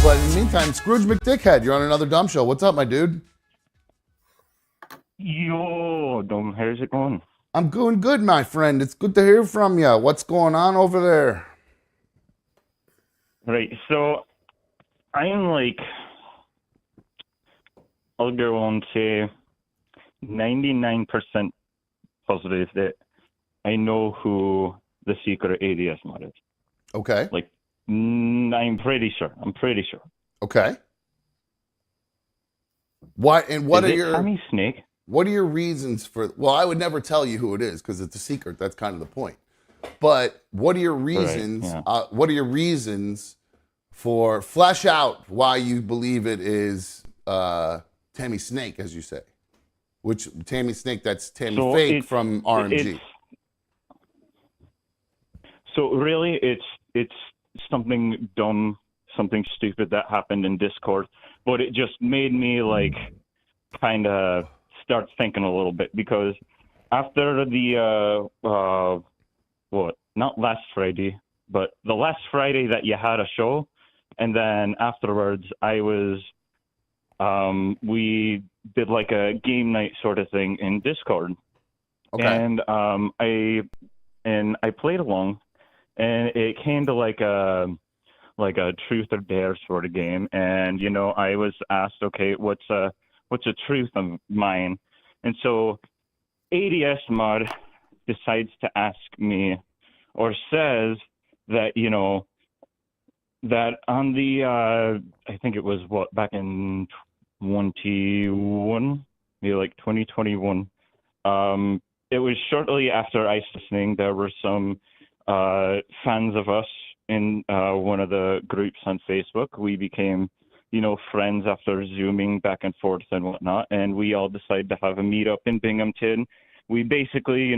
But in the meantime, Scrooge McDickhead, you're on another dumb show. What's up, my dude? Yo, Dom, how's it going? I'm doing good, my friend. It's good to hear from you. What's going on over there? Right, so I'm like, I'll go on to 99% positive that I know who the secret ADS mod is. Okay. Like, I'm pretty sure. Okay. What Is are it your Tommy Snake? what are your reasons for? Well, I would never tell you who it is because it's a secret. That's kind of the point. But what are your reasons? yeah. What are your reasons for flesh out why you believe it is Tammy Snake, as you say? Which Tammy Snake? That's Tammy So Fake from RMG. So really, it's something dumb, something stupid that happened in Discord, but it just made me like kind of start thinking a little bit because after the not last Friday, but the last Friday that you had a show, and then afterwards I was we did like a game night sort of thing in Discord. Okay. And I played along, and it came to like a truth or dare sort of game. And I was asked, okay, what's a truth of mine? And so ADS mod decides to ask me, or says that that on the I think it was back in 2021, maybe like 2021. It was shortly after ice listening. There were some fans of us in one of the groups on Facebook. We became, friends after Zooming back and forth and whatnot, and we all decided to have a meetup in Binghamton. We basically, it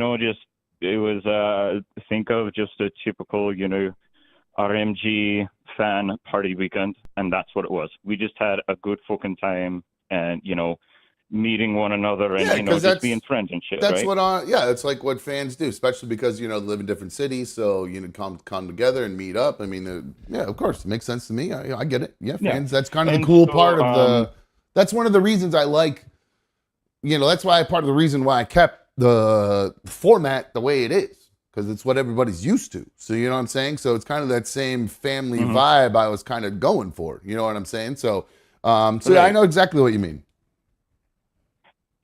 was think of just a typical, RMG fan party weekend, and that's what it was. We just had a good fucking time, and meeting one another, and just being friends and shit. That's right? what it's like what fans do, especially because live in different cities, so come together and meet up. I mean, yeah, of course, it makes sense to me. I get it. Yeah, fans. Yeah. That's kind of the cool part of the. That's one of the reasons I like. That's why part of the reason why I kept the format the way it is, because it's what everybody's used to. So you know what I'm saying. So it's kind of that same family vibe I was kind of going for. You know what I'm saying. So, yeah, I know exactly what you mean.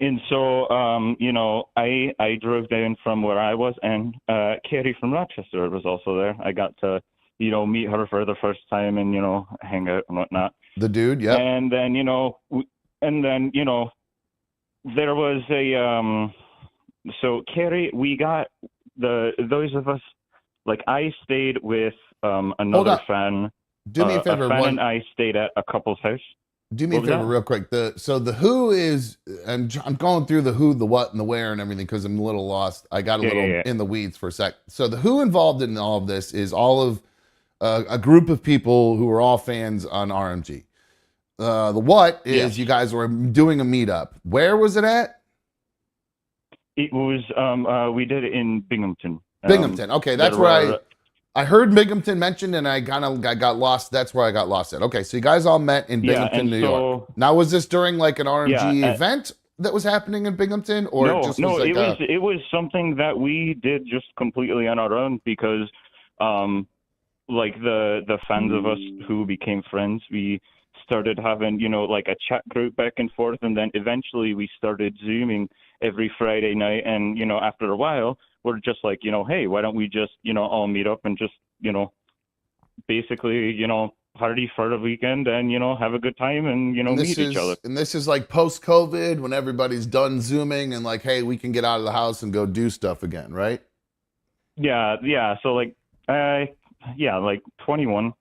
And so, I drove down from where I was, and Carrie from Rochester was also there. I got to, meet her for the first time and, hang out and whatnot. The dude, yeah. And then, there was a, so Carrie, we got those of us, like I stayed with another fan. Do me a favor. A fan and I stayed at a couple's house. Do me a favor real quick. So the who is, and I'm going through the who, the what, and the where and everything because I'm a little lost. I got a little in the weeds for a sec. So the who involved in all of this is all of a group of people who are all fans on RMG. The what is you guys were doing a meetup. Where was it at? It was, we did it in Binghamton. Binghamton. Okay, that's where I heard Binghamton mentioned, and I got lost. That's where I got lost at. Okay, so you guys all met in Binghamton, New York. Now, was this during like an RMG event that was happening in Binghamton, or no? Just no, was like it was something that we did just completely on our own because, like the fans of us who became friends, we started having like a chat group back and forth, and then eventually we started Zooming every Friday night, and after a while. We're just like, hey, why don't we just, all meet up and just, basically, party for the weekend and, have a good time and, meet each other. And this is like post-COVID when everybody's done Zooming and like, hey, we can get out of the house and go do stuff again, right? Yeah. So like, like 21,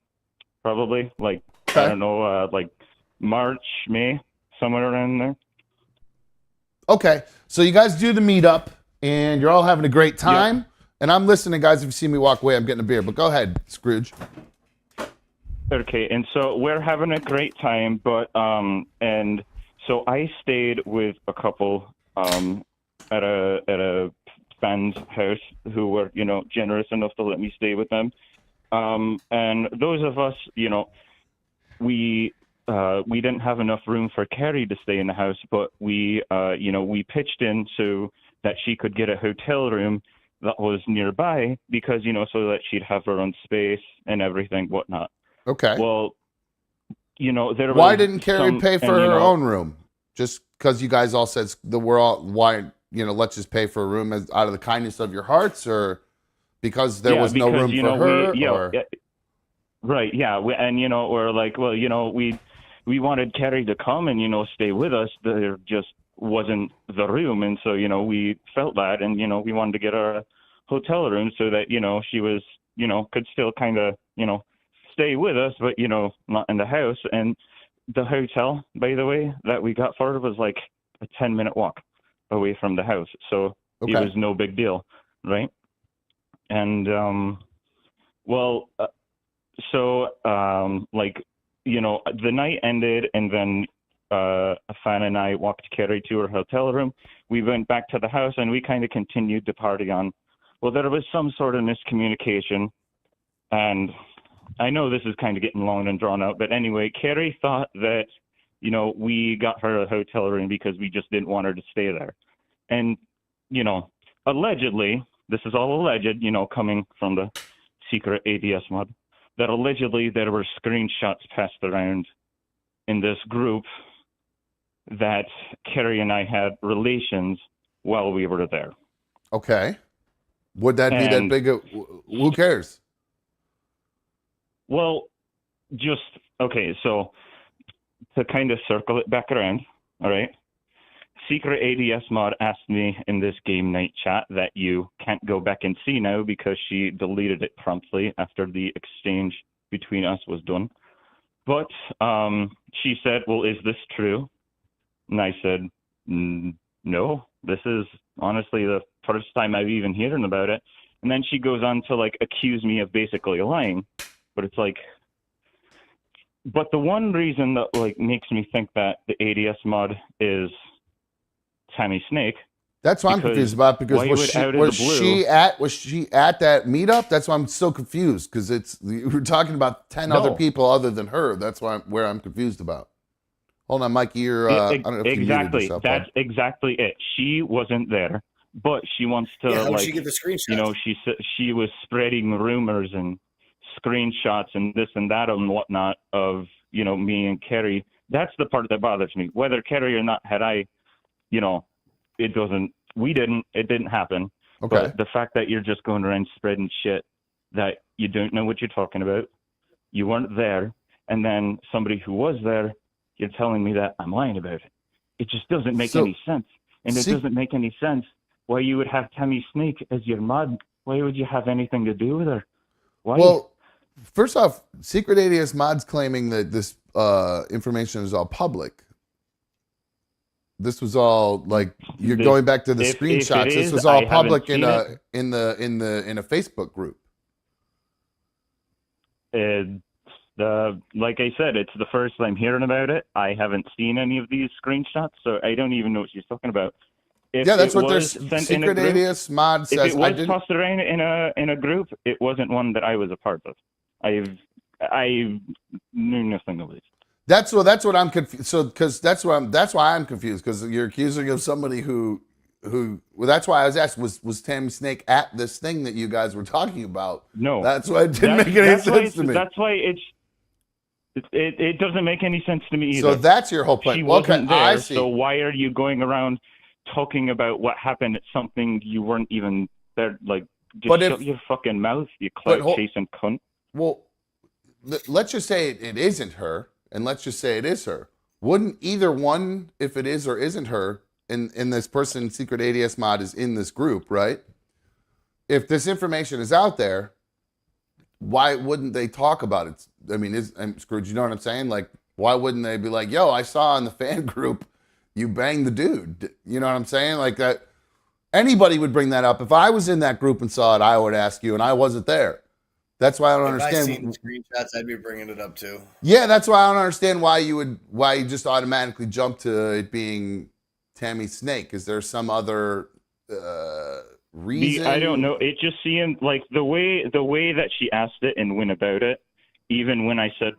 probably. Like, okay. I don't know, like March, May, somewhere around there. Okay. So you guys do the meetup. And you're all having a great time. Yep. And I'm listening, guys. If you see me walk away, I'm getting a beer. But go ahead, Scrooge. Okay, and so we're having a great time, but and so I stayed with a couple at a fan's house who were generous enough to let me stay with them. And those of us, we didn't have enough room for Carrie to stay in the house, but we pitched in so that she could get a hotel room that was nearby because, so that she'd have her own space and everything, whatnot. Okay. Well, why didn't Carrie pay for her own room? Just because you guys all said let's just pay for a room out of the kindness of your hearts, or because there was no room for her? Right. Yeah. We're like, well, we wanted Carrie to come and, stay with us. There just wasn't the room. And so, we felt that and, we wanted to get her a hotel room so that, she was, could still kind of, stay with us, but, not in the house. And the hotel, by the way, that we got for her was like a 10-minute walk away from the house. So it was no big deal. Right. And, the night ended, and then a fan and I walked Carrie to her hotel room. We went back to the house, and we kind of continued to party on. Well, there was some sort of miscommunication, and I know this is kind of getting long and drawn out, but anyway, Carrie thought that, we got her a hotel room because we just didn't want her to stay there. And, allegedly, this is all alleged, coming from the secret ADS mod, that allegedly there were screenshots passed around in this group that Carrie and I had relations while we were there. Okay. Would that be that big? Who cares? Well, so to kind of circle it back around, all right? Secret ADS mod asked me in this game night chat that you can't go back and see now because she deleted it promptly after the exchange between us was done. But she said, well, is this true? And I said, no, this is honestly the first time I've even heard about it. And then she goes on to accuse me of basically lying. But it's but the one reason that makes me think that the ADS mod is Tammy Snake. That's what I'm confused about, because was she at that meetup? That's why I'm so confused, because we're talking about 10 other people other than her. That's where I'm confused about. Hold on, Mikey, you're I don't know if you muted yourself. That's exactly it. She wasn't there, but she wants to how did she get the screenshots? She was spreading rumors and screenshots and this and that and whatnot of me and Carrie. That's the part that bothers me. Whether Carrie or not, had I, it didn't happen. Okay. But the fact that you're just going around spreading shit that you don't know what you're talking about, you weren't there, and then somebody who was there, you're telling me that I'm lying about it. It just doesn't make any sense. And it doesn't make any sense why you would have Tammy Snake as your mod. Why would you have anything to do with her? Why? Well, first off, Secret ADS mod's claiming that this information is all public. This was all you're going back to the screenshots. This was all public in a Facebook group. Like I said, it's the first I'm hearing about it. I haven't seen any of these screenshots, so I don't even know what she's talking about. That's what their Secret ADS mod says. If it was tossed around in a group, it wasn't one that I was a part of. I knew nothing of it. That's what I'm confused. So that's why I'm confused, because you're accusing of somebody who that's why I was asked, was Tammy Snake at this thing that you guys were talking about? No, that's why it didn't make any sense to me. That's why it doesn't make any sense to me either. So that's your whole point. She wasn't there, I see. So why are you going around talking about what happened at something you weren't even there? Shut your fucking mouth, you clout-chasing cunt. Well, let's just say it isn't her, and let's just say it is her. Wouldn't either one, if it is or isn't her, and this person, Secret ADS mod, is in this group, right? If this information is out there, why wouldn't they talk about it? I mean, Scrooge, you know what I'm saying? Why wouldn't they be like, yo, I saw in the fan group you banged the dude? You know what I'm saying? That. Anybody would bring that up. If I was in that group and saw it, I would ask you, and I wasn't there. That's why I don't understand. If I seen screenshots, I'd be bringing it up too. Yeah, that's why I don't understand why you just automatically jump to it being Tammy Snake. Is there some other reason? I don't know. It just seemed like the way that she asked it and went about it, even when I said,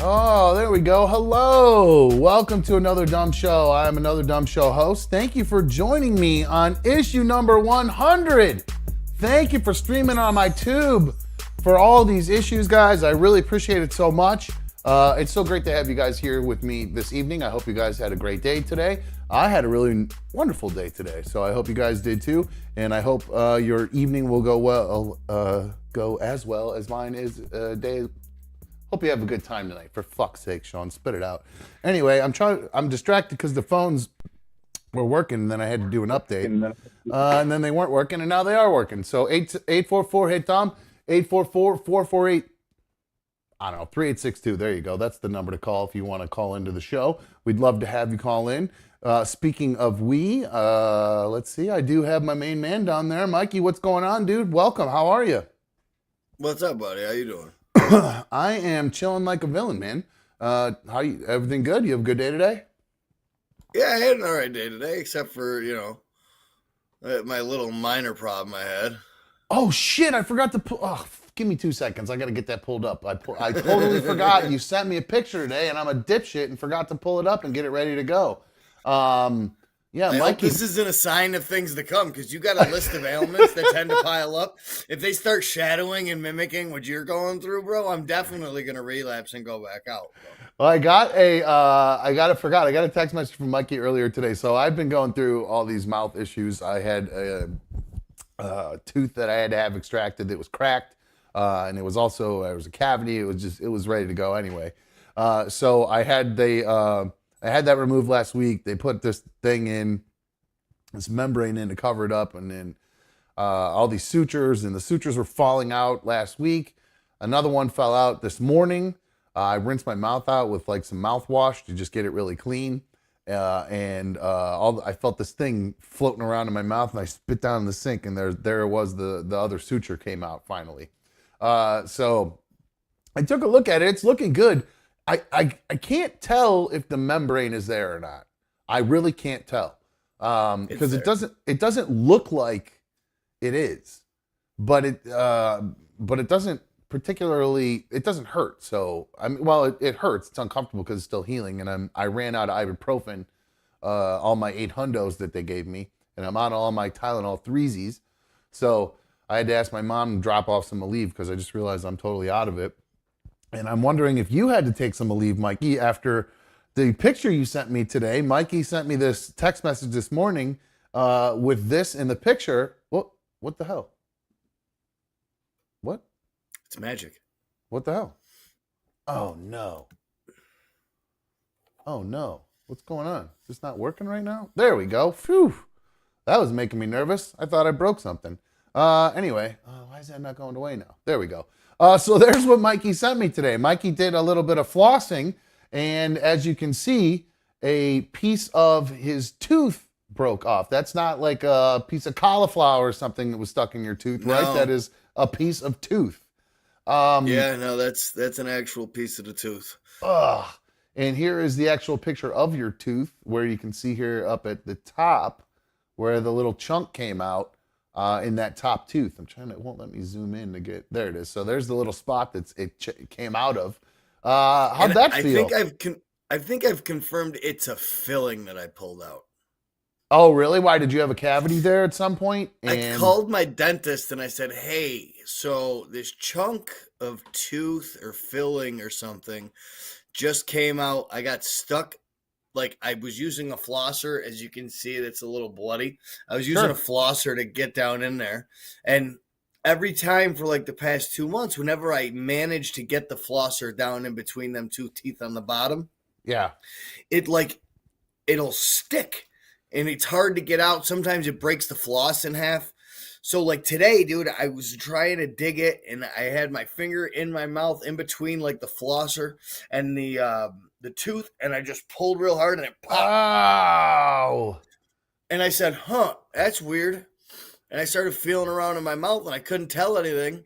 Oh, there we go. Hello. Welcome to Another Dumb Show. I'm Another Dumb Show host. Thank you for joining me on issue number 100. Thank you for streaming on my tube for all these issues, guys. I really appreciate it so much. It's so great to have you guys here with me this evening. I hope you guys had a great day today. I had a really wonderful day today, so I hope you guys did too. And I hope your evening will go as well as mine is day. Hope you have a good time tonight. For fuck's sake, Sean, spit it out. Anyway, I'm distracted because the phones were working, and then I had to do an update, and then they weren't working, and now they are working. So 844, hey Tom, 844-448, I don't know, 3862. There you go. That's the number to call if you want to call into the show. We'd love to have you call in. Speaking of let's see. I do have my main man down there, Mikey. What's going on, dude? Welcome. How are you? What's up, buddy? How you doing? I am chilling like a villain, man. Everything good? You have a good day today? Yeah, I had an all right day today, except for, my little minor problem I had. Oh, shit. I forgot to pull. Oh, give me 2 seconds. I got to get that pulled up. I totally forgot. You sent me a picture today, and I'm a dipshit and forgot to pull it up and get it ready to go. Yeah, Mikey. This isn't a sign of things to come, because you got a list of ailments that tend to pile up. If they start shadowing and mimicking what you're going through, bro, I'm definitely going to relapse and go back out, bro. Well, I got a text message from Mikey earlier today. So I've been going through all these mouth issues. I had a tooth that I had to have extracted that was cracked. And there was a cavity. It was ready to go anyway. So I had that removed last week. They put this membrane in to cover it up, and then all these sutures, and the sutures were falling out last week. Another one fell out this morning. I rinsed my mouth out with like some mouthwash to just get it really clean. I felt this thing floating around in my mouth, and I spit down in the sink, and there was the other suture came out finally. So I took a look at it. It's looking good. I can't tell if the membrane is there or not. I really can't tell. Because it doesn't look like it is. But it doesn't it doesn't hurt. So it hurts. It's uncomfortable because it's still healing, and I ran out of ibuprofen, all my 8 hundos that they gave me, and I'm on all my Tylenol 3s. So I had to ask my mom to drop off some Aleve because I just realized I'm totally out of it. And I'm wondering if you had to take some Aleve, Mikey, after the picture you sent me today. Mikey sent me this text message this morning with this in the picture. What the hell? What? It's magic. What the hell? Oh, no. Oh, no. What's going on? Is this not working right now? There we go. Phew. That was making me nervous. I thought I broke something. Anyway, why is that not going away now? There we go. So there's what Mikey sent me today. Mikey did a little bit of flossing, and as you can see, a piece of his tooth broke off. That's not like a piece of cauliflower or something that was stuck in your tooth, right? No. That is a piece of tooth. That's an actual piece of the tooth. And here is the actual picture of your tooth, where you can see here up at the top where the little chunk came out. In that top tooth. It won't let me zoom in to get, there it is. So there's the little spot it came out of. How'd that feel? I think I've confirmed it's a filling that I pulled out. Oh, really? Why, did you have a cavity there at some point? I called my dentist and I said, hey, so this chunk of tooth or filling or something just came out. I got stuck. Like, I was using a flosser. As you can see, it's a little bloody. I was using a flosser to get down in there. And every time for like the past 2 months, whenever I managed to get the flosser down in between them 2 teeth on the bottom, it'll stick. And it's hard to get out. Sometimes it breaks the floss in half. So like today, dude, I was trying to dig it, and I had my finger in my mouth in between like the flosser and the tooth, and I just pulled real hard and it popped. Ow. And I said, that's weird. And I started feeling around in my mouth, and I couldn't tell anything.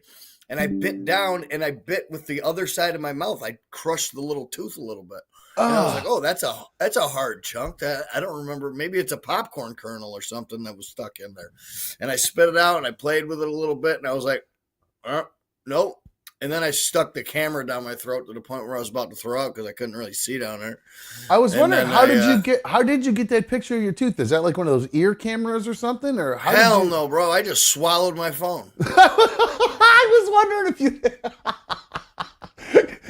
And I bit down, and I bit with the other side of my mouth. I crushed the little tooth a little bit. And I was like, that's a hard chunk. I don't remember. Maybe it's a popcorn kernel or something that was stuck in there. And I spit it out, and I played with it a little bit, and I was like, nope. And then I stuck the camera down my throat to the point where I was about to throw up because I couldn't really see down there. I was wondering, how did you get that picture of your tooth? Is that like one of those ear cameras or something? Or hell no, bro. I just swallowed my phone. I was wondering if you,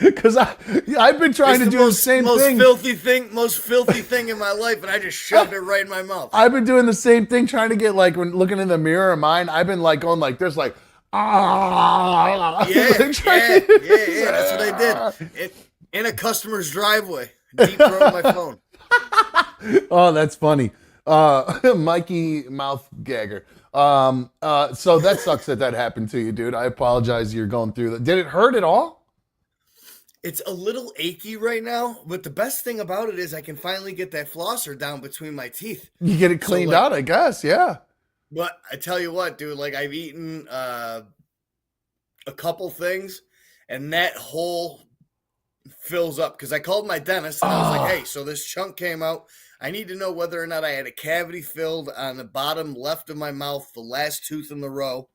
because I've been trying to do the same thing. Most filthy thing in my life, and I just shoved it right in my mouth. I've been doing the same thing, trying to get like when looking in the mirror of mine. I've been like going like this, like yeah. That's what I did in a customer's driveway. Deep throat my phone. Oh, that's funny. Mikey mouth gagger. So that sucks that happened to you, dude. I apologize. You're going through that. Did it hurt at all? It's a little achy right now, but the best thing about it is I can finally get that flosser down between my teeth. You get it cleaned out, I guess. Yeah. But I tell you what, dude, like I've eaten a couple things, and that hole fills up because I called my dentist and I was like, hey, so this chunk came out. I need to know whether or not I had a cavity filled on the bottom left of my mouth, the last tooth in the row.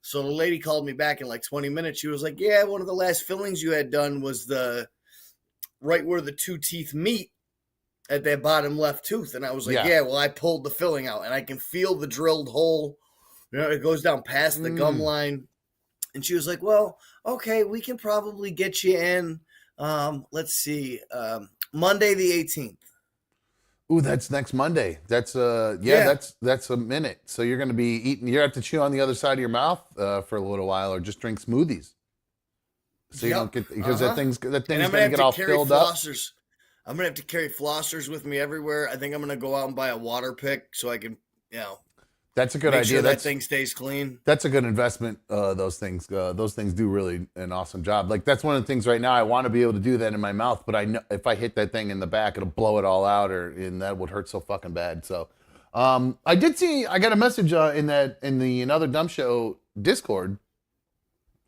So the lady called me back in like 20 minutes. She was like, yeah, one of the last fillings you had done was the right where the two teeth meet at that bottom left tooth. And I was like, yeah, well, I pulled the filling out and I can feel the drilled hole. You know, it goes down past the gum line. And she was like, well, okay, we can probably get you in. Let's see, Monday the 18th. Ooh, that's next Monday. That's that's a minute. So you're going to be eating. You have to chew on the other side of your mouth for a little while, or just drink smoothies. So you don't get because that thing's going to get all filled flossers. Up. I'm going to have to carry flossers with me everywhere. I think I'm going to go out and buy a water pick so I can, that's a good idea. Sure that thing stays clean. That's a good investment. Those things do really an awesome job. Like that's one of the things right now. I want to be able to do that in my mouth, but I know if I hit that thing in the back, it'll blow it all out, and that would hurt so fucking bad. So, I got a message in the Another Dumb Show Discord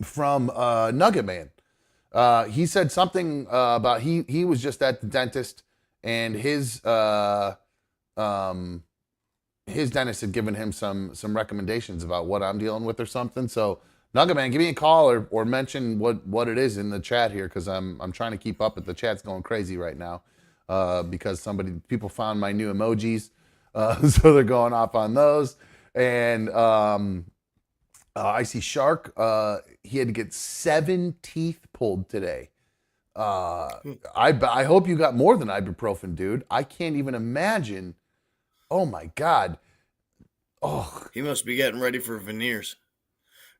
from Nugget Man. He said something about he was just at the dentist and his dentist had given him some recommendations about what I'm dealing with or something. So Nugget Man, give me a call or mention what it is in the chat here, because I'm trying to keep up with the chat's going crazy right now because people found my new emojis, so they're going off on those. And I see Shark. He had to get 7 teeth pulled today. I hope you got more than ibuprofen, dude. I can't even imagine. Oh my God. Oh, he must be getting ready for veneers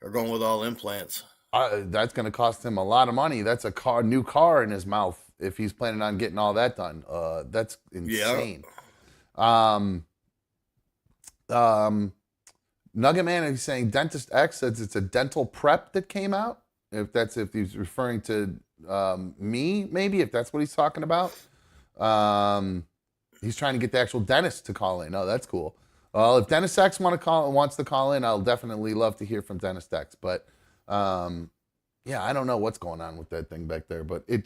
or going with all implants. That's going to cost him a lot of money. That's a new car in his mouth if he's planning on getting all that done. That's insane. Yeah. Nugget Man is saying Dentist X says it's a dental prep that came out. If he's referring to me, maybe, if that's what he's talking about. He's trying to get the actual dentist to call in. Oh, that's cool. Well, if Dentist X wants to call in, I'll definitely love to hear from Dentist X. But I don't know what's going on with that thing back there. But I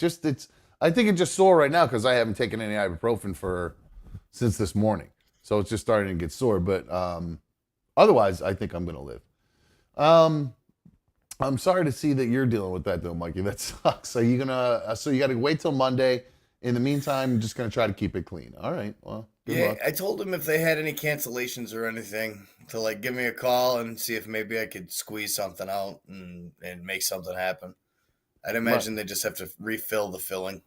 think it's just sore right now because I haven't taken any ibuprofen since this morning. So it's just starting to get sore. But otherwise, I think I'm going to live. I'm sorry to see that you're dealing with that though, Mikey. That sucks. So you got to wait till Monday. In the meantime, I'm just going to try to keep it clean. All right. Well, good luck. I told him if they had any cancellations or anything to give me a call and see if maybe I could squeeze something out and make something happen. I'd imagine they just have to refill the filling.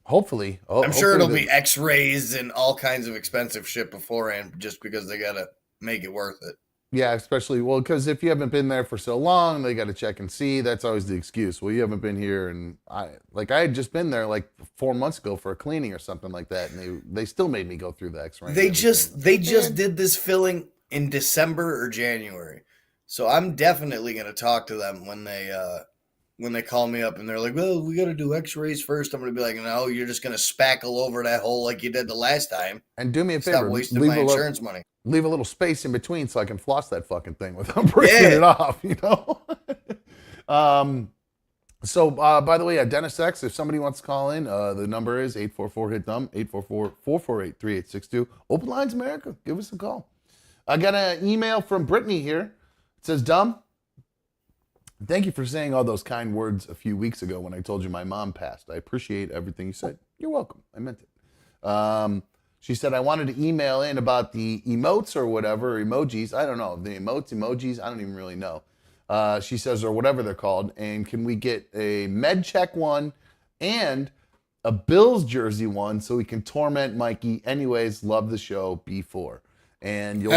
Hopefully. I'm sure it'll be x-rays and all kinds of expensive shit beforehand just because they got to make it worth it. Yeah, especially, because if you haven't been there for so long, they got to check and see. That's always the excuse. Well, you haven't been here, and I had just been there 4 months ago for a cleaning or something like that, and they still made me go through the X-ray. They just did this filling in December or January, so I'm definitely going to talk to them when they call me up and they're like, well, we got to do X-rays first. I'm going to be like, no, you're just going to spackle over that hole like you did the last time. And do me a favor, stop wasting my insurance money. Leave a little space in between so I can floss that fucking thing without breaking it off, So, by the way, at Dentist X, if somebody wants to call in, the number is 844-HIT-DUMB, 844-448-3862. Open Lines America. Give us a call. I got an email from Brittany here. It says, Dumb, Thank you for saying all those kind words a few weeks ago when I told you my mom passed. I appreciate everything you said. You're welcome. I meant it. She said, I wanted to email in about the emotes or whatever, emojis. I don't know. The emojis, I don't even really know. She says, or whatever they're called. And can we get a med check one and a Bills jersey one so we can torment Mikey? Anyways, love the show. B4. And you'll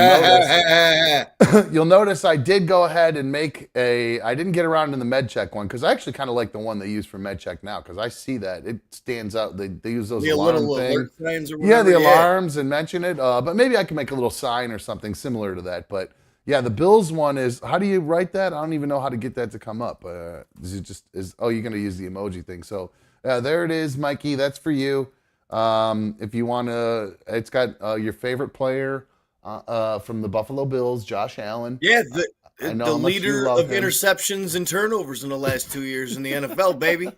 notice I did go ahead and I didn't get around in the med check one because I actually kind of like the one they use for med check now because I see that it stands out. They use those alarm things. Yeah, the alarms and mention it. But maybe I can make a little sign or something similar to that. But yeah, the Bills one is, how do you write that? I don't even know how to get that to come up. You're going to use the emoji thing. So there it is, Mikey. That's for you. If you want to, it's got your favorite player from the Buffalo Bills, Josh Allen. Yeah, the leader of interceptions and turnovers in the last 2 years in the NFL, baby.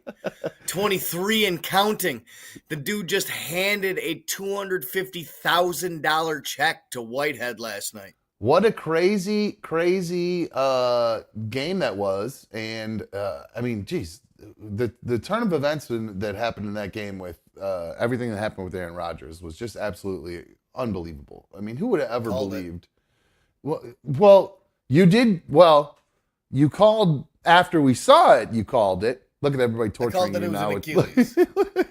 23 and counting. The dude just handed a $250,000 check to Whitehead last night. What a crazy game that was. And, I mean, geez, the turn of events that happened in that game with everything that happened with Aaron Rodgers was just absolutely unbelievable. I mean, who would have ever believed? Well, you did. Well, you called after we saw it. You called it. Look at everybody torturing you now. Achilles.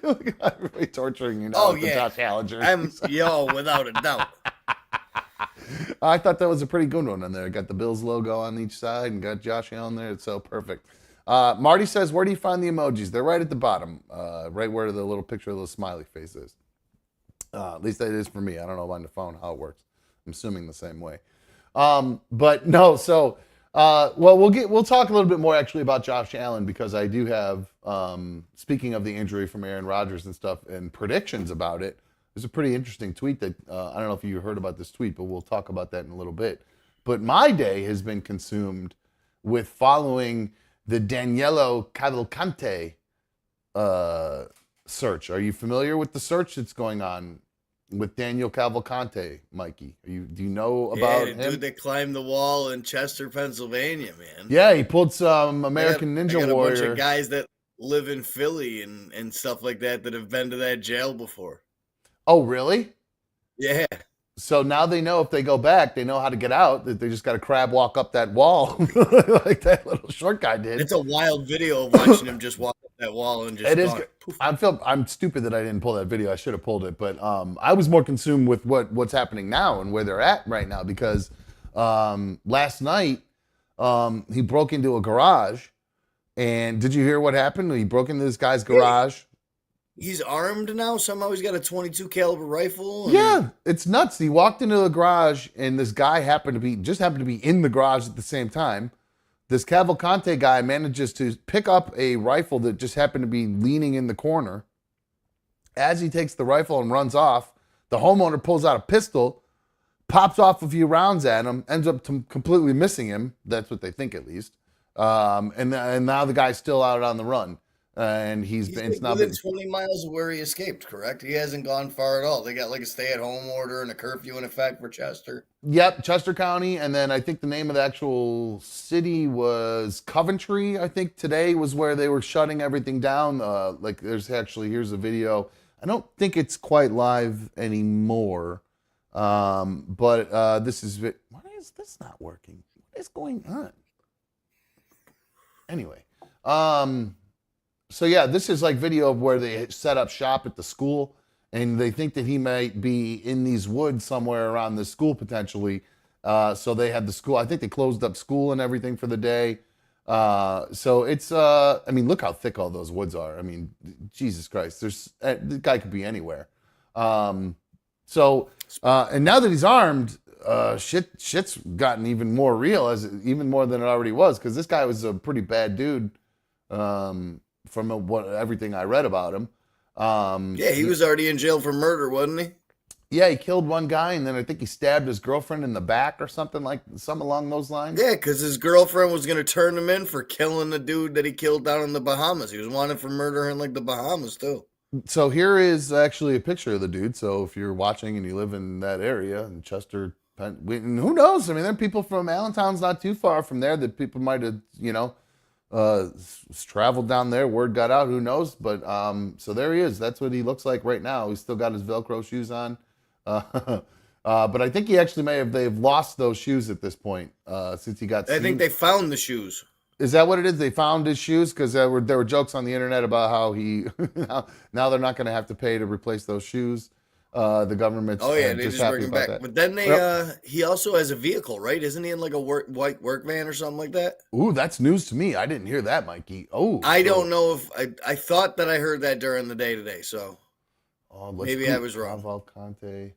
Look at everybody torturing you now. With the Josh Allen jersey. Without a doubt. I thought that was a pretty good one on there. Got the Bills logo on each side and got Josh Allen there. It's so perfect. Marty says, where do you find the emojis? They're right at the bottom, right where the little picture of the smiley face is. At least that is for me. I don't know on the phone how it works. I'm assuming the same way. But no, so we'll talk a little bit more actually about Josh Allen because I do have speaking of the injury from Aaron Rodgers and stuff and predictions about it. There's a pretty interesting tweet that I don't know if you heard about this tweet, but we'll talk about that in a little bit. But my day has been consumed with following the Daniel Cavelcante search. Are you familiar with the search that's going on with Daniel Cavelcante, Mikey? Do you know about him? Dude that climbed the wall in Chester, Pennsylvania, man. Yeah, he pulled some American Ninja Warrior. A bunch of guys that live in Philly and stuff like that have been to that jail before. Oh, really? Yeah. So now they know if they go back, they know how to get out. That they just got to crab walk up that wall like that little short guy did. It's a wild video of watching him just walk up that wall and just. It is. I'm stupid that I didn't pull that video. I should have pulled it, but I was more consumed with what's happening now and where they're at right now because last night he broke into a garage, and did you hear what happened? He broke into this guy's garage. He's armed now. Somehow he's got a .22 caliber rifle. Yeah, it's nuts. He walked into the garage, and this guy happened to be in the garage at the same time. This Cavalcante guy manages to pick up a rifle that just happened to be leaning in the corner. As he takes the rifle and runs off, the homeowner pulls out a pistol, pops off a few rounds at him, ends up completely missing him. That's what they think, at least. And now the guy's still out on the run. And he's now within 20 miles of where he escaped, correct? He hasn't gone far at all. They got like a stay-at-home order and a curfew in effect for Chester. Yep, Chester County. And then I think the name of the actual city was Coventry. I think today was where they were shutting everything down. Here's a video. I don't think it's quite live anymore. But this is, why is this not working? What is going on? Anyway, so yeah, this is like video of where they set up shop at the school, and they think that he might be in these woods somewhere around the school potentially. So they had the school. I think they closed up school and everything for the day. So it's, I mean, look how thick all those woods are. I mean, Jesus Christ, the guy could be anywhere. And now that he's armed, shit's gotten even more real, even more than it already was, because this guy was a pretty bad dude. From everything I read about him. He was already in jail for murder, wasn't he? Yeah, he killed one guy, and then I think he stabbed his girlfriend in the back or something along those lines. Yeah, because his girlfriend was going to turn him in for killing the dude that he killed down in the Bahamas. He was wanted for murder in like the Bahamas too. So here is actually a picture of the dude. So if you're watching and you live in that area in Chester, and who knows? I mean, there are people from Allentown's not too far from there that people might have, traveled down there. Word got out. Who knows? But so there he is. That's what he looks like right now. He's still got his Velcro shoes on. But I think he actually they've lost those shoes at this point since he got. I think they found the shoes. Is that what it is? They found his shoes because there were jokes on the internet about how he now they're not going to have to pay to replace those shoes. The government's they just bring him back. That. But then he also has a vehicle, right? Isn't he in like a white work van or something like that? Ooh, that's news to me. I didn't hear that, Mikey. I don't know if I thought that I heard that during the day today. So maybe I was wrong. Cavelcante,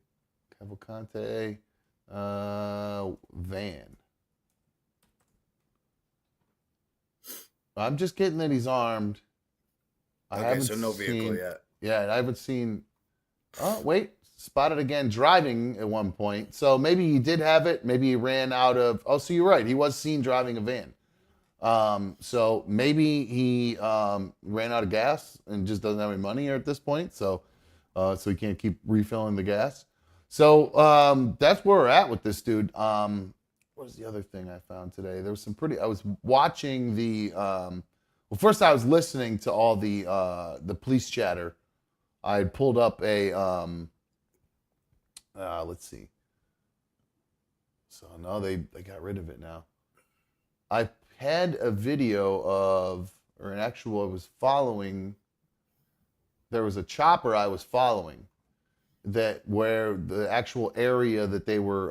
van. I'm just getting that he's armed. So no vehicle yet. Yeah, I haven't seen. Oh, wait. Spotted again driving at one point. So maybe he did have it. Maybe he ran out of. Oh, so you're right. He was seen driving a van. So maybe he ran out of gas and just doesn't have any money at this point. So he can't keep refilling the gas. So that's where we're at with this dude. What was the other thing I found today? There was some I was watching the. Well, first I was listening to all the police chatter. I had pulled up a. Let's see. So no, they got rid of it now. I had a video of, or an actual. I was following. There was a chopper I was following. Where the actual area that they were.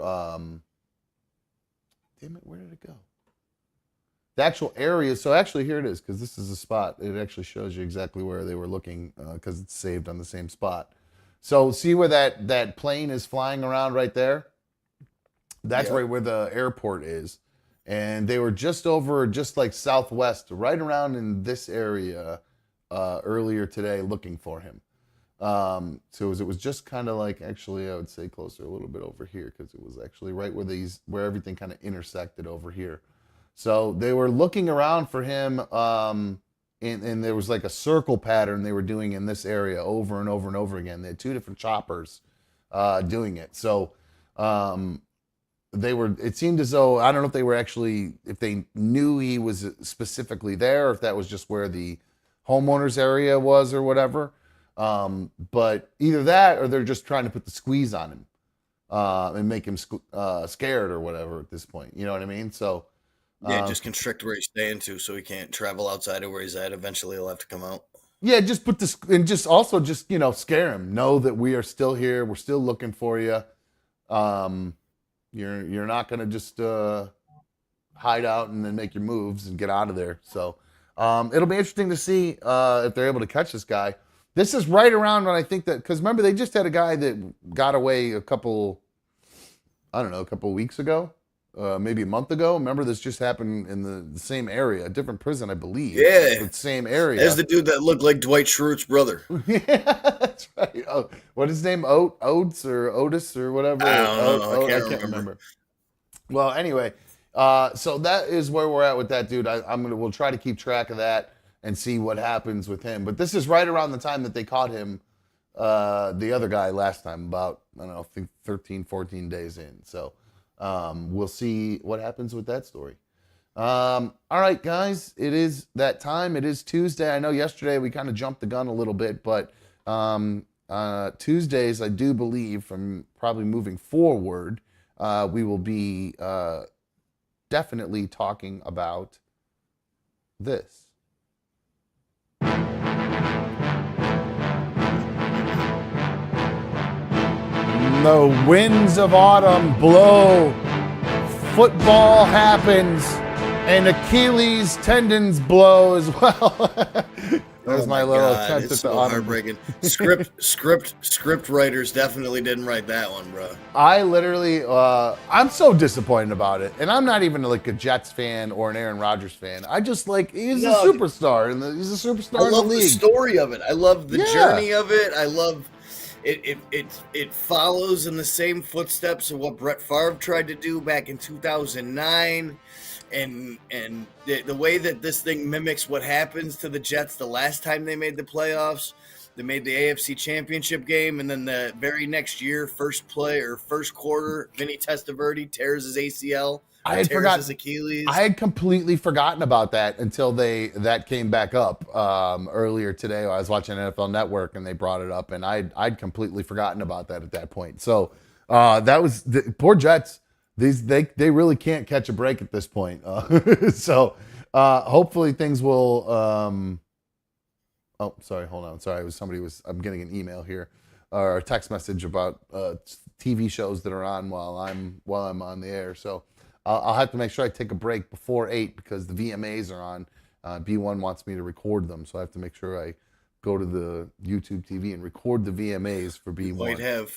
Damn it! Where did it go? The actual area. So actually, here it is, because this is a spot. It actually shows you exactly where they were looking, because it's saved on the same spot. So see where that plane is flying around right there? That's right where the airport is. And they were just like southwest, right around in this area earlier today looking for him. So it was just kind of like, actually, I would say closer a little bit over here, because it was actually right where everything kind of intersected over here. So they were looking around for him, and there was like a circle pattern they were doing in this area over and over and over again. They had two different choppers doing it. So it seemed as though, I don't know if they were actually, if they knew he was specifically there, or if that was just where the homeowner's area was or whatever. But either that, or they're just trying to put the squeeze on him and make him scared or whatever at this point. You know what I mean? So just constrict where he's staying to, so he can't travel outside of where he's at. Eventually, he'll have to come out. Yeah, just put this, and just also scare him. Know that we are still here. We're still looking for you. You're not gonna just hide out and then make your moves and get out of there. So it'll be interesting to see if they're able to catch this guy. This is right around when I think that, because remember, they just had a guy that got away a couple weeks ago, maybe a month ago. Remember, this just happened in the same area, a different prison, I believe. Yeah. The same area. There's the dude that looked like Dwight Schrute's brother. Yeah, that's right. Oh, what is his name? Oates or Otis or whatever? I don't know. I can't remember. Well, anyway, so that is where we're at with that dude. We'll try to keep track of that and see what happens with him. But this is right around the time that they caught him, the other guy last time, about, I don't know, I think 13, 14 days in. So we'll see what happens with that story. All right, guys, it is that time. It is Tuesday. I know yesterday we kind of jumped the gun a little bit, but Tuesdays, I do believe, from probably moving forward, we will be definitely talking about this. The winds of autumn blow, football happens, and Achilles tendons blow as well. There's my little attempt at the autumn. Heartbreaking. Script writers definitely didn't write that one, bro. I literally, I'm so disappointed about it, and I'm not even like a Jets fan or an Aaron Rodgers fan. I just he's a superstar, and he's a superstar in the league. I love the story of it. I love the journey of it. I love. It follows in the same footsteps of what Brett Favre tried to do back in 2009, and the way that this thing mimics what happens to the Jets the last time they made the playoffs. They made the AFC Championship game, and then the very next year, first quarter, Vinny Testaverde tears his ACL I had tears his Achilles. I had completely forgotten about that until that came back up earlier today. I was watching NFL Network and they brought it up, and I'd completely forgotten about that at that point. So that was the poor Jets. They really can't catch a break at this point. So hopefully things will. Oh, sorry. Hold on. Sorry, I'm getting an email here or a text message about TV shows that are on while I'm on the air. So. I'll have to make sure I take a break before 8 because the VMAs are on. B1 wants me to record them, so I have to make sure I go to the YouTube TV and record the VMAs for B1. Might have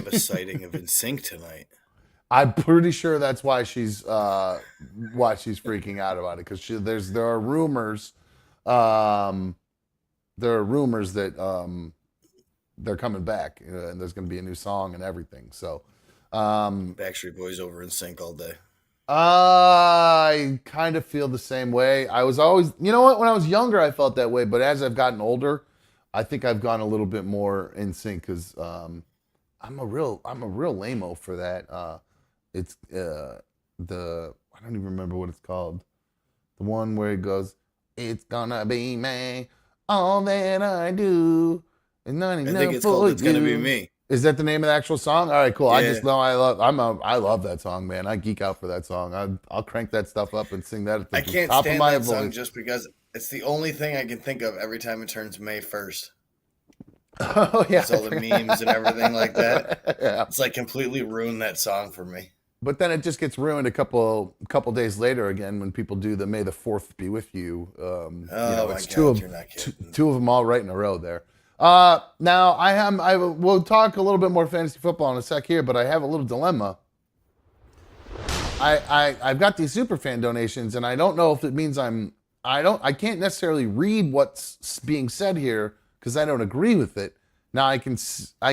a sighting of NSYNC tonight. I'm pretty sure that's why she's freaking out about it because there are rumors that they're coming back and there's going to be a new song and everything. So. Backstreet Boys over NSYNC all day. I kind of feel the same way. I was always, you know what? When I was younger, I felt that way, but as I've gotten older, I think I've gone a little bit more NSYNC because I'm a real lame-o for that. It's I don't even remember what it's called. The one where it goes, "It's gonna be me, all that I do, and not enough." I think it's called "It's Gonna Be Me." Is that the name of the actual song? All right, cool. Yeah. I just know I love that song, man. I geek out for that song. I'll crank that stuff up and sing that at the top of my voice. Song just because it's the only thing I can think of every time it turns May 1st. Oh yeah, it's all the memes and everything like that. Yeah. It's like completely ruined that song for me. But then it just gets ruined a couple days later again when people do the May the 4th be with you. It's two of them all right in a row there. Now we'll talk a little bit more fantasy football in a sec here, but I have a little dilemma. I've got these superfan donations, and I don't know if it means I can't necessarily read what's being said here because I don't agree with it. Now I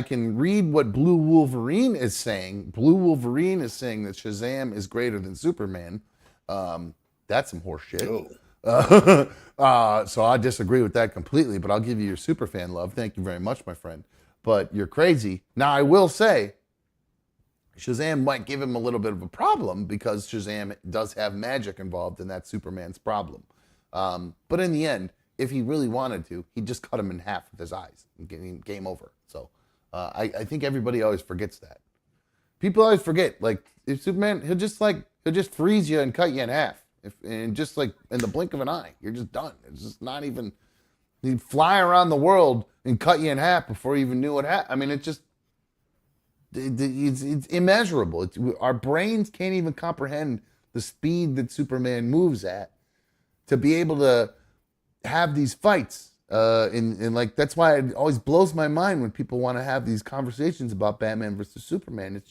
can read what Blue Wolverine is saying. Blue Wolverine is saying that Shazam is greater than Superman. That's some horse shit. So I disagree with that completely, but I'll give you your superfan love. Thank you very much, my friend. But you're crazy. Now, I will say, Shazam might give him a little bit of a problem because Shazam does have magic involved, and that's Superman's problem. But in the end, if he really wanted to, he'd just cut him in half with his eyes and game over. So I think everybody always forgets that. People always forget, like, if Superman, he'll just freeze you and cut you in half. And just like in the blink of an eye, you're just done. It's just not even, he'd fly around the world and cut you in half before you even knew what happened. I mean, it's immeasurable. Our brains can't even comprehend the speed that Superman moves at to be able to have these fights. And like, that's why it always blows my mind when people want to have these conversations about Batman versus Superman.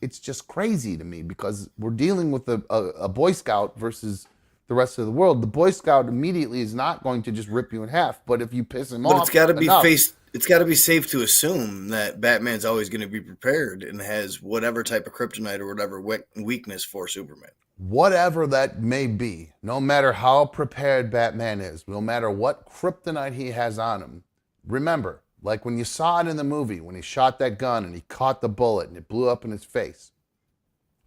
It's just crazy to me because we're dealing with a Boy Scout versus the rest of the world. The Boy Scout immediately is not going to just rip you in half, but if you piss him off, it's got to be safe to assume that Batman's always going to be prepared and has whatever type of kryptonite or whatever weakness for Superman. Whatever that may be, no matter how prepared Batman is, no matter what kryptonite he has on him, remember, like when you saw it in the movie, when he shot that gun and he caught the bullet and it blew up in his face.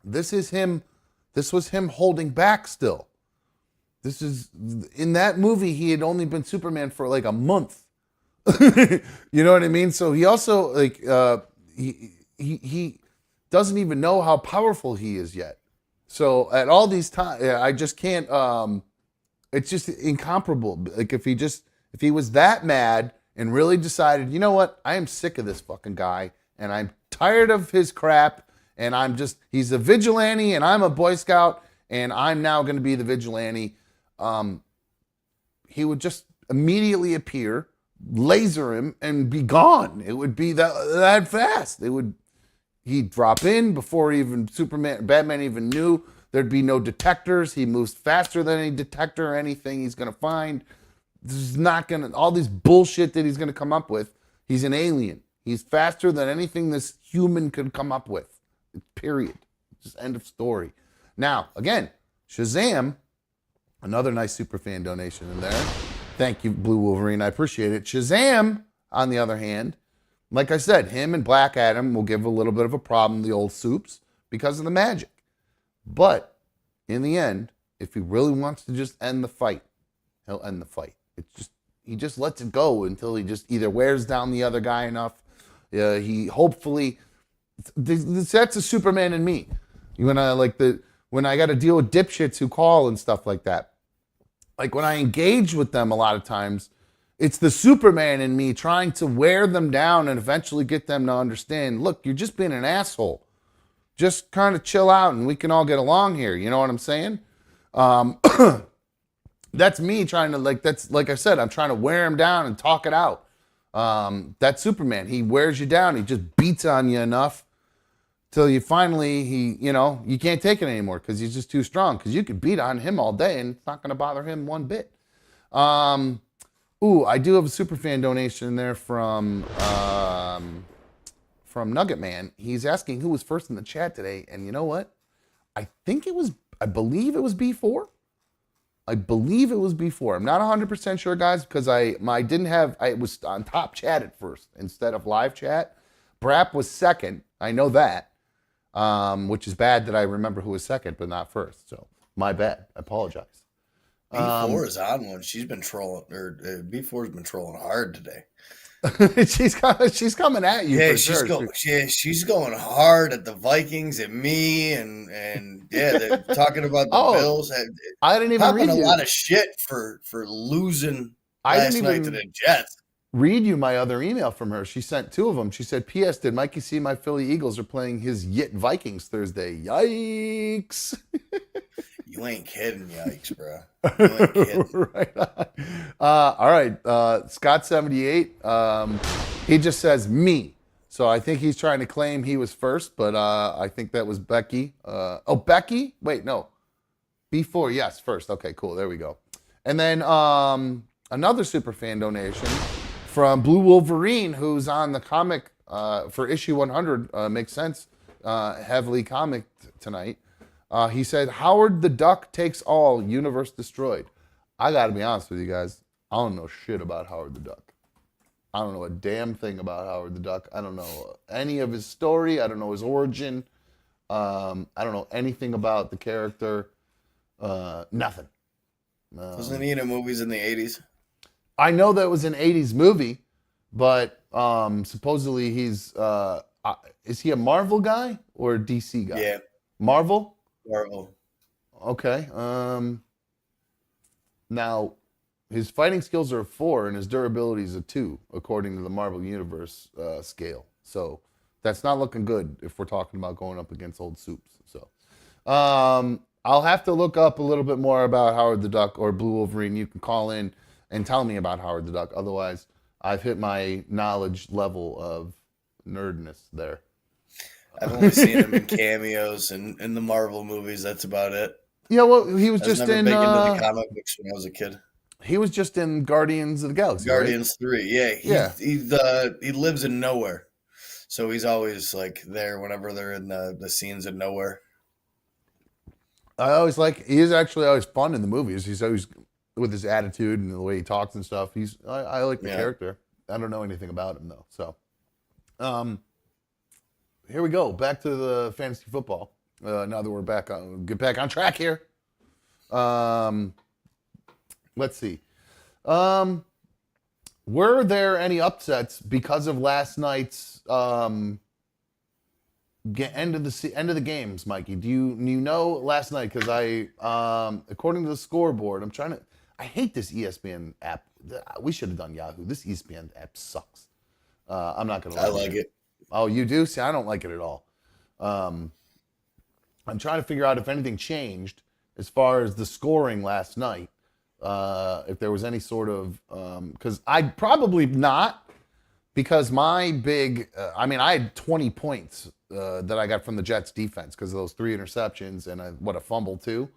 This was him holding back still. In that movie, he had only been Superman for like a month. You know what I mean? So he also, like, he doesn't even know how powerful he is yet. So at all these times, I just can't, it's just incomparable. Like if he was that mad and really decided, you know what, I am sick of this fucking guy and I'm tired of his crap and he's a vigilante and I'm a Boy Scout and I'm now going to be the vigilante. He would just immediately appear, laser him and be gone. It would be that fast. He'd drop in before Batman even knew. There'd be no detectors. He moves faster than any detector or anything he's going to find. This is not going to, all this bullshit that he's going to come up with. He's an alien. He's faster than anything this human could come up with. Period. Just end of story. Now, again, Shazam, another nice superfan donation in there. Thank you, Blue Wolverine. I appreciate it. Shazam, on the other hand, like I said, him and Black Adam will give a little bit of a problem, the old soups, because of the magic. But in the end, if he really wants to just end the fight, he'll end the fight. He just lets it go until he just either wears down the other guy enough. He hopefully that's a Superman in me. When I got to deal with dipshits who call and stuff like that. Like when I engage with them a lot of times, it's the Superman in me trying to wear them down and eventually get them to understand, look, you're just being an asshole. Just kind of chill out and we can all get along here. You know what I'm saying? That's me trying to that's like I said, I'm trying to wear him down and talk it out. That's Superman. He wears you down. He just beats on you enough till you finally, you can't take it anymore because he's just too strong. Because you could beat on him all day and it's not going to bother him one bit. I do have a superfan donation there from Nugget Man. He's asking who was first in the chat today, and you know what? I believe it was B4. I'm not 100% sure, guys, because I was on top chat at first instead of live chat. Brap was second. I know that, which is bad that I remember who was second, but not first. So my bad. I apologize. B4 is on one. She's been trolling, or B4's been trolling hard today. she's coming at you. Yeah, for she's going hard at the Vikings and me, and they're talking about the Bills. I didn't even read a lot of shit for losing last night to the Jets. Read you my other email from her. She sent two of them. She said, P.S. Did Mikey see my Philly Eagles are playing his Yit Vikings Thursday? Yikes. You ain't kidding, yikes, bro. You ain't kidding. Right on. All right. Scott78, he just says me. So I think he's trying to claim he was first, but I think that was Becky. Becky? Wait, no. B4, yes, first. Okay, cool. There we go. And then another superfan donation from Blue Wolverine, who's on the comic for issue 100. Makes sense. Heavily comic tonight. He said, Howard the Duck takes all, universe destroyed. I got to be honest with you guys. I don't know shit about Howard the Duck. I don't know a damn thing about Howard the Duck. I don't know any of his story. I don't know his origin. I don't know anything about the character. Nothing. Wasn't he in movies in the 80s? I know that was an 80s movie, but supposedly he's... is he a Marvel guy or a DC guy? Yeah. Marvel? Marvel. Okay. Now, his fighting skills are a 4 and his durability is a 2, according to the Marvel Universe scale. So that's not looking good if we're talking about going up against old soups. So I'll have to look up a little bit more about Howard the Duck or Blue Wolverine. You can call in and tell me about Howard the Duck. Otherwise, I've hit my knowledge level of nerdness there. I've only seen him in cameos and in the Marvel movies. That's about it. Yeah, well, he was just never in big into the comic books when I was a kid. He was just in Guardians of the Galaxy. Guardians 3, yeah. He lives in nowhere, so he's always like there whenever they're in the scenes in nowhere. He is actually always fun in the movies. He's always with his attitude and the way he talks and stuff. I like the character. I don't know anything about him though. So, here we go. Back to the fantasy football. Now that we're get back on track here. Let's see. Were there any upsets because of last night's end of the games, Mikey? Do you know last night? Because according to the scoreboard, I hate this ESPN app. We should have done Yahoo. This ESPN app sucks. I'm not gonna lie. I like it. Oh, you do? See, I don't like it at all. I'm trying to figure out if anything changed as far as the scoring last night. If there was any sort of, because I'd probably not, because my big, I had 20 points that I got from the Jets defense because of those 3 interceptions and a fumble too.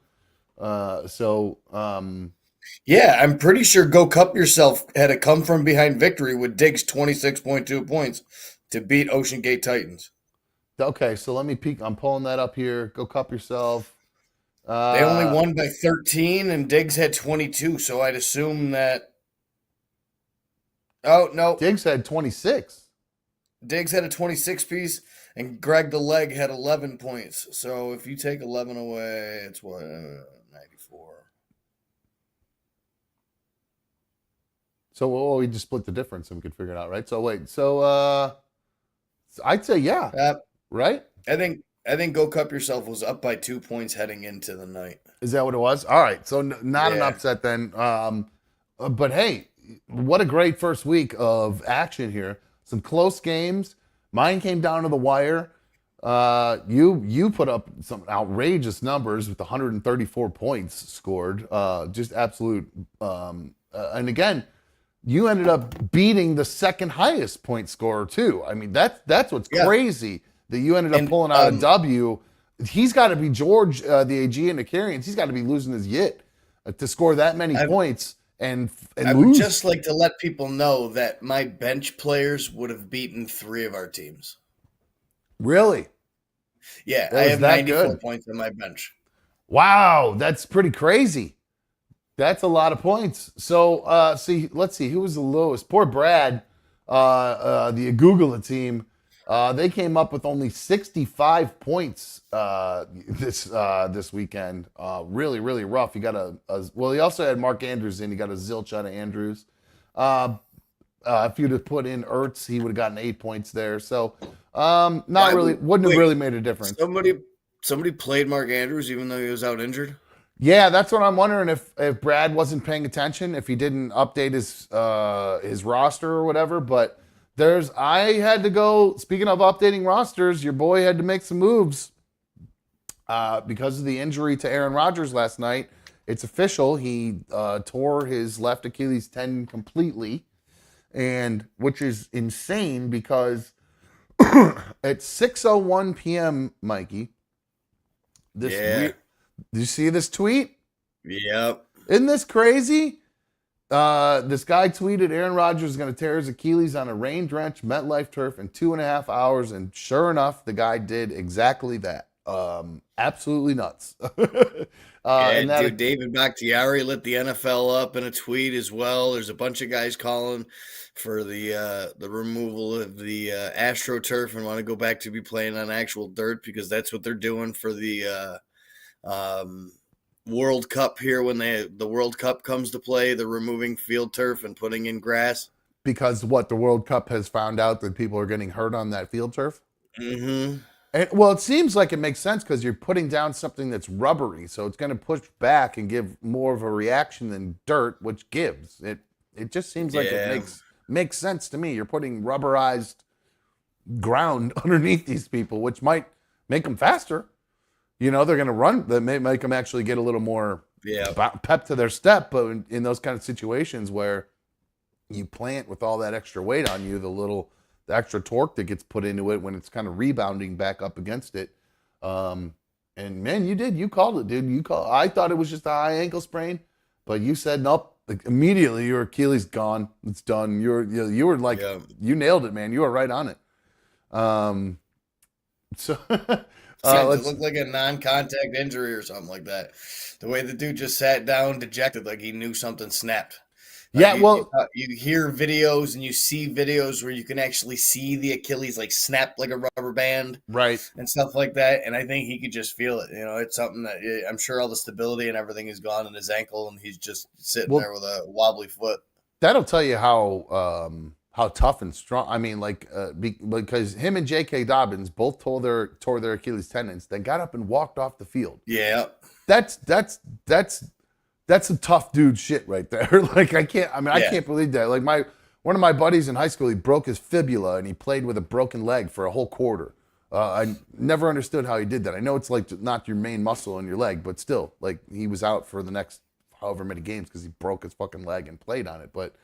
Yeah, I'm pretty sure Go Cup Yourself had a come from behind victory with Diggs 26.2 points to beat Ocean Gate Titans. Okay, so let me peek. I'm pulling that up here. Go Cup Yourself. They only won by 13, and Diggs had 22, so I'd assume that... Oh, no. Diggs had 26. Diggs had a 26 piece. And Greg the Leg had 11 points. So if you take 11 away, it's what, 94. So we just split the difference and we could figure it out, right? So wait, so I'd say yeah, right? I think Go Cup Yourself was up by 2 points heading into the night. Is that what it was? All right, so not an upset then. But hey, what a great first week of action here. Some close games. Mine came down to the wire. You put up some outrageous numbers with 134 points scored. Just absolute. And again, you ended up beating the second highest point scorer too. I mean, that's what's crazy that you ended up pulling out a W. He's got to be George, the Aegean Icarians. He's got to be losing his yit to score that many points and I lose. would just like to let people know that my bench players would have beaten 3 of our teams. Really? Yeah, I have 94 points on my bench. Wow, that's pretty crazy. That's a lot of points. So, let's see. Who was the lowest? Poor Brad, the Google team. They came up with only 65 points this weekend. Really, really rough. You got he also had Mark Andrews in. He got a zilch out of Andrews. If you'd have put in Ertz, he would have gotten 8 points there. So, wouldn't have really made a difference. Somebody played Mark Andrews even though he was out injured? Yeah, that's what I'm wondering if Brad wasn't paying attention, if he didn't update his roster or whatever. But I had to go, speaking of updating rosters, your boy had to make some moves because of the injury to Aaron Rodgers last night. It's official. He tore his left Achilles tendon completely, and which is insane because at 6:01 p.m., Mikey, do you see this tweet? Yep. Isn't this crazy? This guy tweeted Aaron Rodgers is going to tear his Achilles on a rain-drenched MetLife turf in 2.5 hours, and sure enough, the guy did exactly that. Absolutely nuts. David Bakhtiari lit the NFL up in a tweet as well. There's a bunch of guys calling for the removal of the AstroTurf and want to go back to be playing on actual dirt because that's what they're doing for the World Cup here when the World Cup comes to play. They're removing field turf and putting in grass. Because the World Cup has found out that people are getting hurt on that field turf? Mm-hmm. And, it seems like it makes sense because you're putting down something that's rubbery, so it's going to push back and give more of a reaction than dirt, which gives. It just seems like it makes sense to me. You're putting rubberized ground underneath these people, which might make them faster. They're going to run. That may make them actually get a little more pep to their step. But in those kind of situations where you plant with all that extra weight on you, the extra torque that gets put into it when it's kind of rebounding back up against it. And man, you called it, dude. I thought it was just a high ankle sprain, but you said nope. Like, immediately your Achilles gone. It's done. You were like, you nailed it, man. You were right on it. It looked like a non-contact injury or something like that. The way the dude just sat down dejected, like he knew something snapped. You hear videos and you see videos where you can actually see the Achilles like snap like a rubber band, right, and stuff like that. And I think he could just feel it. It's something that I'm sure all the stability and everything is gone in his ankle, and he's just sitting there with a wobbly foot. That'll tell you how tough and strong. I mean, because him and J.K. Dobbins both tore their Achilles tendons. They got up and walked off the field. Yeah, that's some tough dude shit right there. Like I can't believe that. Like one of my buddies in high school, he broke his fibula and he played with a broken leg for a whole quarter. I never understood how he did that. I know it's like not your main muscle in your leg, but still, like he was out for the next however many games because he broke his fucking leg and played on it. But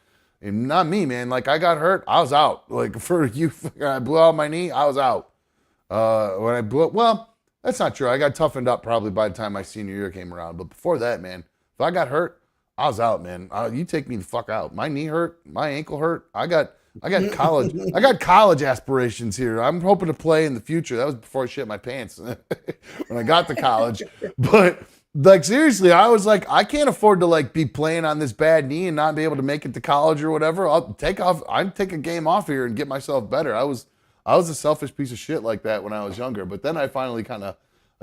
not me, man. Like I got hurt, I was out. Like for you, I blew out my knee, I was out. When I blew, well, that's not true. I got toughened up probably by the time my senior year came around. But before that, man, if I got hurt, I was out, man. You take me the fuck out. My knee hurt, my ankle hurt. I got college. I got college aspirations here. I'm hoping to play in the future. That was before I shit my pants when I got to college. But like seriously, I was like, I can't afford to like be playing on this bad knee and not be able to make it to college or whatever. I'd take a game off here and get myself better. I was I was a selfish piece of shit like that when I was younger, but then I finally kind of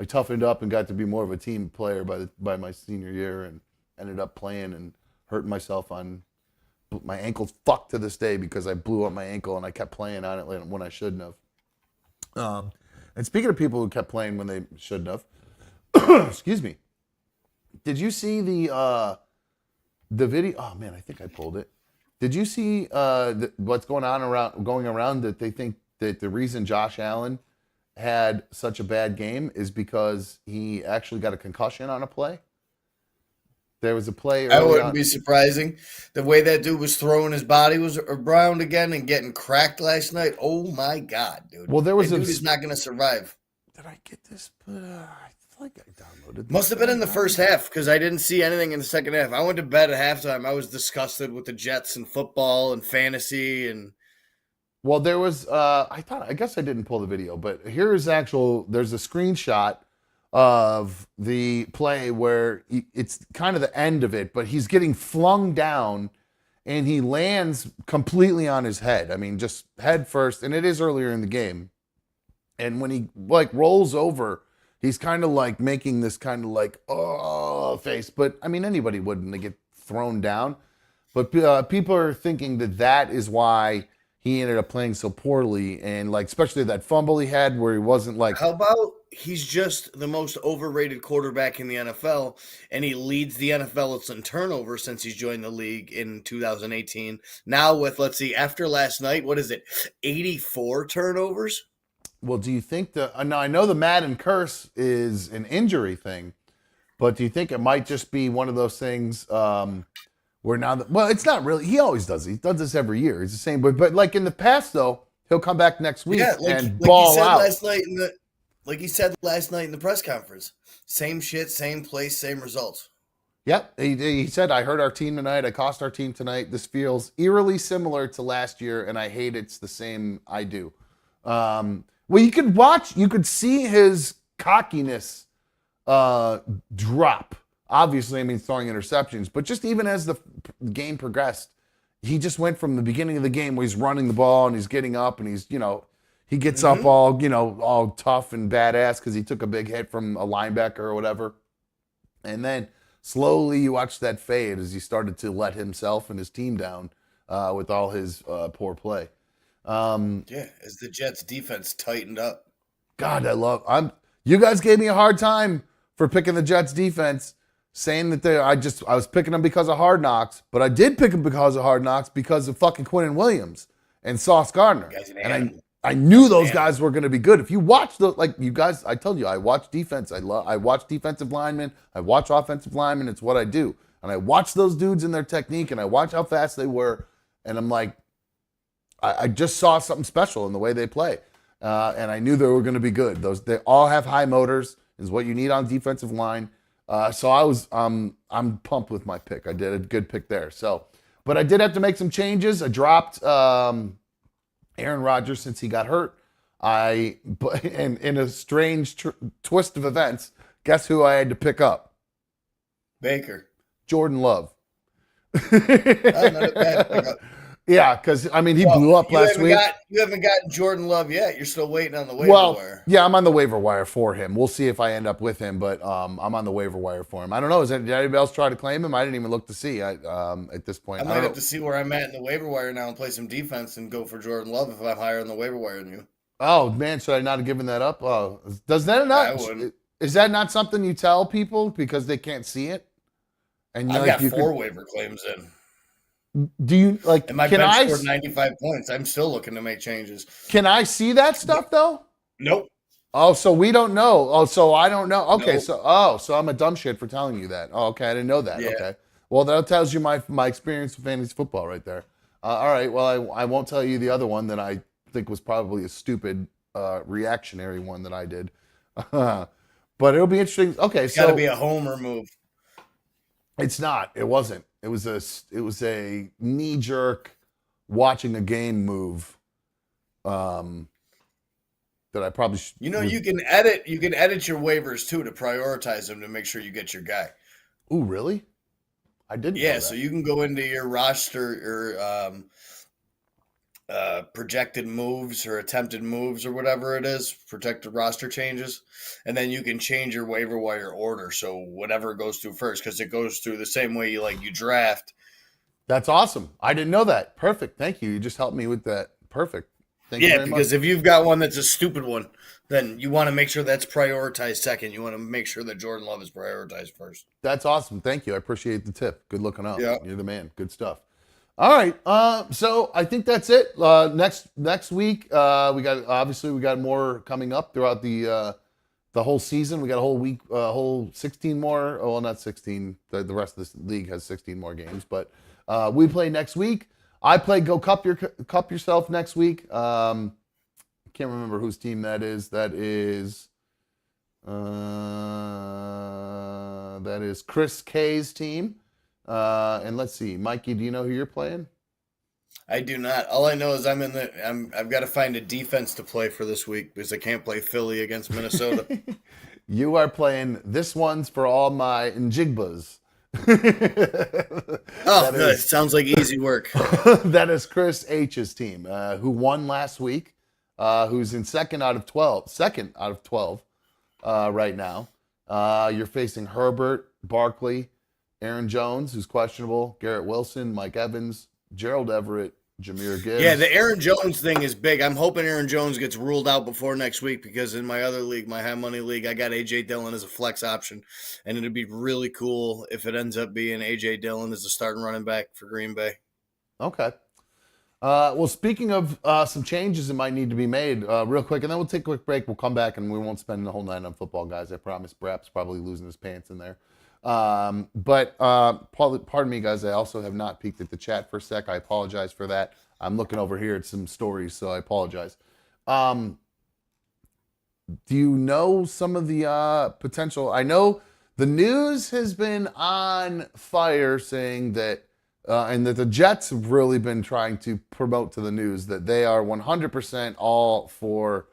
toughened up and got to be more of a team player by my senior year, and ended up playing and hurting myself on my ankle's fucked to this day because I blew up my ankle and I kept playing on it when I shouldn't have. And speaking of people who kept playing when they shouldn't have, excuse me. Did you see the video? Oh man, I think I pulled it. Did you see what's going around that they think that the reason Josh Allen had such a bad game is because he actually got a concussion on a play? There was a play. That wouldn't be surprising. The way that dude was throwing his body was around again and getting cracked last night. Oh my God, dude! Well, there was that dude is not going to survive. Did I get this? I feel like I downloaded. Must have been in the first half because I didn't see anything in the second half. I went to bed at halftime. I was disgusted with the Jets and football and fantasy and. Well, there was. I guess I didn't pull the video, but there's a screenshot of the play where it's kind of the end of it, but he's getting flung down and he lands completely on his head. I mean, just head first, and it is earlier in the game. And when he rolls over, he's kind of like making this kind of like, oh, face. But I mean, anybody wouldn't. They get thrown down. But people are thinking that is why he ended up playing so poorly, and especially that fumble he had where he wasn't like. How about he's just the most overrated quarterback in the NFL, and he leads the NFL in turnovers since he's joined the league in 2018. Now with, let's see, after last night, what is it, 84 turnovers? Well, do you think now I know the Madden curse is an injury thing, but do you think it might just be one of those things where now well, it's not really. He always does it. He does this every year. It's the same, but like in the past though, he'll come back next week and ball out. Like he said last night in the press conference, same shit, same place, same results. Yep, he said, I hurt our team tonight. I cost our team tonight. This feels eerily similar to last year, and I hate it's the same I do. Well, you could see his cockiness drop. Obviously, I mean, throwing interceptions, but just even as the game progressed, he just went from the beginning of the game where he's running the ball and he's getting up and he's, he gets up all tough and badass because he took a big hit from a linebacker or whatever. And then slowly you watch that fade as he started to let himself and his team down with all his poor play. As the Jets defense tightened up. God, you guys gave me a hard time for picking the Jets defense, saying that I was picking them because of Hard Knocks, but I did pick them because of Hard Knocks because of fucking Quinnen Williams and Sauce Gardner. And I knew those guys were going to be good. If you watch you guys, I told you, I watch defense. I watch defensive linemen. I watch offensive linemen. It's what I do. And I watch those dudes and their technique, and I watch how fast they were. And I'm like, I just saw something special in the way they play. And I knew they were going to be good. They all have high motors, is what you need on defensive line. So I'm pumped with my pick. I did a good pick there. But I did have to make some changes. I dropped Aaron Rodgers since he got hurt. And in a strange twist of events, guess who I had to pick up? Baker. Jordan Love. Not a bad pickup. Yeah, because, I mean, he blew up last week. You haven't gotten Jordan Love yet. You're still waiting on the waiver wire. Yeah, I'm on the waiver wire for him. We'll see if I end up with him, but I'm on the waiver wire for him. I don't know. Did anybody else try to claim him? I didn't even look to see at this point. I might have to see where I'm at in the waiver wire now and play some defense and go for Jordan Love if I'm higher on the waiver wire than you. Oh, man, should I not have given that up? Does that not? I wouldn't. Is that not something you tell people because they can't see it? And I've got 4 waiver claims in. Do you like? And my bench scored 95 points. I'm still looking to make changes. Can I see that stuff though? Nope. Oh, so we don't know. Oh, so I don't know. Okay, nope. So I'm a dumb shit for telling you that. Oh, okay, I didn't know that. Yeah. Okay, well that tells you my experience with fantasy football right there. All right, well I won't tell you the other one that I think was probably a stupid reactionary one that I did, but it'll be interesting. Okay, it's got to be a homer move. It's not. It wasn't. It was a knee jerk watching a game move. That I probably should. You can edit your waivers too to prioritize them to make sure you get your guy. Ooh, really? I didn't. Yeah, so you can go into your roster or projected moves or attempted moves or whatever it is, projected roster changes, and then you can change your waiver wire order. So whatever goes through first, because it goes through the same way you draft. That's awesome. I didn't know that. Perfect. Thank you. You just helped me with that. Perfect. Thank you very because much. if you've got one that's a stupid one, then you want to make sure that's prioritized second. You want to make sure that Jordan Love is prioritized first. That's awesome. Thank you. I appreciate the tip. Good looking out. Yeah. You're the man. Good stuff. All right. So I think that's it. Next week, we got more coming up throughout the whole season. We got a whole week, whole 16 more. Oh, well, not 16. The rest of this league has 16 more games, but we play next week. I play Go Cup Yourself next week. Can't remember whose team that is. That is Chris K's team. And let's see, Mikey, do you know who you're playing? I do not. All I know is I've got to find a defense to play for this week because I can't play Philly against Minnesota. You are playing This One's for All My Njigbas. That sounds like easy work. That is Chris H's team, who won last week, who's in second out of 12 right now. You're facing Herbert, Barkley, Aaron Jones, who's questionable, Garrett Wilson, Mike Evans, Gerald Everett, Jahmyr Gibbs. Yeah, the Aaron Jones thing is big. I'm hoping Aaron Jones gets ruled out before next week because in my other league, my high money league, I got A.J. Dillon as a flex option. And it'd be really cool if it ends up being A.J. Dillon as a starting running back for Green Bay. Okay. Well, speaking of some changes that might need to be made, real quick, and then we'll take a quick break. We'll come back and we won't spend the whole night on football, guys. I promise. Brap's probably losing his pants in there. But pardon me, guys. I also have not peeked at the chat for a sec. I apologize for that. I'm looking over here at some stories, so I apologize. Do you know some of the potential? I know the news has been on fire saying that, and that the Jets have really been trying to promote to the news that they are 100% all for,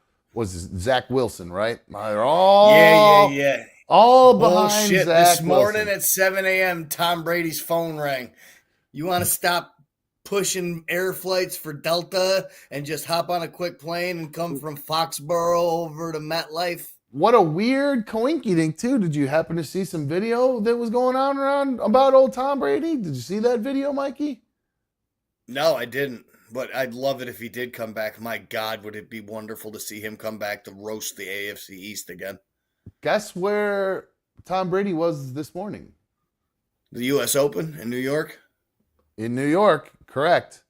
Zach Wilson, right? They're all Yeah. all behind Bullshit. Zach This morning Wilson. at 7 a.m., Tom Brady's phone rang. You want to stop pushing air flights for Delta and just hop on a quick plane and come from Foxborough over to MetLife? What a weird coinky too. Did you happen to see some video that was going on around about old Tom Brady? Did you see that video, Mikey? No, I didn't. But I'd love it if he did come back. My God, would it be wonderful to see him come back to roast the AFC East again. Guess where Tom Brady was this morning? The U.S. Open in New York? In New York, correct.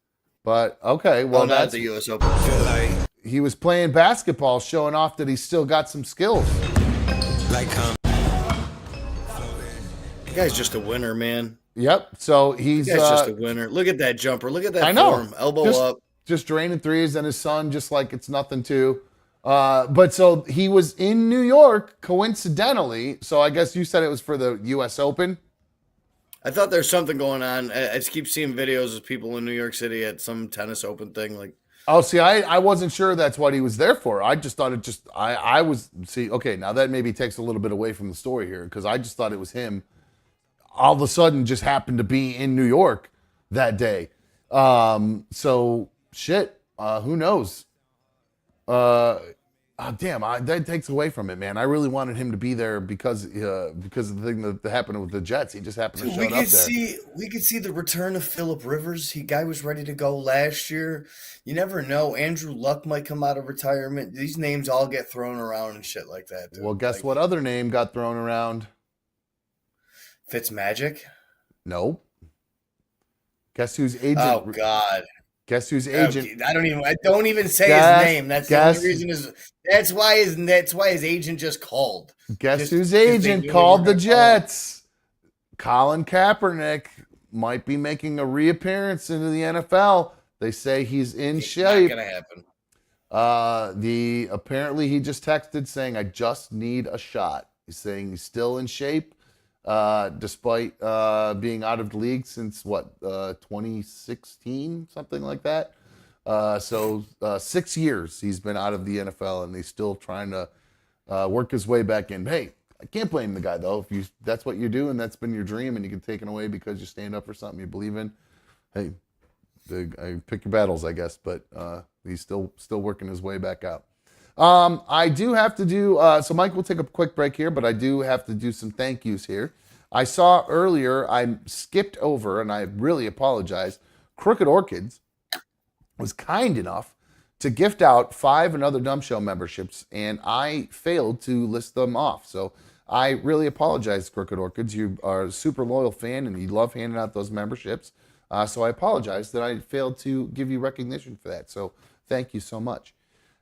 But okay, well, not that's the U.S. Open. He was playing basketball, showing off that he's still got some skills. The guy's just a winner, man. Yep. So he's just a winner. Look at that jumper. Look at that I know. form. Elbow up. Just draining threes, and his son just like it's nothing to. But so he was in New York coincidentally. So I guess you said it was for the U.S. Open. I thought there's something going on. I just keep seeing videos of people in New York City at some tennis open thing. Like, oh, see, I wasn't sure that's what he was there for. I just thought I was, see, okay, now that maybe takes a little bit away from the story here because I just thought it was him all of a sudden just happened to be in New York that day. So, shit, who knows? That takes away from it, man. I really wanted him to be there because of the thing that happened with the Jets. He just happened to show up there. We could see the return of Phillip Rivers. Guy was ready to go last year. You never know. Andrew Luck might come out of retirement. These names all get thrown around and shit like that. Dude. Well, guess what other name got thrown around? Fitzmagic? Nope. Guess whose agent? Oh God. Guess whose agent? I don't even say his name. That's the only reason that's why his agent just called. Guess whose agent called the Jets? Colin Kaepernick might be making a reappearance into the NFL. They say he's in shape. Not gonna happen. Apparently he just texted saying, "I just need a shot." He's saying he's still in shape, despite being out of the league since 2016, something like that. So 6 years he's been out of the NFL, and he's still trying to work his way back in. Hey, I can't blame the guy though. If that's what you do, and that's been your dream, and you get taken away because you stand up for something you believe in. Hey, pick your battles, I guess. But he's still working his way back out. I do have to do, so Mike will take a quick break here, but I do have to do some thank yous here. I saw earlier, I skipped over, and I really apologize. Crooked Orchids was kind enough to gift out 5 Another Dumb Show memberships, and I failed to list them off. So I really apologize, Crooked Orchids. You are a super loyal fan, and you love handing out those memberships. So I apologize that I failed to give you recognition for that. So thank you so much.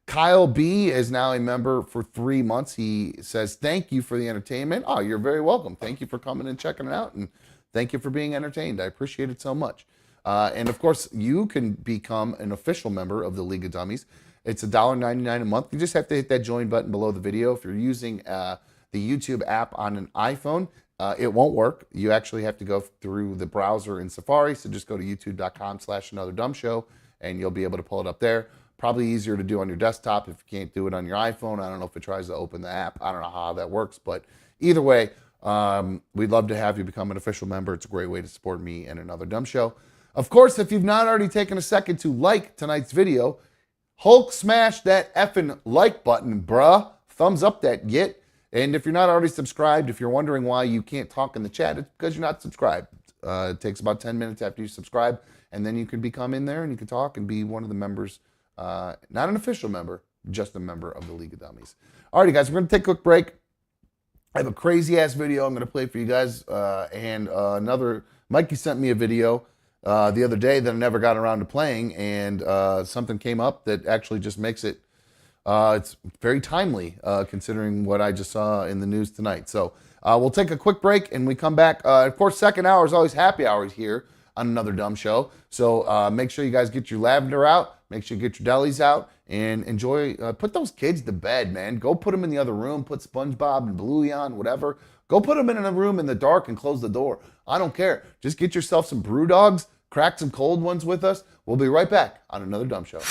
Kyle B is now a member for 3 months. He says, thank you for the entertainment. Oh, you're very welcome. Thank you for coming and checking it out, and thank you for being entertained. I appreciate it so much. And of course, you can become an official member of the League of Dummies. It's $1.99 a month. You just have to hit that join button below the video. If you're using the YouTube app on an iPhone, it won't work. You actually have to go through the browser in Safari. So just go to youtube.com/anotherdumbshow, and you'll be able to pull it up there. Probably easier to do on your desktop if you can't do it on your iPhone. I don't know if it tries to open the app. I don't know how that works, but either way, we'd love to have you become an official member. It's a great way to support me and Another Dumb Show. Of course, if you've not already taken a second to like tonight's video, Hulk smash that effing like button, bruh. Thumbs up that git. And if you're not already subscribed, if you're wondering why you can't talk in the chat, it's because you're not subscribed. It takes about 10 minutes after you subscribe, and then you can become in there and you can talk and be one of the members. Not an official member, just a member of the League of Dummies. Alrighty, guys, we're going to take a quick break. I have a crazy-ass video I'm going to play for you guys. And another, Mikey sent me a video the other day that I never got around to playing, and something came up that actually just makes it, it's very timely considering what I just saw in the news tonight. So we'll take a quick break, and we come back. Of course, second hour is always happy hours here on Another Dumb Show. So make sure you guys get your lavender out. Make sure you get your delis out and enjoy. Put those kids to bed, man. Go put them in the other room. Put SpongeBob and Bluey on, whatever. Go put them in a room in the dark and close the door. I don't care. Just get yourself some brew dogs. Crack some cold ones with us. We'll be right back on Another Dumb Show.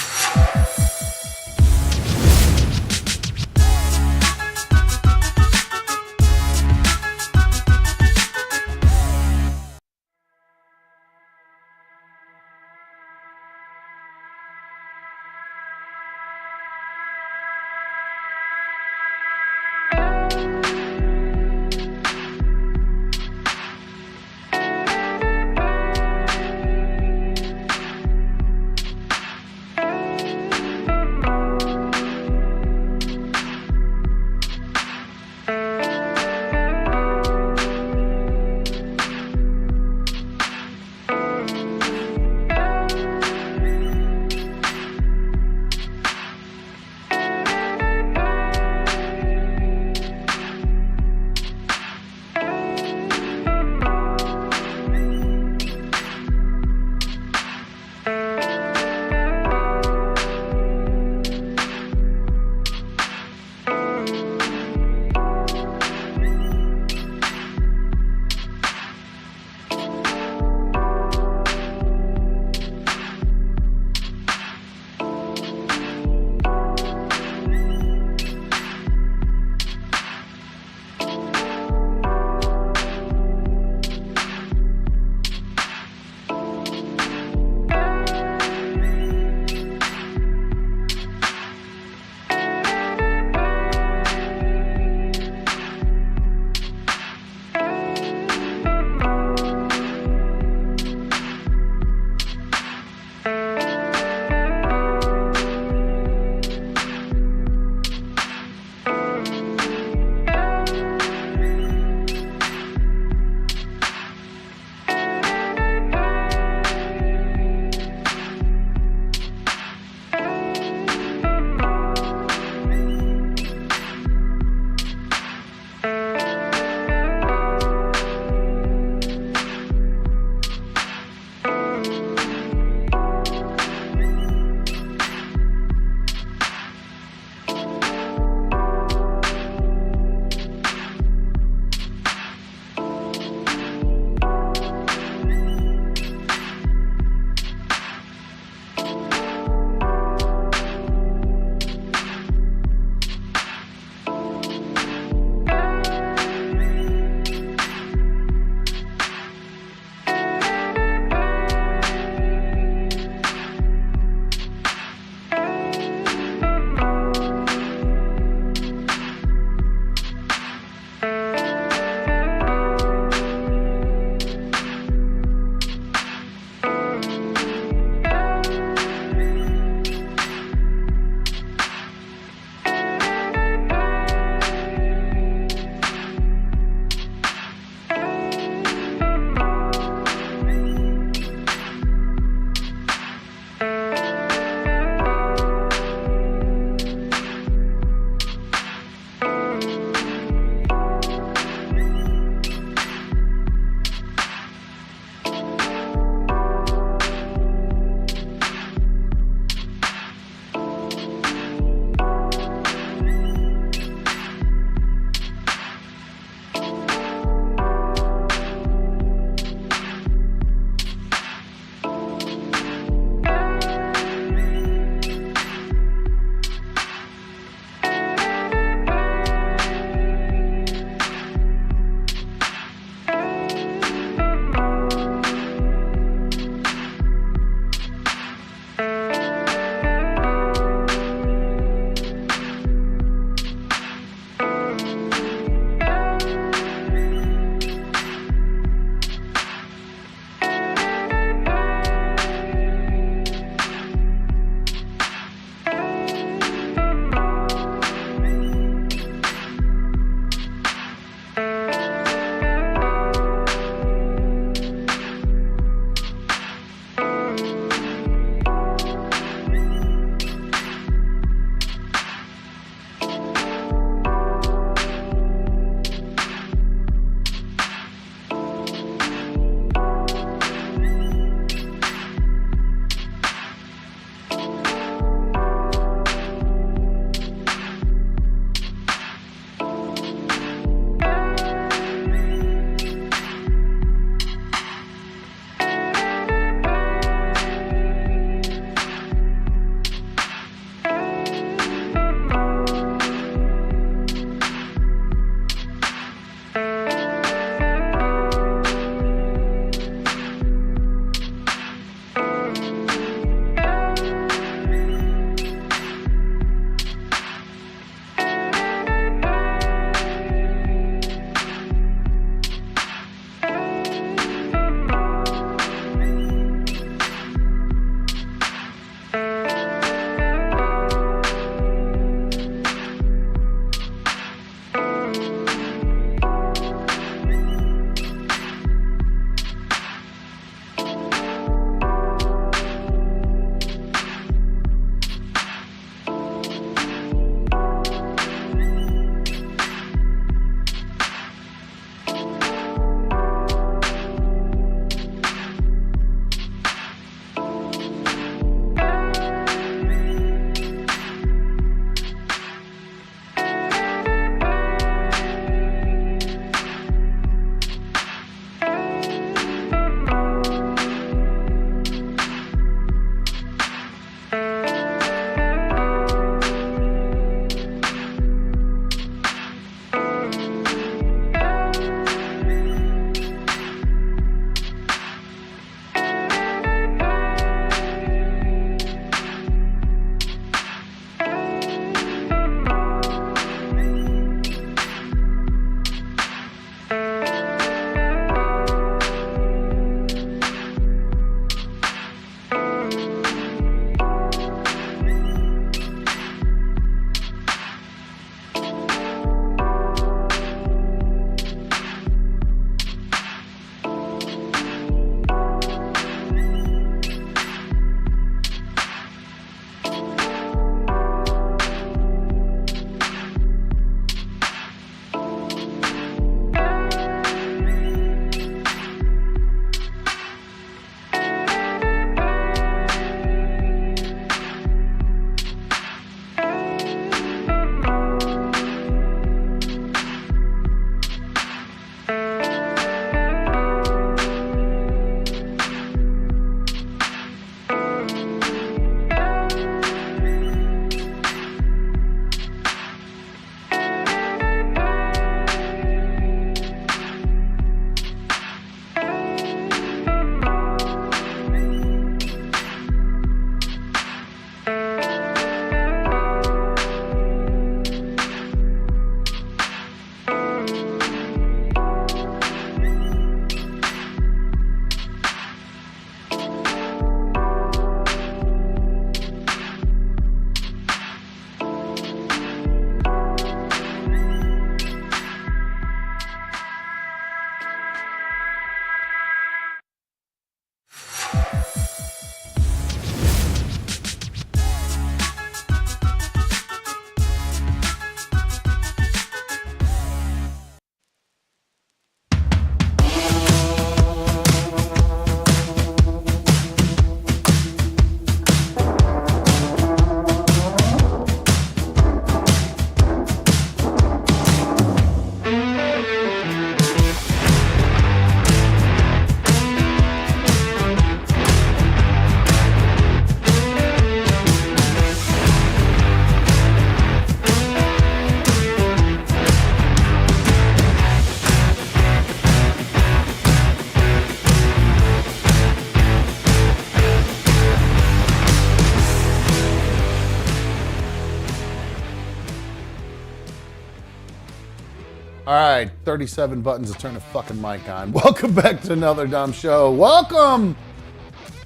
All right, 37 buttons to turn the fucking mic on. Welcome back to another dumb show. Welcome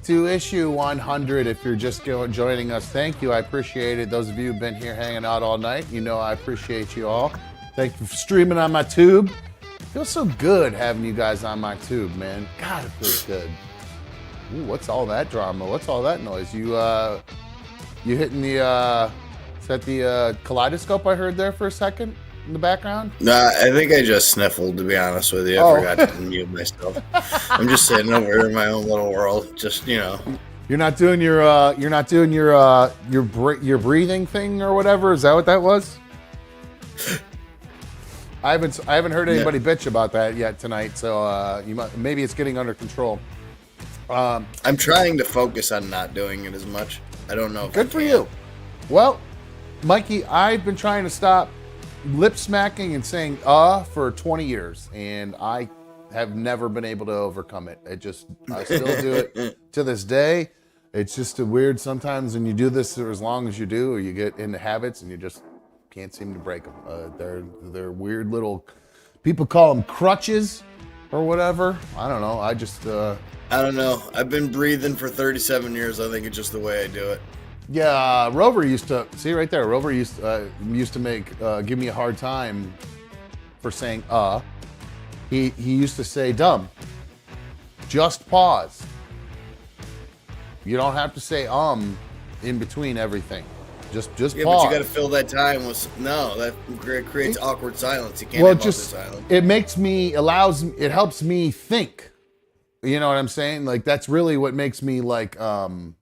to issue 100. If you're just joining us, thank you. I appreciate it. Those of you who've been here hanging out all night, you know I appreciate you all. Thank you for streaming on my tube. It feels so good having you guys on my tube, man. God, it feels good. Ooh, what's all that drama? What's all that noise? You hitting the is that the kaleidoscope I heard there for a second in the background? Nah, I think I just sniffled, to be honest with you. I forgot to mute myself. I'm just sitting over here in my own little world, just, you know. You're not doing your breathing thing or whatever. Is that what that was? I haven't heard anybody bitch about that yet tonight, so maybe it's getting under control. I'm trying to focus on not doing it as much. I don't know. Good for you. Well, Mikey, I've been trying to stop lip smacking and saying for 20 years, and I have never been able to overcome it. I still do it to this day. It's just a weird sometimes when you do this for as long as you do, or you get into habits and you just can't seem to break them. They're weird little, people call them crutches or whatever. I don't know. I don't know. I've been breathing for 37 years. I think it's just the way I do it. Yeah, Rover used to see right there. Rover used to make give me a hard time for saying He used to say dumb. Just pause. You don't have to say in between everything. Just pause. Yeah, but you got to fill that time with that creates awkward silence. You can't have silence. It helps me think. You know what I'm saying? Like that's really what makes me like I'm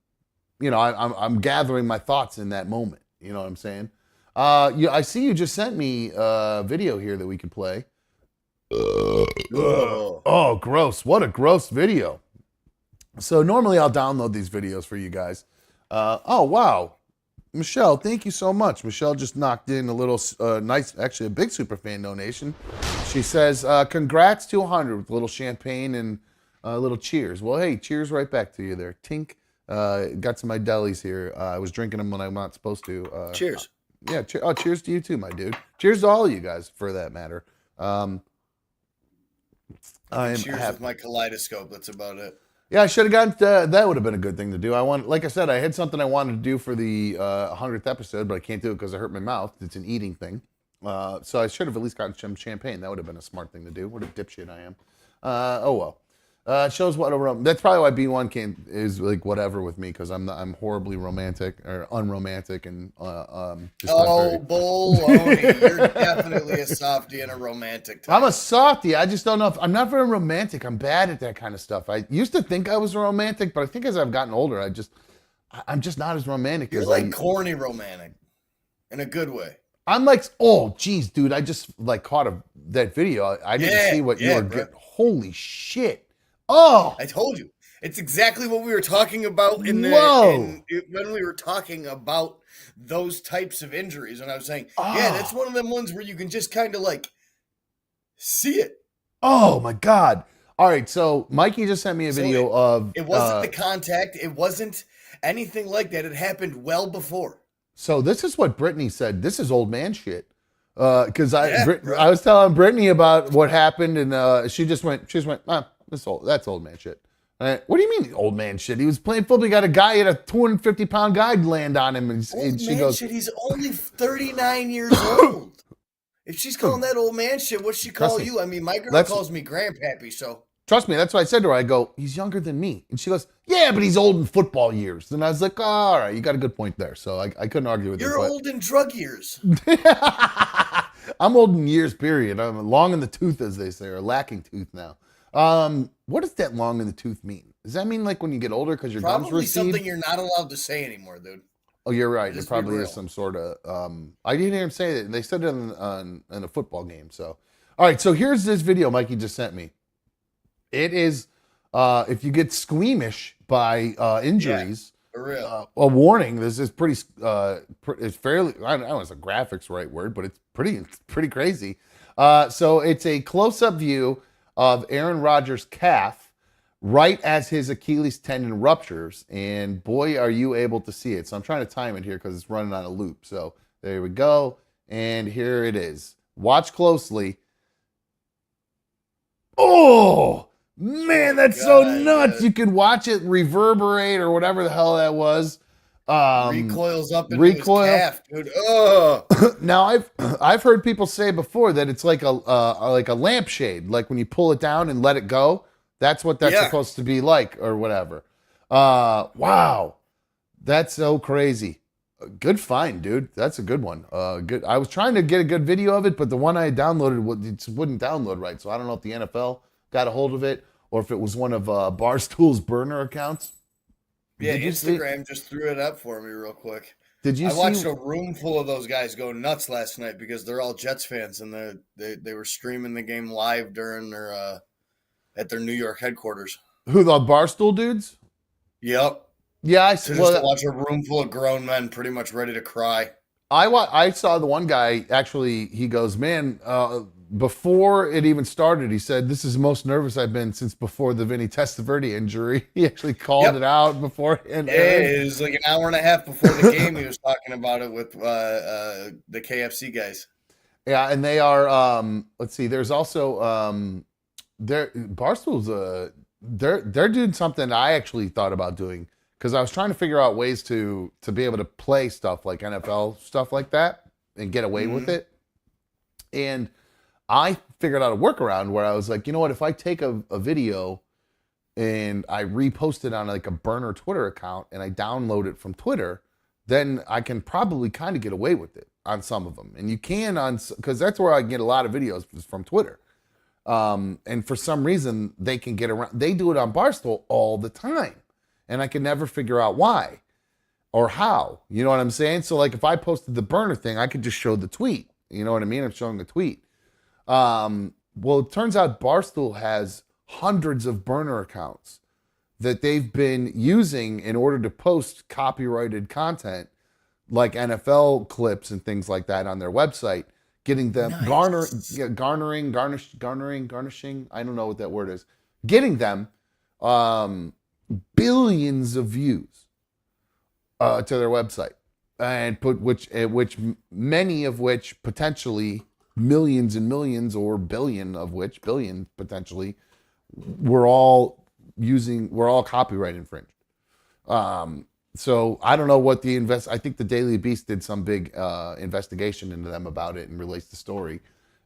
gathering my thoughts in that moment. You know what I'm saying? I see you just sent me a video here that we could play. Oh, gross. What a gross video. So normally I'll download these videos for you guys. Oh, wow. Michelle, thank you so much. Michelle just knocked in a little nice, actually a big superfan donation. She says, congrats to 100 with a little champagne and a little cheers. Well, hey, cheers right back to you there. Tink. Got some of my delis here. I was drinking them when I'm not supposed to. Cheers. Yeah. Cheers to you too, my dude. Cheers to all of you guys, for that matter. Cheers with my kaleidoscope. That's about it. Yeah, I should have gotten. That would have been a good thing to do. Like I said, I had something I wanted to do for the 100th episode, but I can't do it because I hurt my mouth. It's an eating thing. So I should have at least gotten some champagne. That would have been a smart thing to do. What a dipshit I am. Oh well. It shows what that's probably why B1 is like whatever with me, because I'm horribly romantic or unromantic and baloney. You're definitely a softie and a romantic type. I'm a softie. I just don't know if I'm not very romantic. I'm bad at that kind of stuff. I used to think I was romantic, but I think as I've gotten older, I'm just not as romantic. You're like corny romantic in a good way. I'm like, oh geez, dude, I just like caught that video. I didn't see what you were getting. Holy shit. Oh, I told you. It's exactly what we were talking about when we were talking about those types of injuries. And I was saying, that's one of them ones where you can just kind of like see it. Oh my God. All right. So Mikey just sent me a video of. It wasn't the contact. It wasn't anything like that. It happened well before. So this is what Brittany said. This is old man shit. Because I was telling Brittany about what happened, and she just went, that's old man shit. What do you mean old man shit? He was playing football. He got a guy, had a 250-pound guy land on him. And she goes, shit, he's only 39 years old. If she's calling that old man shit, what's she call you? I mean, my girl calls me grandpappy, so. Trust me, that's what I said to her. I go, he's younger than me. And she goes, yeah, but he's old in football years. And I was like, oh, all right, you got a good point there. So I couldn't argue with you. You're old in drug years. I'm old in years, period. I'm long in the tooth, as they say, or lacking tooth now. What does that long in the tooth mean? Does that mean like when you get older because your gums recede? Probably something you're not allowed to say anymore, dude. Oh, you're right. It probably is some sort of. I didn't hear him say it. They said it in a football game. So, all right. So here's this video Mikey just sent me. It is if you get squeamish by injuries. For real. A warning. This is pretty. It's fairly. I don't know if the graphics right word, but it's pretty crazy. So it's a close-up view of Aaron Rodgers' calf right as his Achilles tendon ruptures, and boy, are you able to see it. So I'm trying to time it here because it's running on a loop. So there we go, and here it is. Watch closely. Oh man, that's so God, nuts. yeah. You could watch it reverberate or whatever the hell that was. Recoils up into his Recoil. calf, dude. Oh, Now I've heard people say before that it's like a lampshade, like when you pull it down and let it go. That's what that's yeah. supposed to be like, or whatever. Wow, that's so crazy. Good find, dude. That's a good one. Good. I was trying to get a good video of it, but the one I downloaded it wouldn't download right. So I don't know if the NFL got a hold of it or if it was one of Barstool's burner accounts. Yeah, Did you Instagram just threw it up for me real quick. Did you I watched see? a room full of those guys go nuts last night because they're all Jets fans and they were streaming the game live during their at their New York headquarters. Who, the Barstool dudes? Yep. Yeah, So just to watch a room full of grown men pretty much ready to cry. I saw the one guy actually. He goes, man. Before it even started, he said, "This is the most nervous I've been since before the Vinny Testaverde injury." He actually called it out before. And it was like an hour and a half before the game. He was talking about it with the KFC guys. Yeah, and they are. Let's see. There's also Barstool's. They're doing something I actually thought about doing because I was trying to figure out ways to be able to play stuff like NFL stuff like that and get away with it. And I figured out a workaround where I was like, you know what? If I take a video and I repost it on like a burner Twitter account and I download it from Twitter, then I can probably kind of get away with it on some of them. And you can because that's where I get a lot of videos from Twitter. And for some reason they can get around. They do it on Barstool all the time. And I can never figure out why or how. You know what I'm saying? So like if I posted the burner thing, I could just show the tweet. You know what I mean? I'm showing the tweet. Well, it turns out Barstool has hundreds of burner accounts that they've been using in order to post copyrighted content like NFL clips and things like that on their website, getting them garnishing. I don't know what that word is. Getting them billions of views to their website, and which many of which potentially millions and millions, or billion potentially, we're all copyright infringed. So I don't know what I think the Daily Beast did some big investigation into them about it and released the story.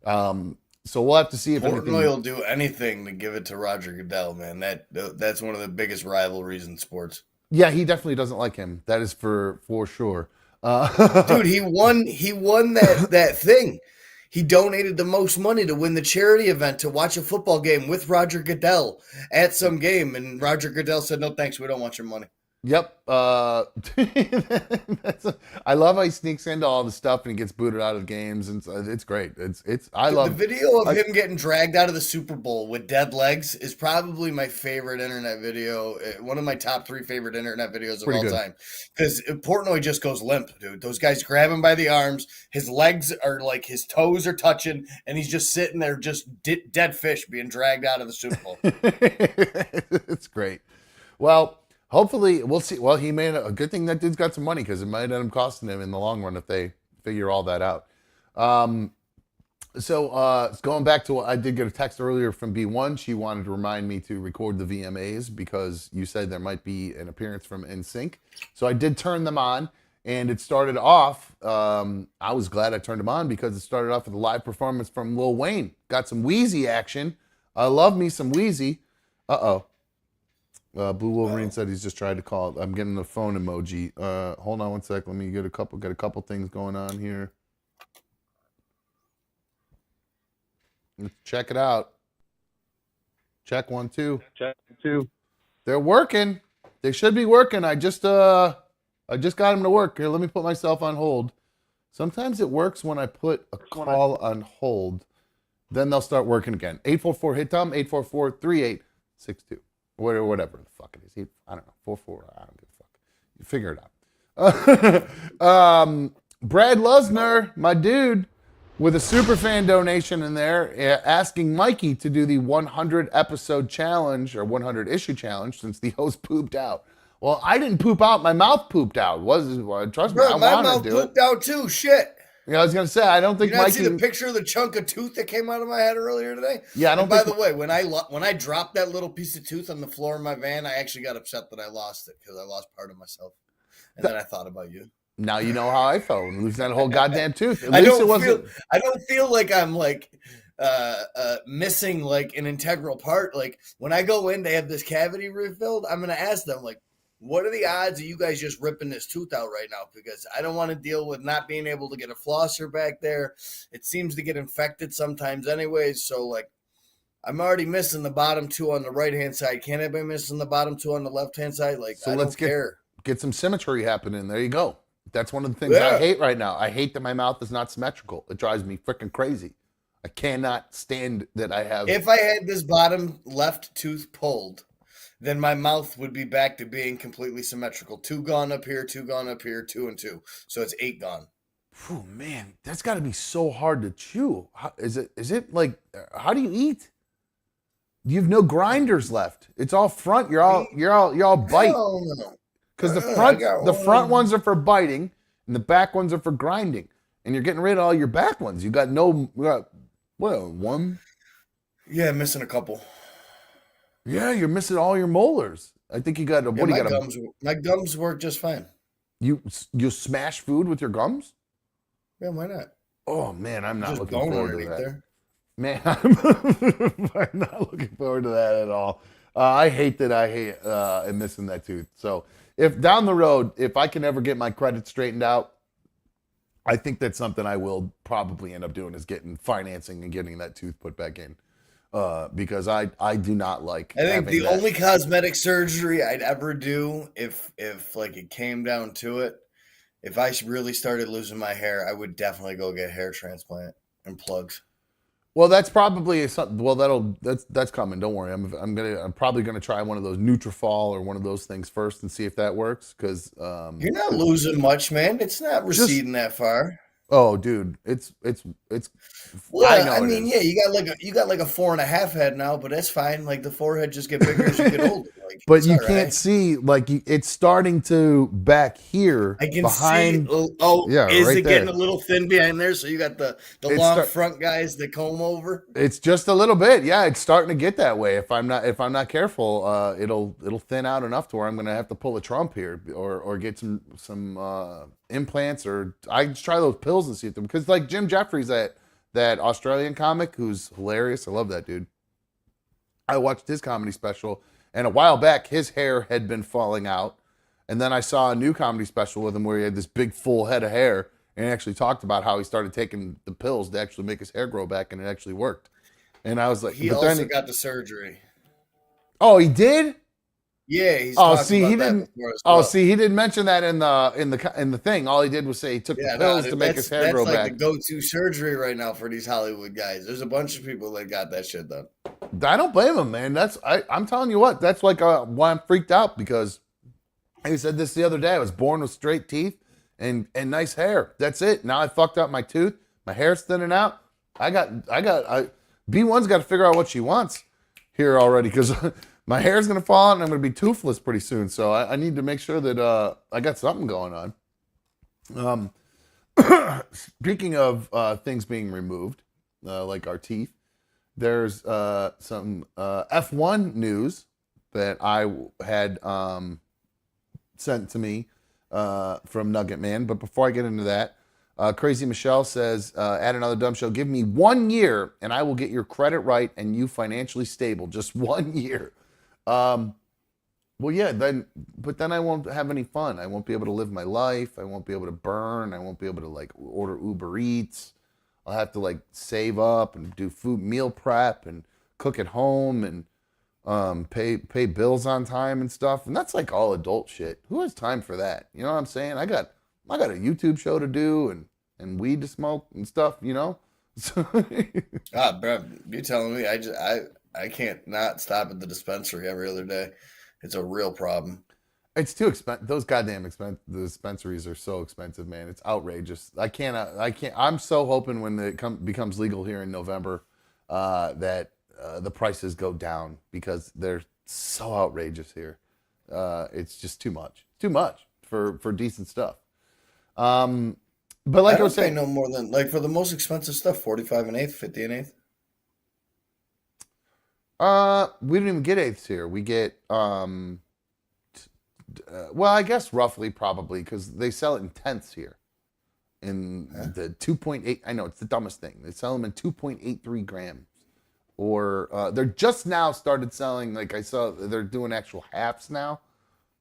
So we'll have to see if Portnoy will do anything to give it to Roger Goodell, man. That's one of the biggest rivalries in sports. Yeah, he definitely doesn't like him. That is for sure. Dude, he won that thing. He donated the most money to win the charity event to watch a football game with Roger Goodell at some game. And Roger Goodell said, "No, thanks. We don't want your money." Yep. I love how he sneaks into all the stuff and he gets booted out of games, and it's great. The video of him getting dragged out of the Super Bowl with dead legs is probably my favorite internet video. One of my top 3 favorite internet videos of all time. Because Portnoy just goes limp, dude. Those guys grab him by the arms. His legs are like, his toes are touching, and he's just sitting there, just dead fish being dragged out of the Super Bowl. It's great. Well, hopefully, we'll see. Well, he made a good thing that dude's got some money, because it might end up costing him in the long run if they figure all that out. So going back to what I did get a text earlier from B1. She wanted to remind me to record the VMAs because you said there might be an appearance from NSYNC. So I did turn them on, and it started off. I was glad I turned them on because it started off with a live performance from Lil Wayne. Got some Wheezy action. I love me some Wheezy. Blue Wolverine said he's just tried to call. I'm getting the phone emoji. Hold on one sec. Let me get a couple things going on here. Let's check it out. Check 1 2. Check 2. They're working. They should be working. I just got them to work. Here, let me put myself on hold. Sometimes it works when I put a call on hold. Then they'll start working again. 844-HIT-TOM, 844-3862. Whatever the fuck it is. I don't know. 44. I don't give a fuck. You figure it out. Brad Lusner, my dude, with a superfan donation in there, asking Mikey to do the 100 episode challenge or 100 issue challenge since the host pooped out. Well, I didn't poop out. My mouth pooped out. Trust me, I my want mouth to do it. pooped out too. Shit. I was gonna say I don't think You not Mikey. see the picture of the chunk of tooth that came out of my head earlier today? Yeah, I don't. And by the way, when I dropped that little piece of tooth on the floor of my van, I actually got upset that I lost it because I lost part of myself, and then I thought about you. Now you know how I felt when losing that whole goddamn tooth. At I least it wasn't. I don't feel like I'm like missing like an integral part. Like when I go in, they have this cavity refilled. I'm gonna ask them like, what are the odds of you guys just ripping this tooth out right now? Because I don't want to deal with not being able to get a flosser back there. It seems to get infected sometimes anyways. So like I'm already missing the bottom two on the right-hand side. Can't I be missing the bottom two on the left-hand side? Like, so I don't care. Get some symmetry happening. There you go. That's one of the things I hate right now. I hate that my mouth is not symmetrical. It drives me freaking crazy. I cannot stand that I have. If I had this bottom left tooth pulled, then my mouth would be back to being completely symmetrical. 2 gone up here, 2 gone up here, 2 and 2. So it's 8 gone. Oh man, that's got to be so hard to chew. Is it like? How do you eat? You have no grinders left. It's all front. You're all bite. Because the front ones are for biting, and the back ones are for grinding. And you're getting rid of all your back ones. You got one? Yeah, missing a couple. Yeah, you're missing all your molars. I think you got my gums work just fine. You smash food with your gums? Yeah, why not? Oh man, I'm not looking forward to that. There. Man, I'm not looking forward to that at all. I hate am missing that tooth. So if down the road, if I can ever get my credit straightened out, I think that's something I will probably end up doing is getting financing and getting that tooth put back in. Because I do not like. I think the only cosmetic surgery I'd ever do if like it came down to it, if I really started losing my hair, I would definitely go get hair transplant and plugs. Well, that's probably something. Well, that's coming. Don't worry. I'm probably gonna try one of those Nutrafol or one of those things first and see if that works. Because you're not losing much, man. It's not receding that far. Oh, dude, it's. Well, I mean, yeah, you got like a 4.5 head now, but that's fine. Like the forehead just get bigger as you get older. Like, but you can't see like it's starting to back here. I can behind, see. Oh, yeah, is right it getting there. A little thin behind there? So you got the long front guys that comb over. It's just a little bit. Yeah, it's starting to get that way. If I'm not careful, it'll thin out enough to where I'm gonna have to pull a Trump here or get some implants, or I just try those pills and see if them, because like Jim Jeffries, that Australian comic who's hilarious. I love that dude. I watched his comedy special, and a while back his hair had been falling out, and then I saw a new comedy special with him where he had this big full head of hair, and he actually talked about how he started taking the pills to actually make his hair grow back, and it actually worked. And I was like, he also got the surgery. Oh, he did? Yeah, he's he didn't. He didn't mention that in the thing. All he did was say he took the pills to make his hair grow back. That's like the go-to surgery right now for these Hollywood guys. There's a bunch of people that got that shit done. I don't blame him, man. I'm telling you what. That's like why I'm freaked out, because he said this the other day. I was born with straight teeth and nice hair. That's it. Now I fucked up my tooth. My hair's thinning out. B1's got to figure out what she wants here already, because. My hair's going to fall out and I'm going to be toothless pretty soon. So I need to make sure that I got something going on. Speaking of things being removed, like our teeth, there's some F1 news that I had sent to me from Nugget Man. But before I get into that, Crazy Michelle says, add another dumb show. Give me 1 year and I will get your credit right and you financially stable. Just 1 year. Well, yeah, but then I won't have any fun. I won't be able to live my life. I won't be able to burn. I won't be able to like order Uber Eats. I'll have to like save up and do food meal prep and cook at home and pay bills on time and stuff. And that's like all adult shit. Who has time for that? You know what I'm saying? I got a YouTube show to do and weed to smoke and stuff, you know? Bro, you're telling me I can't not stop at the dispensary every other day. It's a real problem. It's too expensive. Those goddamn the dispensaries are so expensive, man. It's outrageous. I can't. I'm so hoping when it becomes legal here in November that the prices go down, because they're so outrageous here. It's just too much. Too much for decent stuff. But like I I was don't pay saying, no more than like for the most expensive stuff, 45 and eighth, 50 and eighth. we don't even get eighths here. We get well, I guess roughly probably because they sell it in tenths here. In the 2.8, I know it's the dumbest thing. They sell them in 2.83 grams, or they're just now started selling. Like I saw, they're doing actual halves now.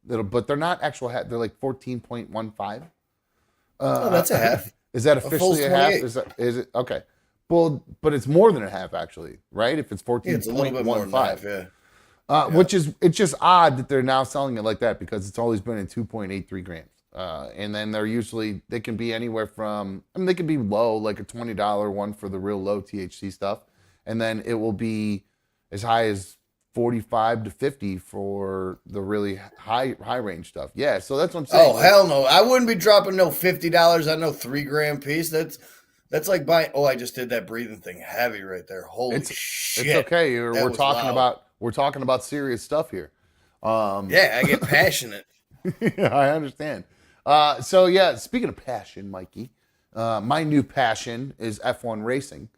But they're not actual half. They're like 14.15. Oh, that's a half. Is that A full's officially a half? 28. Is it okay? Well, but it's more than a half actually, right? If it's Yeah, it's a little bit more than half, 14.15. yeah. Which is it's just odd that they're now selling it like that because it's always been in 2.83 grams. And then they can be anywhere from, I mean, they can be low, like a $20 one for the real low THC stuff. And then it will be as high as 45 to 50 for the really high range stuff. Yeah. So that's what I'm saying. Oh, hell no. I wouldn't be dropping no $50 on no 3 gram piece. That's like buying, oh, I just did that breathing thing heavy right there. Holy shit. It's okay. That was loud. We're talking about serious stuff here. Yeah, I get passionate. I understand. So yeah, speaking of passion, Mikey, my new passion is F1 racing.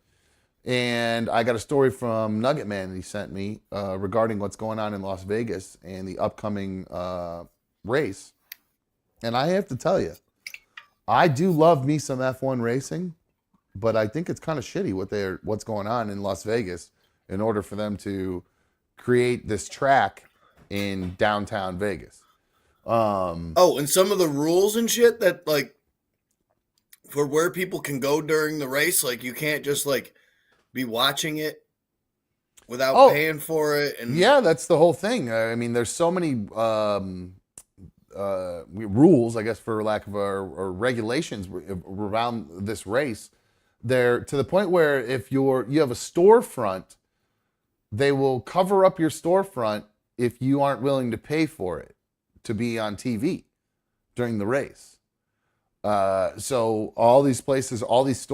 And I got a story from Nugget Man that he sent me regarding what's going on in Las Vegas and the upcoming race. And I have to tell you, I do love me some F1 racing, but I think it's kind of shitty what's going on in Las Vegas in order for them to create this track in downtown Vegas. And some of the rules and shit that like for where people can go during the race, like you can't just like be watching it without paying for it. And yeah, that's the whole thing. I mean, there's so many rules, I guess, for lack of or regulations around this race. They're to the point where if you have a storefront, they will cover up your storefront if you aren't willing to pay for it to be on TV during the race. So all these places, all these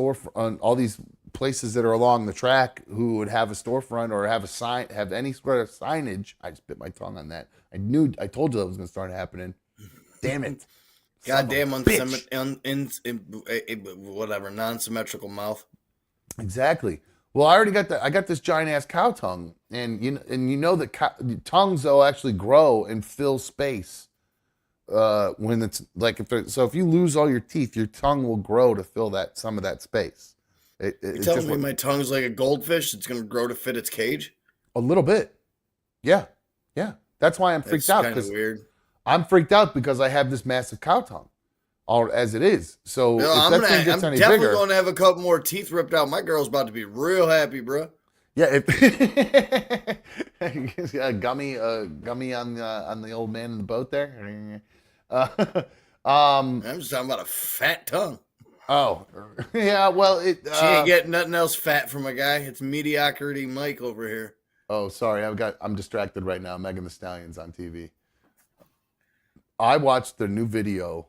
places that are along the track who would have a storefront or have a sign, have any sort of signage. I just bit my tongue on that. I told you that was going to start happening. Damn it. Goddamn whatever, non-symmetrical mouth. Exactly. Well, I got this giant ass cow tongue, and you know that tongues though actually grow and fill space. When it's like if you lose all your teeth, your tongue will grow to fill some of that space. You're telling me my tongue's like a goldfish? It's going to grow to fit its cage? A little bit. Yeah. That's why I'm freaked out. That's kind of weird. I'm freaked out because I have this massive cow tongue, all as it is. So if I'm that thing gets any definitely bigger, going to have a couple more teeth ripped out. My girl's about to be real happy, bro. Yeah, gummy on the old man in the boat there. I'm just talking about a fat tongue. Oh, yeah. Well, she ain't getting nothing else fat from a guy. It's mediocrity Mike over here. Oh, sorry. I'm distracted right now. Megan Thee Stallion's on TV. I watched the new video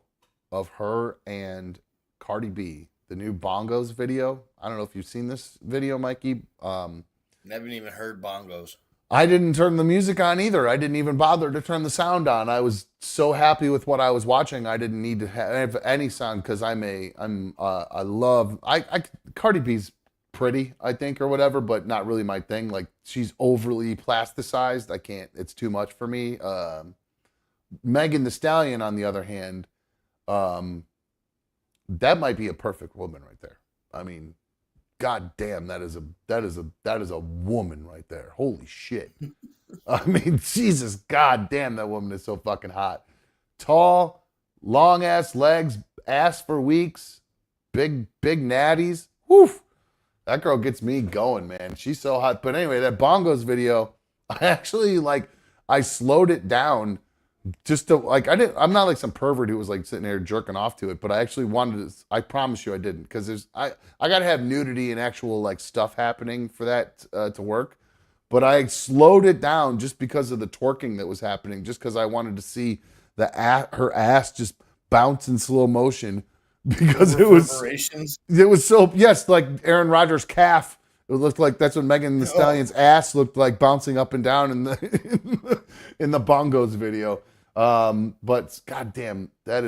of her and Cardi B, the new Bongos video. I don't know if you've seen this video, Mikey. Never even heard Bongos. I didn't turn the music on either. I didn't even bother to turn the sound on. I was so happy with what I was watching. I didn't need to have any sound because Cardi B's pretty, I think, or whatever, but not really my thing. Like she's overly plasticized. I can't. It's too much for me. Megan Thee Stallion, on the other hand, that might be a perfect woman right there. I mean, God damn, that is a woman right there. Holy shit. I mean, Jesus, God damn, that woman is so fucking hot. Tall, long ass legs, ass for weeks, big natties. Woof. That girl gets me going, man. She's so hot. But anyway, that Bongos video, I slowed it down just to I'm not like some pervert who was like sitting there jerking off to it, but I actually wanted to, I promise you I didn't, because I got to have nudity and actual like stuff happening for that to work. But I slowed it down just because of the twerking that was happening, just because I wanted to see her ass just bounce in slow motion, because it was so, yes, like Aaron Rodgers' calf. It looked like that's what Megan Thee Stallion's ass looked like, bouncing up and down in the Bongos video. But goddamn, that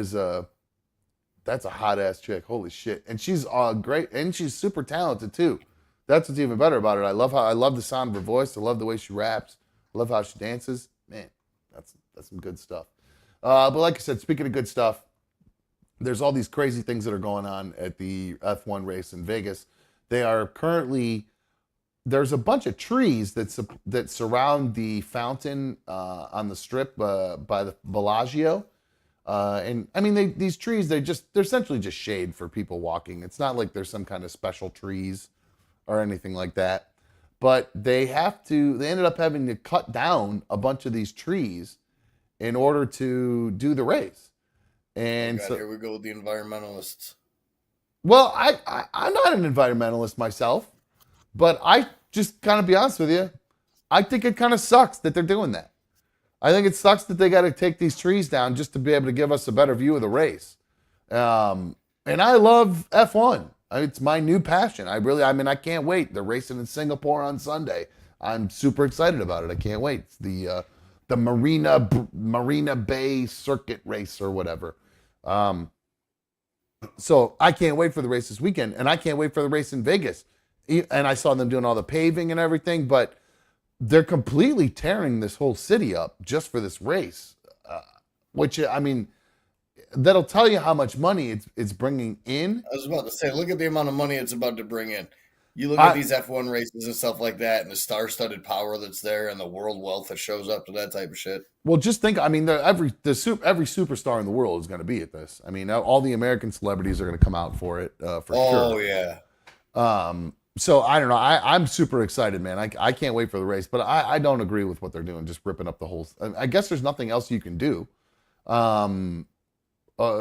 that's a hot ass chick. Holy shit! And she's great, and she's super talented too. That's what's even better about it. I love the sound of her voice. I love the way she raps. I love how she dances. Man, that's some good stuff. But like I said, speaking of good stuff, there's all these crazy things that are going on at the F1 race in Vegas. They are currently, there's a bunch of trees that surround the fountain on the strip by the Bellagio. And I mean, these trees, they're essentially just shade for people walking. It's not like there's some kind of special trees or anything like that. But they ended up having to cut down a bunch of these trees in order to do the race. And so here we go with the environmentalists. Well, I'm not an environmentalist myself, but I just kind of be honest with you, I think it kind of sucks that they're doing that. I think it sucks that they got to take these trees down just to be able to give us a better view of the race. And I love F1. It's my new passion. I can't wait. They're racing in Singapore on Sunday. I'm super excited about it. I can't wait. It's the Marina Bay Circuit race or whatever. So I can't wait for the race this weekend, and I can't wait for the race in Vegas. And I saw them doing all the paving and everything, but they're completely tearing this whole city up just for this race, which, I mean, that'll tell you how much money it's bringing in. I was about to say, look at the amount of money it's about to bring in. You look at these F1 races and stuff like that, and the star-studded power that's there, and the world wealth that shows up to that type of shit. Well, just think. I mean, every superstar in the world is going to be at this. I mean, all the American celebrities are going to come out for it for sure. Oh yeah. So I don't know. I'm super excited, man. I can't wait for the race, but I don't agree with what they're doing, just ripping up the whole. I guess there's nothing else you can do,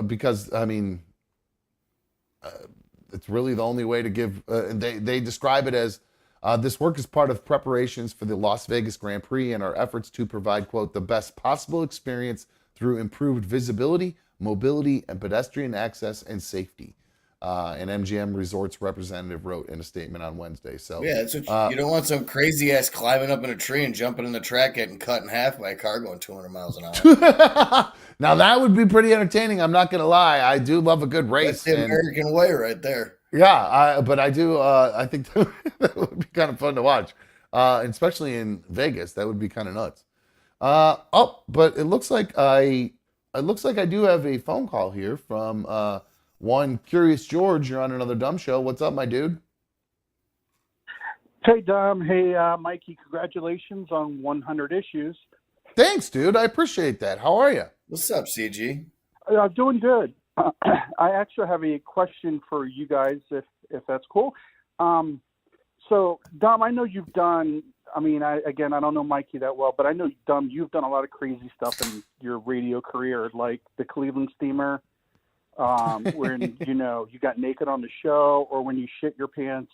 because I mean, it's really the only way to give. They describe it as this work is part of preparations for the Las Vegas Grand Prix and our efforts to provide, quote, the best possible experience through improved visibility, mobility, and pedestrian access and safety. An MGM Resorts representative wrote in a statement on Wednesday. So yeah, that's what you don't want some crazy ass climbing up in a tree and jumping in the track, getting cut in half by a car going 200 miles an hour. Now that would be pretty entertaining. I'm not gonna lie. I do love a good race. That's the American way, right there. Yeah, but I do. I think that would be kind of fun to watch, especially in Vegas. That would be kind of nuts. But it looks like I do have a phone call here from one Curious George. You're on Another Dumb Show. What's up, my dude? Hey, Dom. Hey, Mikey. Congratulations on 100 issues. Thanks, dude. I appreciate that. How are you? What's up, CG? Doing good. I actually have a question for you guys, if that's cool. So, Dom, I know you've done. I mean, I don't know Mikey that well, but I know, Dom, you've done a lot of crazy stuff in your radio career, like the Cleveland Steamer, when you got naked on the show, or when you shit your pants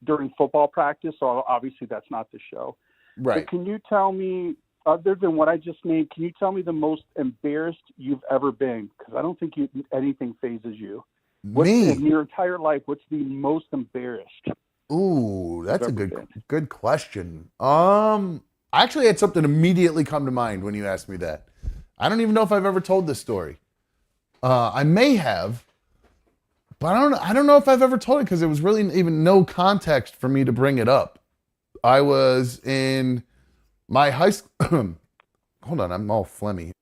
during football practice. So obviously that's not the show. Right. But can you tell me, other than what I just named, can you tell me the most embarrassed you've ever been? Because I don't think anything phases you. Me? In your entire life, what's the most embarrassed? Ooh, that's a good question. I actually had something immediately come to mind when you asked me that. I don't even know if I've ever told this story. I may have, but I don't know if I've ever told it, because there was really even no context for me to bring it up. I was in my high school. Hold on, I'm all phlegmy.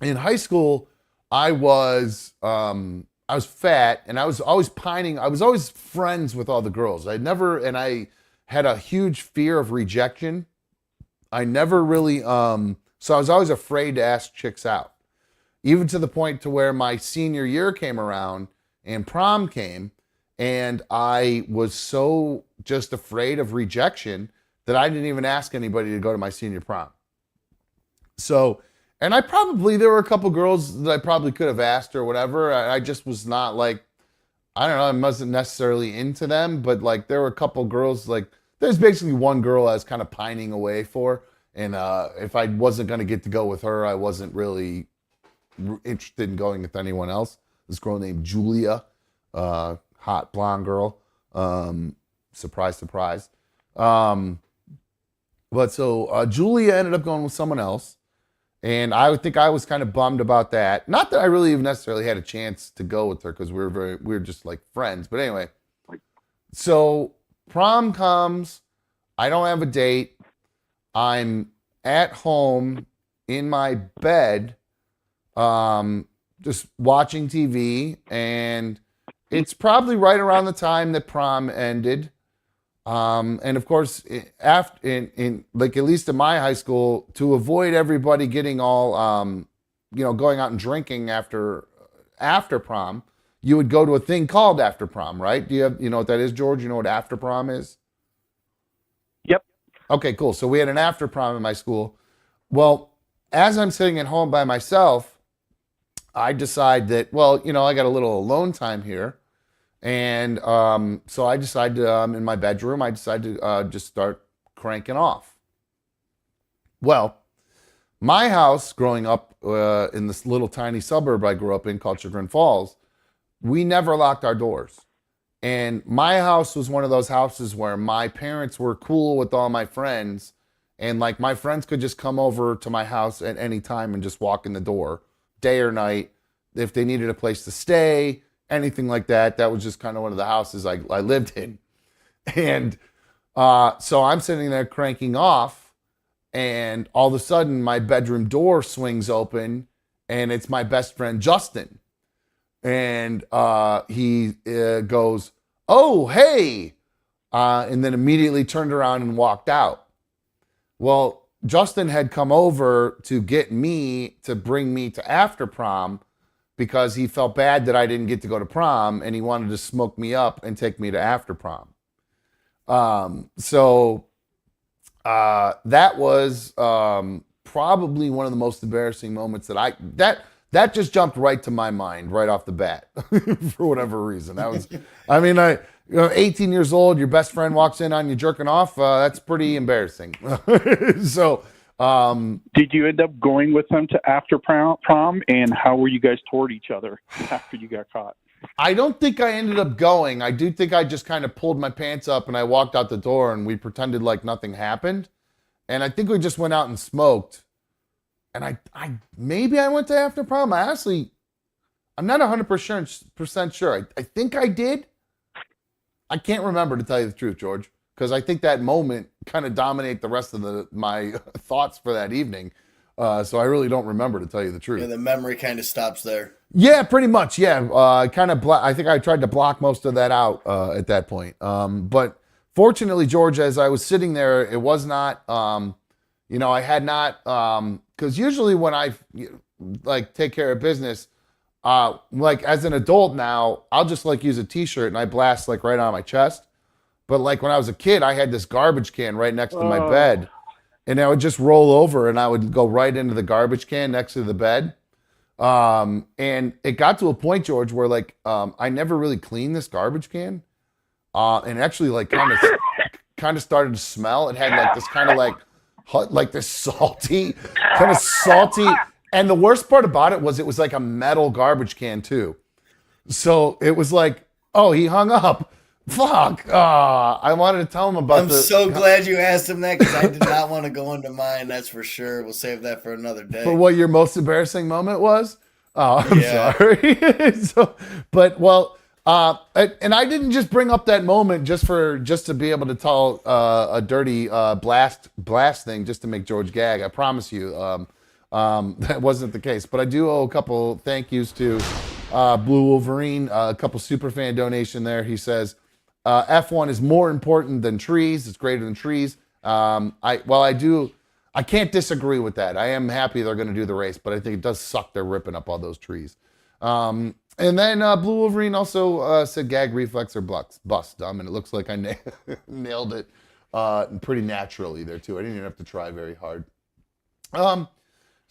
In high school, I was fat, and I was always pining. I was always friends with all the girls. I had a huge fear of rejection. I never really, so I was always afraid to ask chicks out. Even to the point to where my senior year came around and prom came, and I was so just afraid of rejection that I didn't even ask anybody to go to my senior prom. So, and there were a couple girls that I probably could have asked or whatever. I just was not like, I don't know, I wasn't necessarily into them, but like there were a couple girls, like there's basically one girl I was kind of pining away for. And if I wasn't going to get to go with her, I wasn't really interested in going with anyone else. This girl named Julia, hot blonde girl. Surprise, surprise. But so Julia ended up going with someone else. And I would think I was kind of bummed about that. Not that I really even necessarily had a chance to go with her because we were just like friends. But anyway, so prom comes. I don't have a date. I'm at home in my bed, just watching TV, and it's probably right around the time that prom ended. And of course, after in like at least in my high school, to avoid everybody getting all going out and drinking after prom, you would go to a thing called after prom, right? Do you know what that is, George? You know what after prom is? Yep. Okay, cool. So we had an after prom in my school. Well, as I'm sitting at home by myself, I decide that, well, I got a little alone time here. And so I decided in my bedroom, I decided to just start cranking off. Well, my house growing up in this little tiny suburb I grew up in called Chagrin Falls, we never locked our doors. And my house was one of those houses where my parents were cool with all my friends. And like my friends could just come over to my house at any time and just walk in the door, day or night, if they needed a place to stay. Anything like that. That was just kind of one of the houses I lived in. And so I'm sitting there cranking off, and all of a sudden my bedroom door swings open, and it's my best friend Justin. And he goes, "Oh, hey," and then immediately turned around and walked out. Well, Justin had come over to get me to bring me to after prom, because he felt bad that I didn't get to go to prom, and he wanted to smoke me up and take me to after prom. So that was probably one of the most embarrassing moments that just jumped right to my mind right off the bat for whatever reason. That was, 18 years old, your best friend walks in on you jerking off. That's pretty embarrassing. So. Did you end up going with them to after prom, and how were you guys toward each other after you got caught? I don't think I ended up going. I do think I just kind of pulled my pants up and I walked out the door, and we pretended like nothing happened. And I think we just went out and smoked. And I maybe I went to after prom. I'm not 100% sure. I think I did. I can't remember, to tell you the truth, George, because I think that moment kind of dominate the rest of my thoughts for that evening. So I really don't remember, to tell you the truth. Yeah, the memory kind of stops there. Yeah, pretty much. Yeah, I think I tried to block most of that out at that point. But fortunately, George, as I was sitting there, it was not. I had not. Because usually when I take care of business, as an adult now, I'll just use a T-shirt and I blast right on my chest. But when I was a kid, I had this garbage can right next to my bed, and I would just roll over and I would go right into the garbage can next to the bed. And it got to a point, George, where I never really cleaned this garbage can, and actually kind of started to smell. It had this kind of this salty, and the worst part about it was a metal garbage can too. So it was oh, he hung up. Fuck. I wanted to tell him about I'm so glad you asked him that, because I did not want to go into mine, that's for sure. We'll save that for another day. For what your most embarrassing moment was? Oh, I'm sorry. And I didn't just bring up that moment just to be able to tell a dirty blast thing just to make George gag. I promise you that wasn't the case. But I do owe a couple thank yous to Blue Wolverine, a couple super fan donation there. He says, F1 is more important than trees. It's greater than trees. I can't disagree with that. I am happy they're going to do the race, but I think it does suck they're ripping up all those trees. And then Blue Wolverine also said gag reflex or bust dumb, and it looks like I nailed it pretty naturally there too. I didn't even have to try very hard.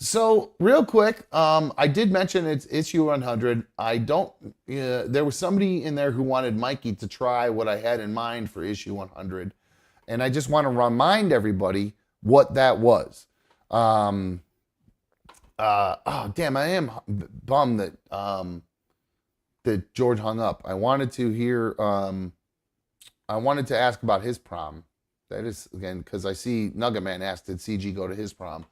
So real quick, I did mention it's issue 100. There was somebody in there who wanted Mikey to try what I had in mind for issue 100. And I just want to remind everybody what that was. Oh, damn, I am bummed that George hung up. I wanted to ask about his prom. That is, again, because I see Nugget Man asked, did CG go to his prom?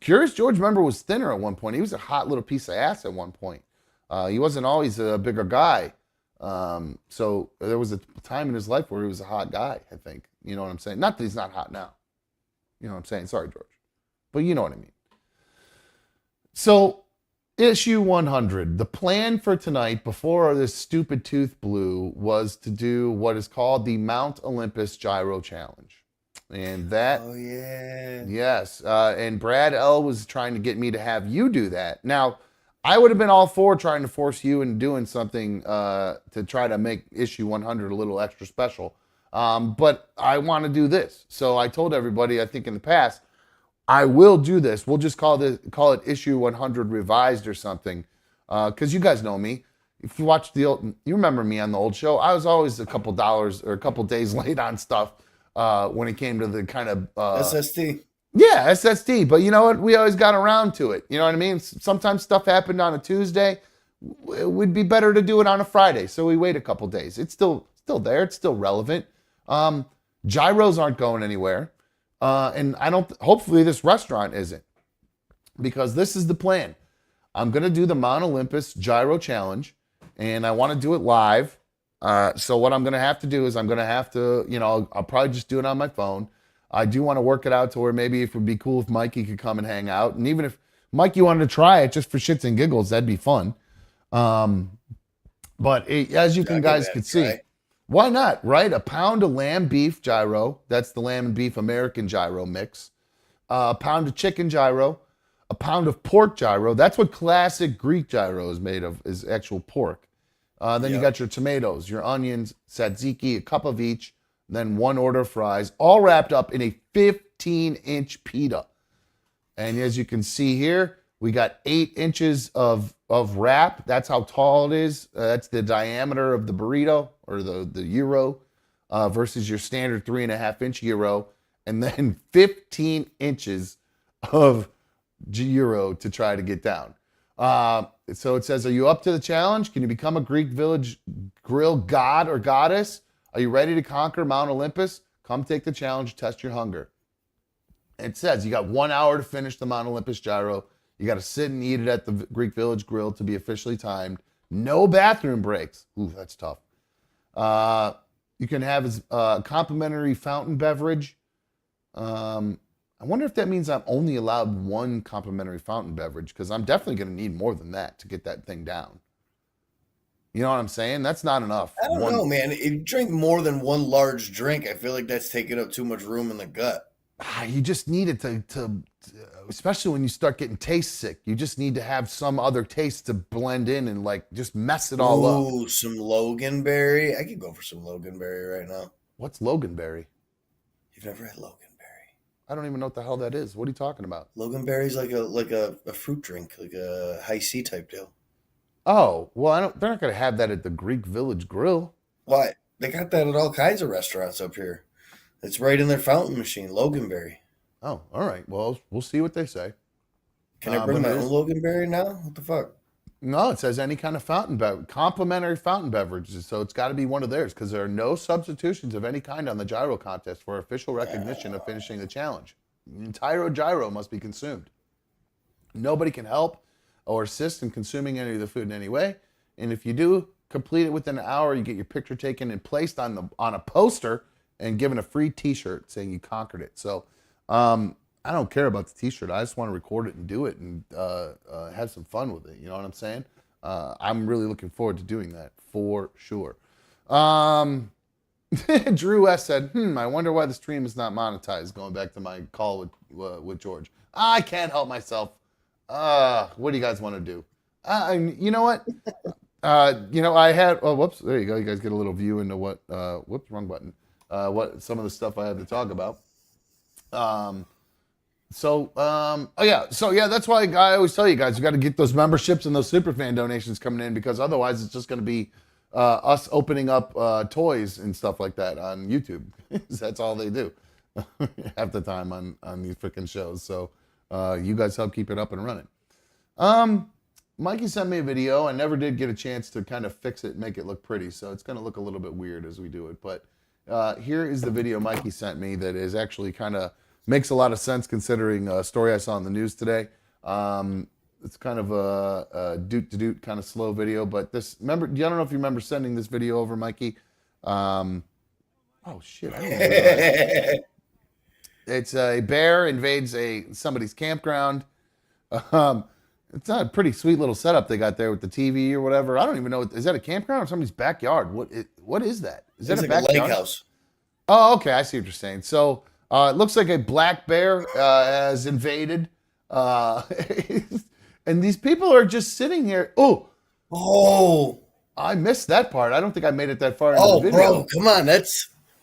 Curious George, remember, was thinner at one point. He was a hot little piece of ass at one point. He wasn't always a bigger guy. So there was a time in his life where he was a hot guy, I think. You know what I'm saying? Not that he's not hot now. You know what I'm saying? Sorry, George. But you know what I mean. So, issue 100. The plan for tonight, before this stupid tooth blew, was to do what is called the Mount Olympus Gyro Challenge. And that... Oh, yeah. Yes. And Brad L. was trying to get me to have you do that. Now, I would have been all for trying to force you into doing something to try to make issue 100 a little extra special. But I want to do this. So I told everybody, I think in the past, I will do this. We'll just call it issue 100 revised or something. Because you guys know me. If you watch you remember me on the old show. I was always a couple dollars or a couple days late on stuff when it came to the kind of... SSD. Yeah, SSD. But you know what? We always got around to it. You know what I mean? Sometimes stuff happened on a Tuesday. It would be better to do it on a Friday. So we wait a couple days. It's still there. It's still relevant. Gyros aren't going anywhere. And hopefully this restaurant isn't. Because this is the plan. I'm going to do the Mount Olympus Gyro Challenge. And I want to do it live. So what I'm going to have to do is I'm going to have to, I'll probably just do it on my phone. I do want to work it out to where maybe it would be cool if Mikey could come and hang out. And even if Mikey wanted to try it just for shits and giggles, that'd be fun. But as you guys could see, why not, right? A pound of lamb beef gyro. That's the lamb and beef American gyro mix. A pound of chicken gyro. A pound of pork gyro. That's what classic Greek gyro is made of, is actual pork. Then you got your tomatoes, your onions, tzatziki, a cup of each. Then one order of fries, all wrapped up in a 15-inch pita. And as you can see here, we got 8 inches of wrap. That's how tall it is. That's the diameter of the burrito or the gyro versus your standard 3.5-inch gyro. And then 15 inches of gyro to try to get down. So it says, are you up to the challenge? Can you become a Greek village grill god or goddess? Are you ready to conquer Mount Olympus? Come take the challenge, test your hunger. It says you got 1 hour to finish the Mount Olympus gyro. You got to sit and eat it at the Greek Village Grill to be officially timed. No bathroom breaks. Ooh, that's tough. You can have a complimentary fountain beverage. I wonder if that means I'm only allowed one complimentary fountain beverage, because I'm definitely going to need more than that to get that thing down. You know what I'm saying? That's not enough. I don't know, man. If you drink more than one large drink, I feel like that's taking up too much room in the gut. You just need it to, especially when you start getting taste sick, you just need to have some other taste to blend in and just mess it all up. Ooh, some Loganberry. I could go for some Loganberry right now. What's Loganberry? You've never had Loganberry? I don't even know what the hell that is. What are you talking about? Loganberry's like a fruit drink, like a high C type deal. Oh, well, they're not going to have that at the Greek Village Grill. Why? They got that at all kinds of restaurants up here. It's right in their fountain machine, Loganberry. Oh, all right. Well, we'll see what they say. Can I bring my own Loganberry now? What the fuck? No, it says any kind of fountain beverage, complimentary fountain beverages. So it's got to be one of theirs, because there are no substitutions of any kind on the gyro contest for official recognition of finishing the challenge. The entire gyro must be consumed. Nobody can help or assist in consuming any of the food in any way. And if you do complete it within an hour, you get your picture taken and placed on a poster and given a free t-shirt saying you conquered it. So I don't care about the t-shirt. I just want to record it and do it and have some fun with it. You know what I'm saying? I'm really looking forward to doing that for sure. Drew S said, I wonder why the stream is not monetized. Going back to my call with George. I can't help myself. What do you guys want to do? You know what? I had, whoops, there you go. You guys get a little view into what, whoops, wrong button. What some of the stuff I had to talk about. So that's why I always tell you guys, you got to get those memberships and those superfan donations coming in, because otherwise it's just going to be us opening up toys and stuff like that on YouTube. That's all they do half the time on these freaking shows. So you guys help keep it up and running. Mikey sent me a video. I never did get a chance to kind of fix it and make it look pretty, so it's going to look a little bit weird as we do it. But here is the video Mikey sent me that is actually kind of makes a lot of sense considering a story I saw in the news today. It's kind of a doot-to-doot kind of slow video, but I don't know if you remember sending this video over, Mikey. Oh, shit. I didn't realize. It's a bear invades somebody's campground. It's not a pretty sweet little setup they got there with the TV or whatever. I don't even know. Is that a campground or somebody's backyard? What is that? Is that a like backyard? A lake house. Oh, okay. I see what you're saying. So it looks like a black bear has invaded. And these people are just sitting here. Oh, I missed that part. I don't think I made it that far into the video. Bro, come on.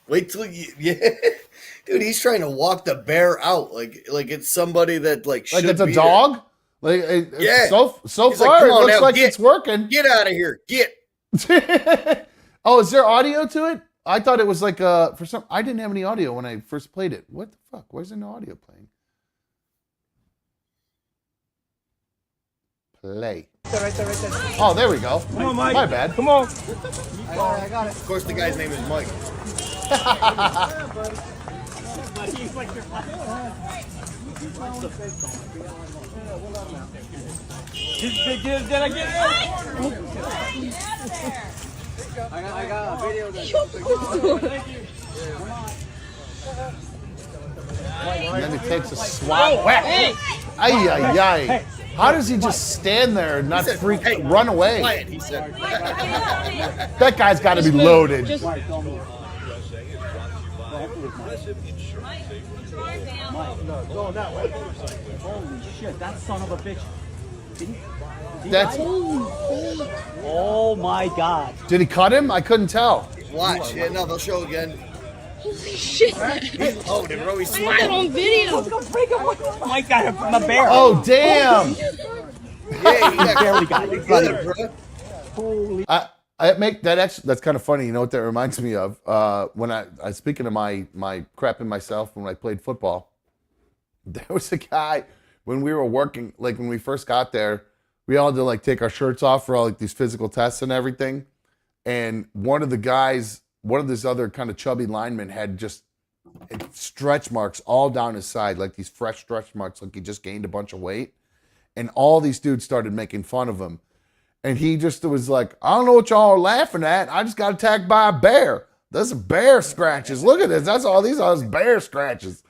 Wait till you. Yeah. Dude, he's trying to walk the bear out like it's somebody that should it's a be dog. There. Yeah. So far, it looks like it's working. Get out of here. Get. Oh, is there audio to it? I thought it was I didn't have any audio when I first played it. What the fuck? Where's the no audio playing? Play. Right there. Oh, there we go. Come on, Mike. My bad. Come on. I got it. Of course, the guy's name is Mike. Did I get it? I got a video. And then he takes a swat. Ay, ay, ay. How does he just stand there and not run away? Quiet, he said. That guy's got to be loaded. Holy shit, that son of a bitch. Oh my God. Did he cut him? I couldn't tell. Watch. Yeah, no, they'll show again. Holy shit. Oh, they were always I have that on video. Mike got him from the bear. Oh, damn. Yeah, he barely got it. good, bro. Holy. That's kind of funny. You know what that reminds me of? When I speaking of my crapping myself when I played football, there was a guy when we were working, when we first got there, we all had to take our shirts off for all these physical tests and everything. And one of this other kind of chubby lineman had just stretch marks all down his side, like these fresh stretch marks, like he just gained a bunch of weight. And all these dudes started making fun of him. And he just was like, I don't know what y'all are laughing at. I just got attacked by a bear. There's bear scratches. Look at this. That's all these are, is bear scratches.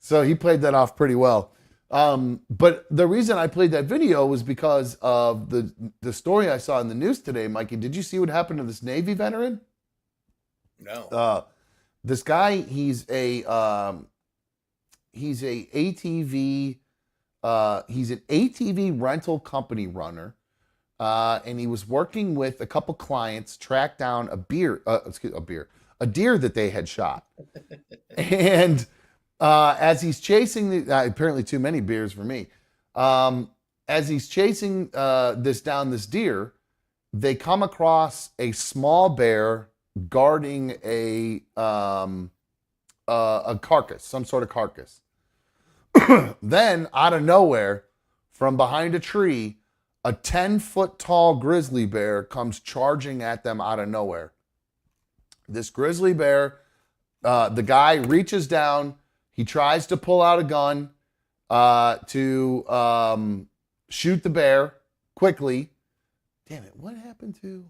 So he played that off pretty well. But the reason I played that video was because of the story I saw in the news today. Mikey, did you see what happened to this Navy veteran? No. This guy, he's a ATV. He's an ATV rental company runner, and he was working with a couple clients, track down a deer that they had shot, and as he's chasing apparently too many beers for me, as he's chasing this deer, they come across a small bear guarding a carcass, some sort of carcass. Then, out of nowhere, from behind a tree, a 10-foot tall grizzly bear comes charging at them out of nowhere. This grizzly bear, the guy reaches down, he tries to pull out a gun to shoot the bear quickly. Damn it, what happened to...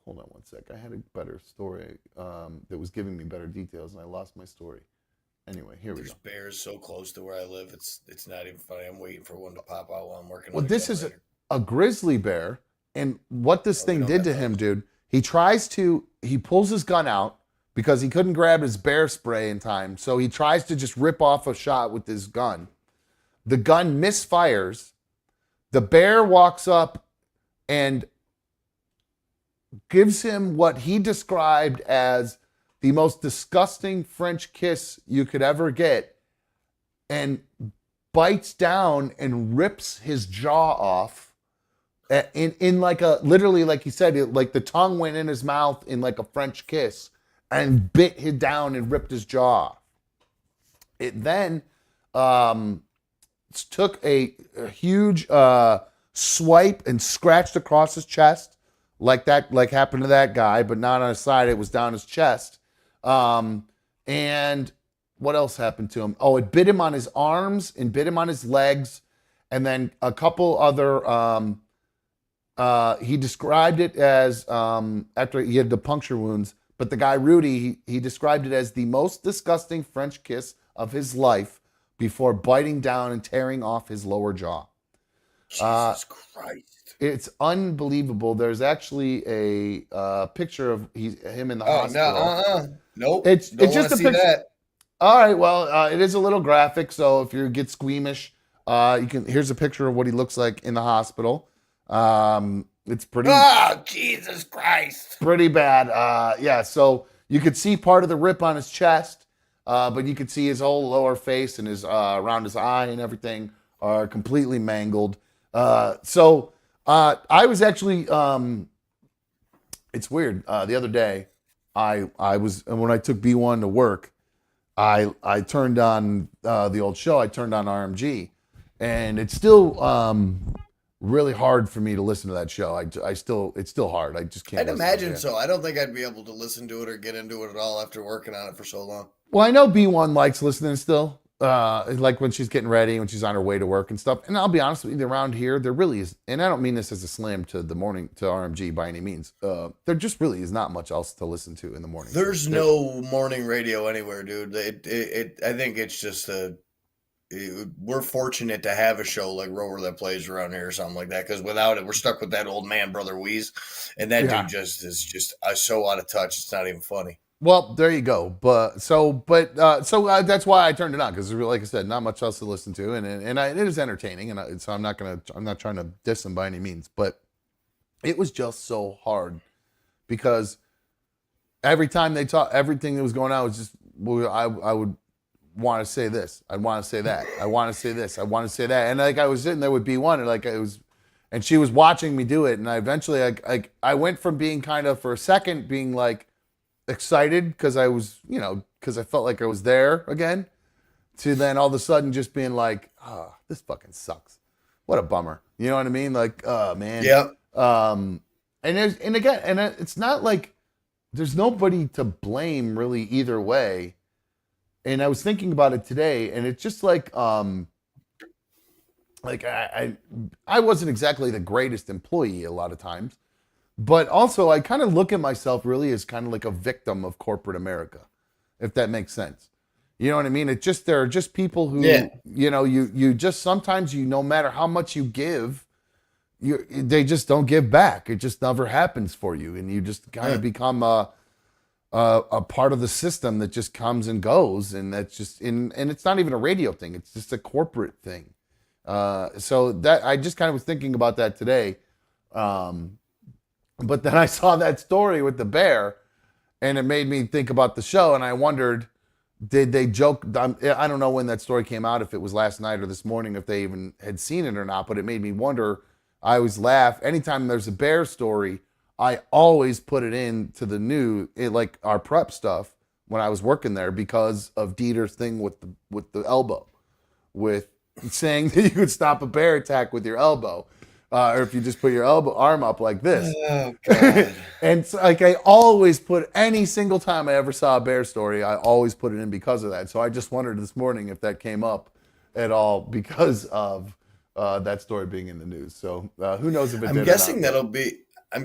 Hold on one sec. I had a better story that was giving me better details, and I lost my story. Anyway, here we go. There's bears so close to where I live. It's not even funny. I'm waiting for one to pop out while I'm working. Well, this is a grizzly bear, and what this thing did to him, dude, he pulls his gun out because he couldn't grab his bear spray in time, so he tries to just rip off a shot with his gun. The gun misfires. The bear walks up and gives him what he described as the most disgusting French kiss you could ever get, and bites down and rips his jaw off in literally, like he said, like the tongue went in his mouth in like a French kiss and bit him down and ripped his jaw. It then took a huge swipe and scratched across his chest like happened to that guy, but not on his side. It was down his chest. And what else happened to him? Oh, it bit him on his arms and bit him on his legs. And then a couple other, he described it as, after he had the puncture wounds, but the guy, Rudy, he described it as the most disgusting French kiss of his life before biting down and tearing off his lower jaw. Jesus Christ. It's unbelievable. There's actually a picture of him in the hospital. No, nope. It's Don't just wanna a see picture. that. All right, well, it is a little graphic, so if you get squeamish, you can. Here's a picture of what he looks like in the hospital. It's pretty. Oh, Jesus Christ. Pretty bad. Yeah, so you could see part of the rip on his chest, but you could see his whole lower face and his around his eye and everything are completely mangled. So I was actually. It's weird. The other day, I was when I took B1 to work, I turned on the old show. I turned on RMG, and it's still really hard for me to listen to that show. It's still hard. I just can't. I'd listen to imagine it. so. I don't think I'd be able to listen to it or get into it at all after working on it for so long. Well, I know B1 likes listening still. Like when she's getting ready, when she's on her way to work and stuff. And I'll be honest with you, around here, there really is, and I don't mean this as a slam to the morning to RMG by any means. There just really is not much else to listen to in the morning. There's no morning radio anywhere, dude. I think it's just we're fortunate to have a show like Rover that plays around here or something like that. Because without it, we're stuck with that old man, Brother Wheeze, and that dude just is just so out of touch. It's not even funny. Well, there you go. So that's why I turned it on, because like I said, not much else to listen to, and it is entertaining, and so I'm not trying to diss them by any means, but it was just so hard because every time they talk, everything that was going on was just I would want to say this, I'd want to say that, I want to say this, I want to say that, and like I was sitting there with B1, and like it was, and she was watching me do it, and I eventually I went from being kind of for a second being like excited because I was, because I felt like I was there again, to then all of a sudden just being like, oh, this fucking sucks. What a bummer. You know what I mean? Like, oh man. Yeah. And it's not like there's nobody to blame really either way. And I was thinking about it today, and it's just like I wasn't exactly the greatest employee a lot of times. But also, I kind of look at myself really as kind of like a victim of corporate America, if that makes sense. You know what I mean? There are just people who, you just sometimes no matter how much you give, they just don't give back. It just never happens for you, and you just kind of become a part of the system that just comes and goes, and that's just and it's not even a radio thing; it's just a corporate thing. So that I just kind of was thinking about that today. But then I saw that story with the bear, and it made me think about the show, and I wondered, did they joke? I don't know when that story came out, if it was last night or this morning, if they even had seen it or not, but it made me wonder. I always laugh. Anytime there's a bear story, I always put it into the news, like our prep stuff, when I was working there, because of Dieter's thing with the elbow, with saying that you could stop a bear attack with your elbow. Or if you just put your arm up like this. Oh, God. And so, like, I always put, any single time I ever saw a bear story, I always put it in because of that. So I just wondered this morning if that came up at all because of that story being in the news. So who knows if it did I'm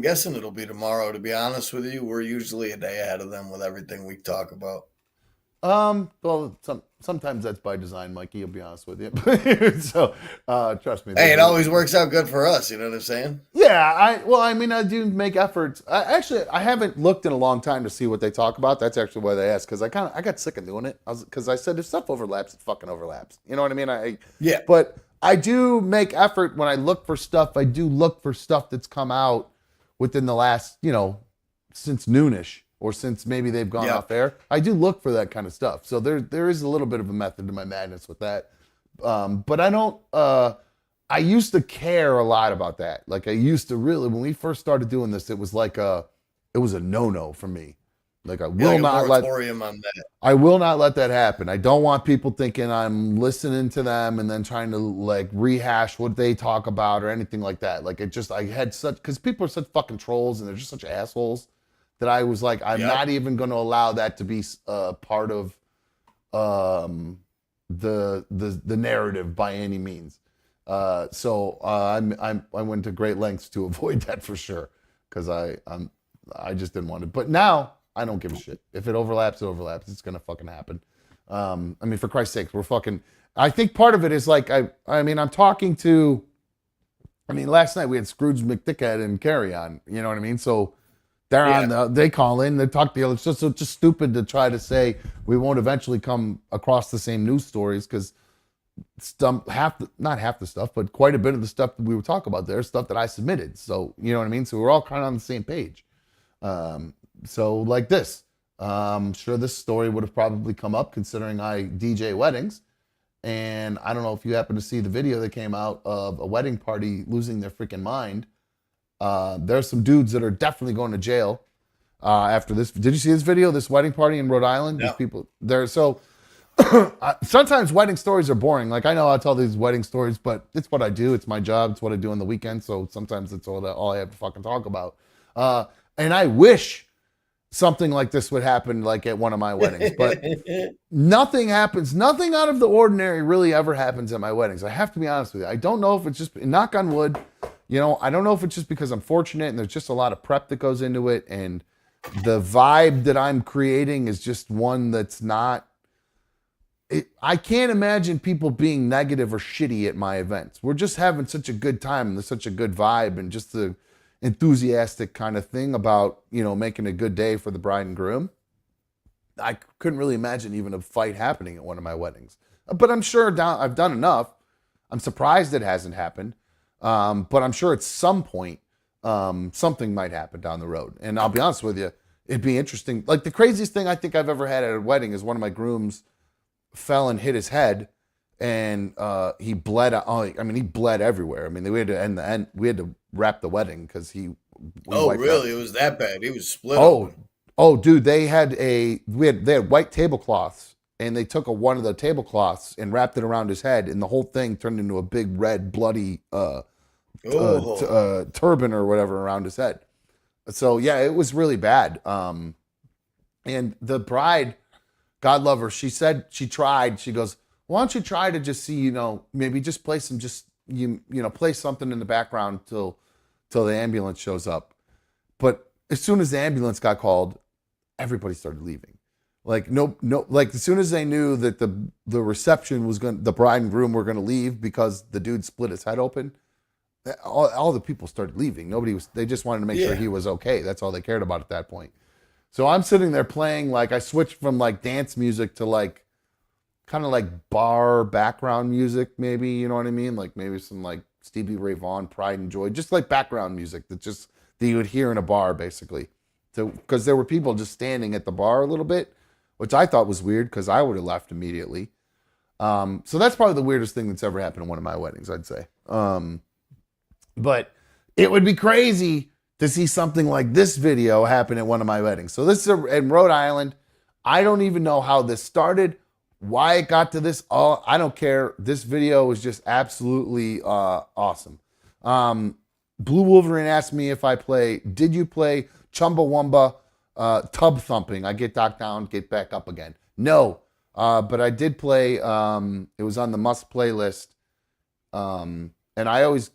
guessing or it'll be tomorrow, to be honest with you. We're usually a day ahead of them with everything we talk about. Well, sometimes that's by design, Mikey, I'll be honest with you. So, trust me. Hey, it always works out good for us. You know what I'm saying? Yeah. I do make efforts. I haven't looked in a long time to see what they talk about. That's actually why they asked, because I got sick of doing it. Because I said, if stuff overlaps, it fucking overlaps. You know what I mean? Yeah. But I do make effort when I look for stuff. I do look for stuff that's come out within the last, since noonish. Or since maybe they've gone off air, I do look for that kind of stuff. So there is a little bit of a method to my madness with that. But I don't. I used to care a lot about that. Like I used to really, when we first started doing this, it was a no-no for me. Like I will not let. I will not let that happen. I don't want people thinking I'm listening to them and then trying to like rehash what they talk about or anything like that. Like I had such, because people are such fucking trolls and they're just such assholes. that I was like, I'm not even going to allow that to be part of the narrative by any means. So I went to great lengths to avoid that for sure, because I just didn't want it. But now I don't give a shit. If it overlaps, it overlaps. It's gonna fucking happen. I mean, for Christ's sakes, we're fucking. I think part of it is like I'm talking to. I mean, last night we had Scrooge McDickhead and Carry On. You know what I mean? So they're on. They call in. They talk to you. It's just stupid to try to say we won't eventually come across the same news stories, because not half the stuff, but quite a bit of the stuff that we were talking about there, stuff that I submitted. So you know what I mean? So we're all kind of on the same page. So like this, I'm sure this story would have probably come up considering I DJ weddings. And I don't know if you happen to see the video that came out of a wedding party losing their freaking mind. There's some dudes that are definitely going to jail after this. Did you see this video? This wedding party in Rhode Island? No. These people there. So sometimes wedding stories are boring. Like, I know I tell these wedding stories, but it's what I do. It's my job. It's what I do on the weekend. So sometimes it's all I have to fucking talk about. And I wish something like this would happen like at one of my weddings, but nothing happens. Nothing out of the ordinary really ever happens at my weddings. I have to be honest with you. I don't know if it's just, knock on wood, I don't know if it's just because I'm fortunate and there's just a lot of prep that goes into it. And the vibe that I'm creating is just one that's not, I can't imagine people being negative or shitty at my events. We're just having such a good time and there's such a good vibe and just the enthusiastic kind of thing about, making a good day for the bride and groom. I couldn't really imagine even a fight happening at one of my weddings. But I'm sure I've done enough. I'm surprised it hasn't happened. But I'm sure at some point, something might happen down the road. And I'll be honest with you, it'd be interesting. Like, the craziest thing I think I've ever had at a wedding is one of my grooms fell and hit his head, and he bled. He bled everywhere. I mean, we had to end the end. We had to wrap the wedding because he. Oh, really? It was that bad? He was split. Oh, dude! They had white tablecloths, and they took one of the tablecloths and wrapped it around his head, and the whole thing turned into a big red bloody turban or whatever around his head. So yeah, it was really bad. And the bride, God love her, she said she tried. She goes, "Why don't you try to just see, maybe just play some, play something in the background till the ambulance shows up." But as soon as the ambulance got called, everybody started leaving. Like, no, like as soon as they knew that the reception was the bride and groom were going to leave because the dude split his head open, all the people started leaving. They just wanted to make sure he was okay. That's all they cared about at that point. So I'm sitting there playing, like, I switched from like dance music to like kind of like bar background music, maybe, you know what I mean? Like maybe some like Stevie Ray Vaughan, Pride and Joy, just like background music that you would hear in a bar, basically. So, because there were people just standing at the bar a little bit, which I thought was weird because I would have left immediately. So that's probably the weirdest thing that's ever happened at one of my weddings, I'd say. But it would be crazy to see something like this video happen at one of my weddings. So this is in Rhode Island. I don't even know how this started, why it got to this. I don't care. This video was just absolutely awesome. Blue Wolverine asked me did you play Chumbawamba Tub Thumping? I get knocked down, get back up again. No, but I did play, it was on the must playlist. And I always,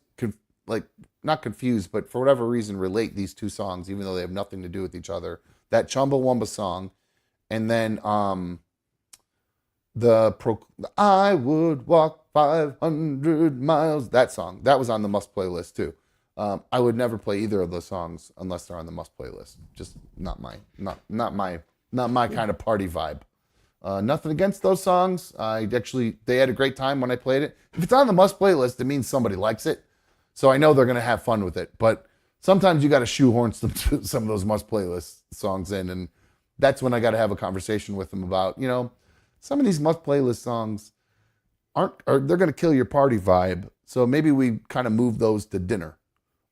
not confused, but for whatever reason, relate these two songs, even though they have nothing to do with each other. That Chumbawamba song, and then I would walk 500 miles. That song, that was on the must playlist too. I would never play either of those songs unless they're on the must playlist. Just not my kind of party vibe. Nothing against those songs. They had a great time when I played it. If it's on the must playlist, it means somebody likes it. So I know they're going to have fun with it. But sometimes you got to shoehorn some of those must playlist songs in. And that's when I got to have a conversation with them about, some of these must playlist songs they're going to kill your party vibe. So maybe we kind of move those to dinner,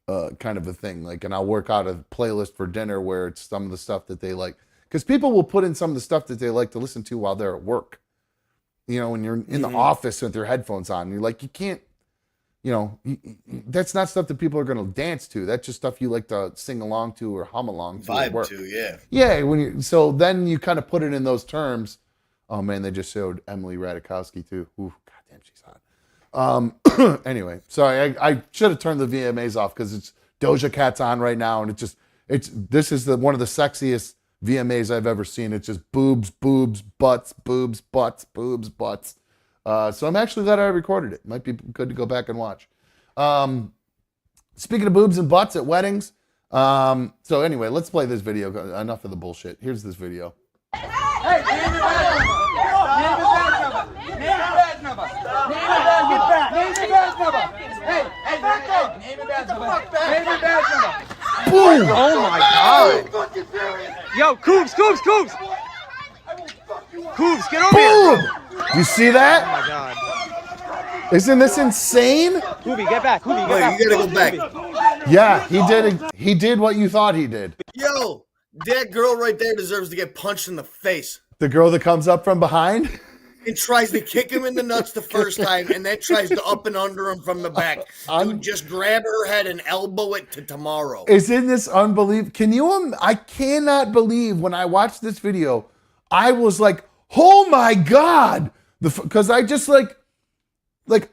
kind of a thing. And I'll work out a playlist for dinner where it's some of the stuff that they like. Because people will put in some of the stuff that they like to listen to while they're at work. When you're in the office with your headphones on, you're like, you can't, that's not stuff that people are going to dance to. That's just stuff you like to sing along to or hum along to. Vibe to, yeah. Yeah, so then you kind of put it in those terms. Oh man, they just showed Emily Ratajkowski too. Ooh, goddamn, she's hot. Anyway, sorry, I should have turned the VMAs off because it's Doja Cat's on right now, and this is one of the sexiest VMAs I've ever seen. It's just boobs, boobs, butts, boobs, butts, boobs, butts. So I'm actually glad I recorded it. Might be good to go back and watch. Speaking of boobs and butts at weddings. So anyway, let's play this video. Enough of the bullshit. Here's this video. Hey, name your badge number. Name your badge number. Name your badge number. Hey, back up. Name your badge number. Name your badge number. Boom! Oh my God! Yo, Coobs! Coobs, get over Boom! here! Do you see that? Oh my God! Isn't this insane? Coobie, get back! Coobie, Wait, get you back! gotta go back. Yeah, he did what you thought he did. Yo, that girl right there deserves to get punched in the face. The girl that comes up from behind And tries to kick him in the nuts the first time, and then tries to up and under him from the back. Dude, just grab her head and elbow it to tomorrow. Isn't this unbelievable? I cannot believe when I watched this video, I was like, oh my God. Because I just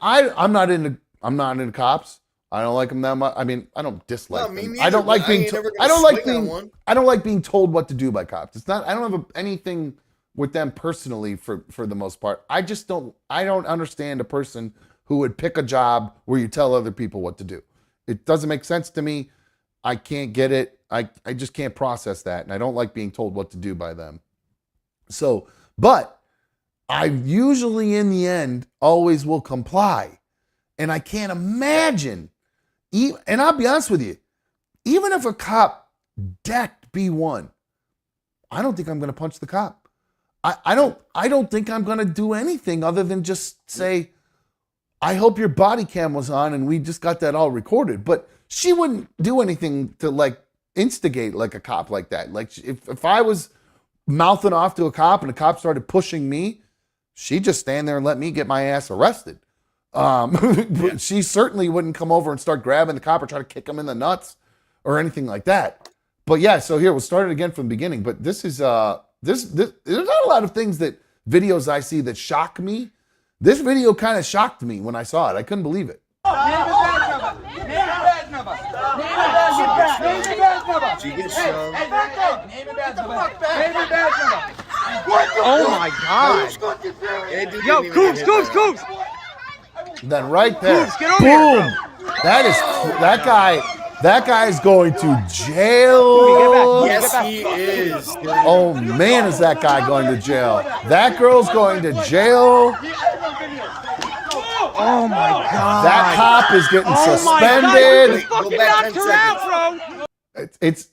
I'm not into cops. I don't like them that much. I mean, I don't dislike them. Neither, I don't like being I don't like being told what to do by cops. I don't have anything with them personally for the most part. I don't understand a person who would pick a job where you tell other people what to do. It doesn't make sense to me. I can't get it. I just can't process that. And I don't like being told what to do by them. So, but I usually in the end always will comply. And I can't imagine, and I'll be honest with you, even if a cop decked B1, I don't think I'm going to punch the cop. I don't think I'm going to do anything other than just say, I hope your body cam was on and we just got that all recorded. But she wouldn't do anything to instigate like a cop like that. Like if I was mouthing off to a cop and a cop started pushing me, she'd just stand there and let me get my ass arrested. She certainly wouldn't come over and start grabbing the cop or try to kick him in the nuts or anything like that. But yeah, so here we'll start it again from the beginning. But this is there's not a lot of things videos I see that shock me. This video kind of shocked me when I saw it. I couldn't believe it. Name your badge number. Name your badge number. Name your badge number. She gets Hey, back up. Name your badge number. Name your badge number. Oh my God! Yo, Coobs! Then right there, Coobs, get over boom! here, That guy is going to jail. Yes, he is. Oh man, is that guy going to jail? That girl's going to jail. Oh my God! That cop is getting Oh my suspended. God! You fucking Go back knocked 10 her out, bro! It's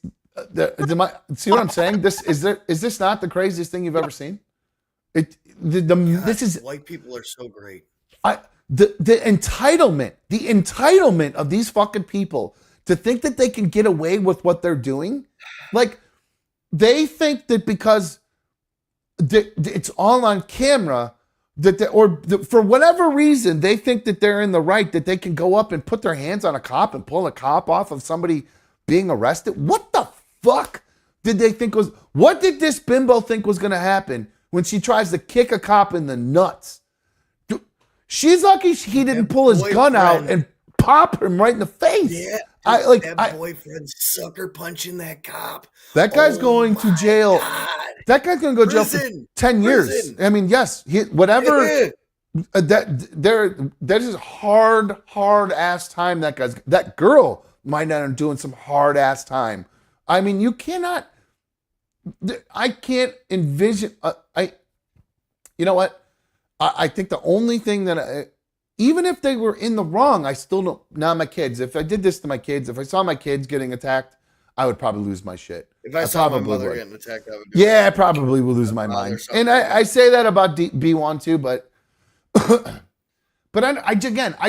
see what I'm saying? Is this not the craziest thing you've ever seen? This is White people are so great. the entitlement of these fucking people to think that they can get away with what they're doing. Like they think that because it's all on camera for whatever reason they think that they're in the right, that they can go up and put their hands on a cop and pull a cop off of somebody being arrested. What the fuck did they think what did this bimbo think was going to happen when she tries to kick a cop in the nuts? She's lucky he didn't pull his gun out and pop him right in the face. Yeah, that boyfriend sucker punching that cop. That guy's going to jail. God. That guy's going to go to jail for 10 years. I mean, yes, whatever. That is hard ass time. That girl might end up doing some hard ass time. I mean, you cannot. I can't envision. You know what? I think the only thing that even if they were in the wrong, I still don't. Now my kids. If I did this to my kids, if I saw my kids getting attacked, I would probably lose my shit. If I saw my mother getting attacked, I would. I probably would lose my mind. And I say that about B1 too, but but I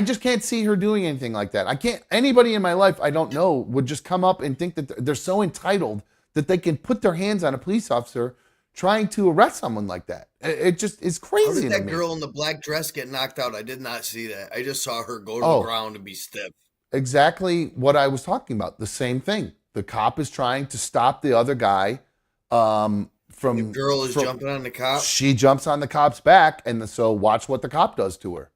just can't see her doing anything like that. I can't. Anybody in my life I don't know would just come up and think that they're so entitled that they can put their hands on a police officer trying to arrest someone like that. It just is How crazy did to that me. girl in the black dress get knocked out? I did not see that. I just saw her go to Oh. the ground and be stiff. Exactly what I was talking about. The same thing. The cop is trying to stop the other guy from. The girl is jumping on the cop. She jumps on the cop's back, and so watch what the cop does to her.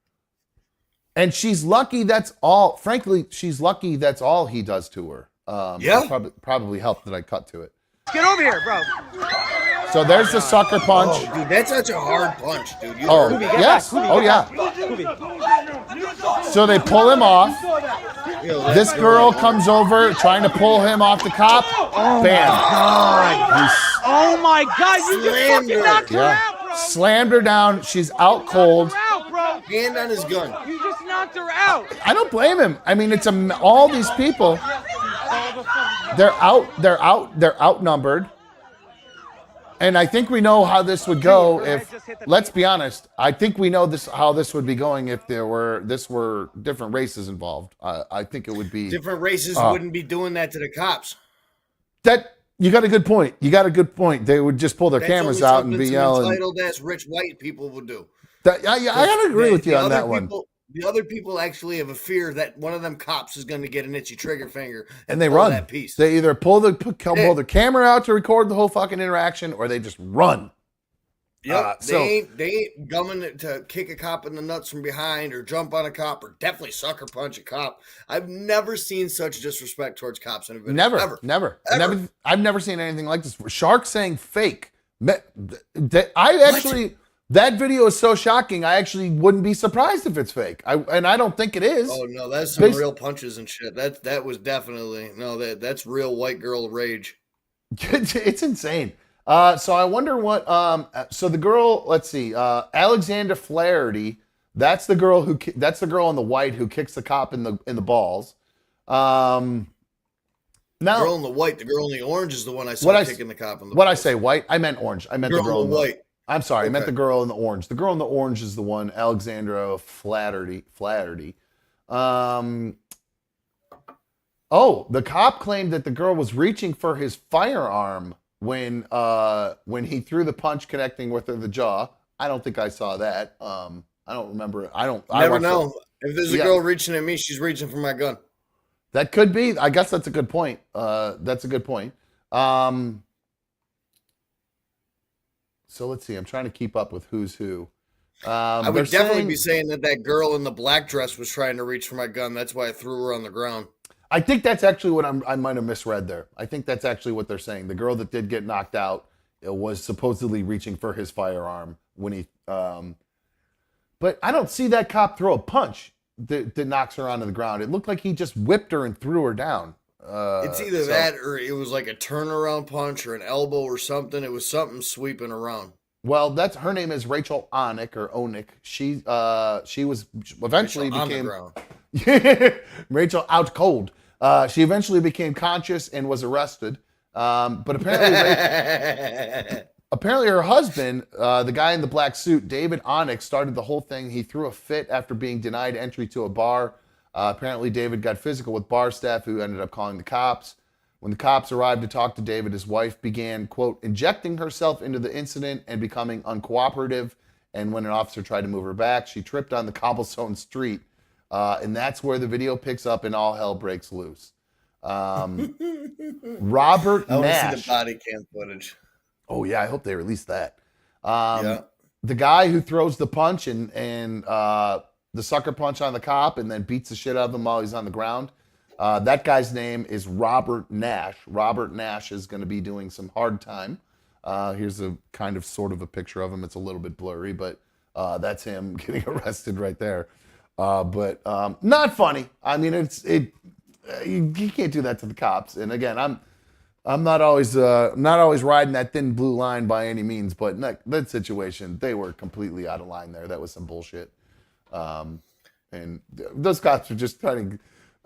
And she's lucky. That's all. Frankly, she's lucky. That's all he does to her. Yeah. Probably helped that I cut to it. Get over here, bro. So there's the sucker punch. Oh, dude, that's such a hard punch, dude. You Oh, hurt me. yes. Oh, yeah. So they pull him off. Yo, This girl comes over trying to pull him off the cop. Bam. Oh my God! You just Slammed fucking her. knocked her Yeah. out, bro. Slammed her down. She's out cold. Out, bro. hand on his gun. You just knocked her out. I don't blame him. I mean, it's all these people. They're outnumbered. And I think we know how this would go if, let's be honest, I think we know how this would be going if there were different races involved. I think it would be Different races wouldn't be doing that to the cops. that. You got a good point. They would just pull their cameras out and be yelling. Entitled as rich white people would do. I gotta agree with you on that one. The other people actually have a fear that one of them cops is going to get an itchy trigger finger And they pull run. that piece. They either pull the camera out to record the whole fucking interaction, or they just run. Yep, they ain't gumming to kick a cop in the nuts from behind or jump on a cop or definitely sucker punch a cop. I've never seen such disrespect towards cops in a video. Never. Ever. I've never seen anything like this. Shark saying fake. That video is so shocking. I actually wouldn't be surprised if it's fake. I don't think it is. Oh no, that's some real punches and shit. That was definitely that's real white girl rage. It's insane. So I wonder what. So the girl, let's see, Alexander Flaherty. That's the girl in the white who kicks the cop in the balls. Now, The girl in the white, the girl in the orange is the one I saw kicking the cop in the balls. What I say, white? I meant orange. I meant the girl in the white. I'm sorry, I meant the girl in the orange. The girl in the orange is the one, Alexandra Flaherty. The cop claimed that the girl was reaching for his firearm when he threw the punch connecting with her the jaw. I don't think I saw that. I don't remember. Never know. If there's a girl reaching at me, she's reaching for my gun. That could be. I guess that's a good point. So let's see. I'm trying to keep up with who's who. I would definitely be saying that girl in the black dress was trying to reach for my gun. That's why I threw her on the ground. I think that's actually what I might have misread there. I think that's actually what they're saying. The girl that did get knocked out was supposedly reaching for his firearm when he. But I don't see that cop throw a punch that knocks her onto the ground. It looked like he just whipped her and threw her down. It's either that or it was like a turnaround punch or an elbow or something. It was something sweeping around. Well, her name is Rachel Onik. She was eventually became Rachel out cold. She eventually became conscious and was arrested. But apparently her husband, the guy in the black suit, David Onik, started the whole thing. He threw a fit after being denied entry to a bar. Apparently David got physical with bar staff who ended up calling the cops. When the cops arrived to talk to David, his wife began, quote, injecting herself into the incident and becoming uncooperative. And when an officer tried to move her back, she tripped on the cobblestone street. And that's where the video picks up and all hell breaks loose. Robert I want to Nash. see the body cam footage. Oh, yeah, I hope they release that. Yeah. The guy who throws the punch and the sucker punch on the cop and then beats the shit out of him while he's on the ground. That guy's name is Robert Nash. Robert Nash is going to be doing some hard time. Here's a kind of sort of a picture of him. It's a little bit blurry, but that's him getting arrested right there. But not funny. I mean, you can't do that to the cops. And again, I'm not always riding that thin blue line by any means, but in that situation, they were completely out of line there. That was some bullshit. And those cops are just trying to.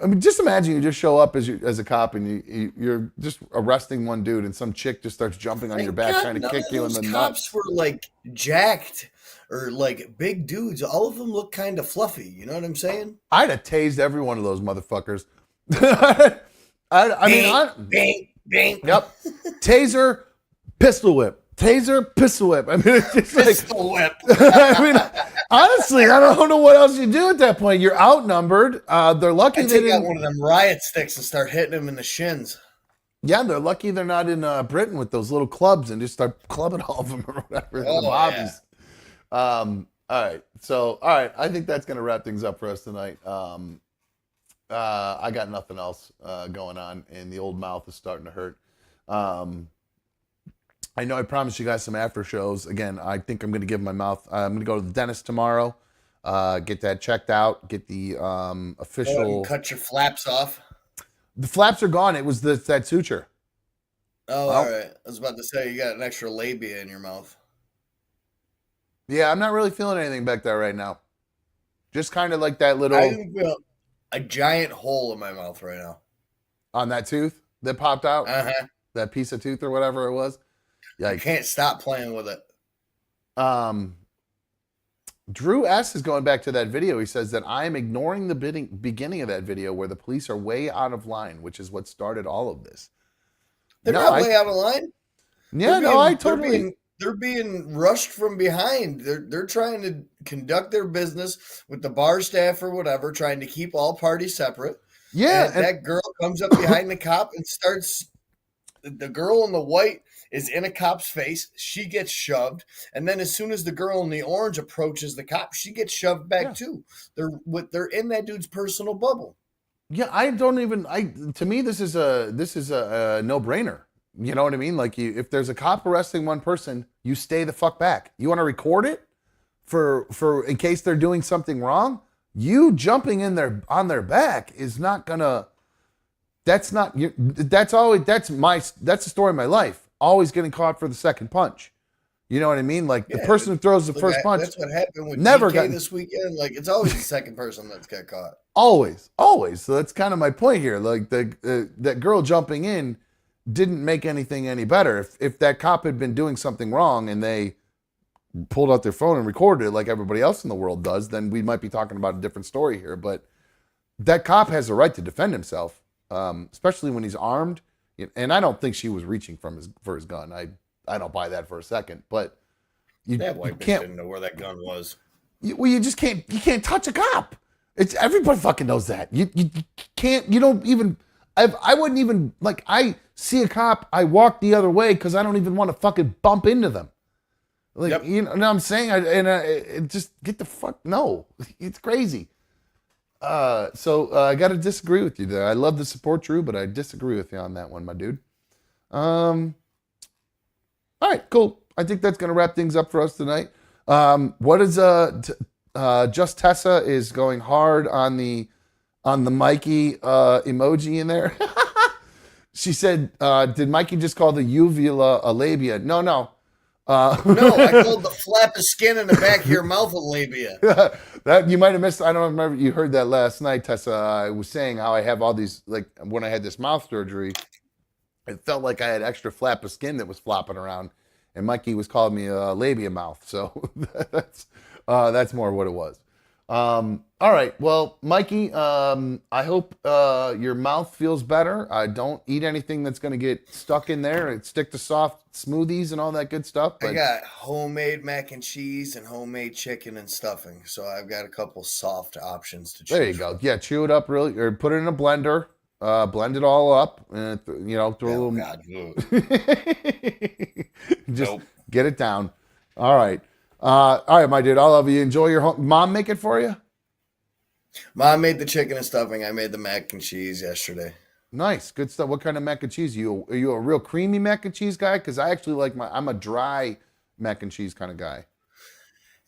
I mean, just imagine you just show up as a cop and you're just arresting one dude and some chick just starts jumping on your back trying to kick you in the nuts. Cops were like jacked or like big dudes. All of them look kind of fluffy. You know what I'm saying? I'd have tased every one of those motherfuckers. Bang. Yep. Taser, pistol whip. taser, pistol whip. I mean, it's just Pistol whip. I mean, honestly, I don't know what else you do at that point. You're outnumbered. They're lucky I they take out didn't. one of them riot sticks and start hitting him in the shins. Yeah, they're lucky they're not in Britain with those little clubs and just start clubbing all of them or whatever. Oh, the hobbies. All right. So, all right. I think that's going to wrap things up for us tonight. I got nothing else going on, and the old mouth is starting to hurt. I know I promised you guys some after shows. Again, I think I'm going to give my mouth. I'm going to go to the dentist tomorrow, get that checked out, get the official. Cut your flaps off. The flaps are gone. It was that suture. Oh, all right. I was about to say you got an extra labia in your mouth. Yeah, I'm not really feeling anything back there right now. Just kind of like that little. I feel a giant hole in my mouth right now. On that tooth that popped out? Uh-huh. That piece of tooth or whatever it was? I can't stop playing with it. Drew S. is going back to that video. He says that I am ignoring the beginning of that video where the police are way out of line, which is what started all of this. They're not way out of line. Yeah, I totally. They're being rushed from behind. They're trying to conduct their business with the bar staff or whatever, trying to keep all parties separate. Yeah, and that girl comes up behind the cop and starts. The girl in the white is in a cop's face. She gets shoved, and then as soon as the girl in the orange approaches the cop, she gets shoved back too. They're in that dude's personal bubble. Yeah, I don't even. To me, this is a no-brainer. You know what I mean? Like, if there's a cop arresting one person, you stay the fuck back. You want to record it for in case they're doing something wrong. You jumping in there on their back is not gonna. That's not. That's always. That's the story of my life. Always getting caught for the second punch. You know what I mean? Like the person who throws the first punch. That's what happened with never DK this weekend. Like it's always the second person that's got caught. Always. So that's kind of my point here. Like that girl jumping in didn't make anything any better. If that cop had been doing something wrong and they pulled out their phone and recorded it like everybody else in the world does, then we might be talking about a different story here. But that cop has a right to defend himself, especially when he's armed. And I don't think she was reaching for his gun. I don't buy that for a second. But that white bitch didn't know where that gun was. You just can't. You can't touch a cop. It's everybody fucking knows that. You can't. You don't even. I wouldn't even like. I see a cop. I walk the other way because I don't even want to fucking bump into them. Like you know what I'm saying? Just get the fuck no. It's crazy. So I got to disagree with you there. I love the support, Drew, but I disagree with you on that one, my dude. All right, cool. I think that's gonna wrap things up for us tonight. What is Just Tessa is going hard on the Mikey emoji in there. She said, did Mikey just call the uvula a labia? No. No, I called the flap of skin in the back of your mouth a labia. That you might have missed. I don't remember. You heard that last night, Tessa. I was saying how I have all these, like when I had this mouth surgery, it felt like I had extra flap of skin that was flopping around, and Mikey was calling me a labia mouth. So that's more what it was. All right. Well, Mikey, I hope your mouth feels better. Don't eat anything that's going to get stuck in there and stick to soft smoothies and all that good stuff. But I got homemade mac and cheese and homemade chicken and stuffing. So I've got a couple soft options to choose. There you go. Yeah, chew it up really, or put it in a blender. Blend it all up, and throw a little. God, just get it down. All right. All right, my dude. I love you. Enjoy your home. Mom make it for you? Mom made the chicken and stuffing. I made the mac and cheese yesterday. Nice. Good stuff. What kind of mac and cheese? Are you a real creamy mac and cheese guy? Because I actually I'm a dry mac and cheese kind of guy.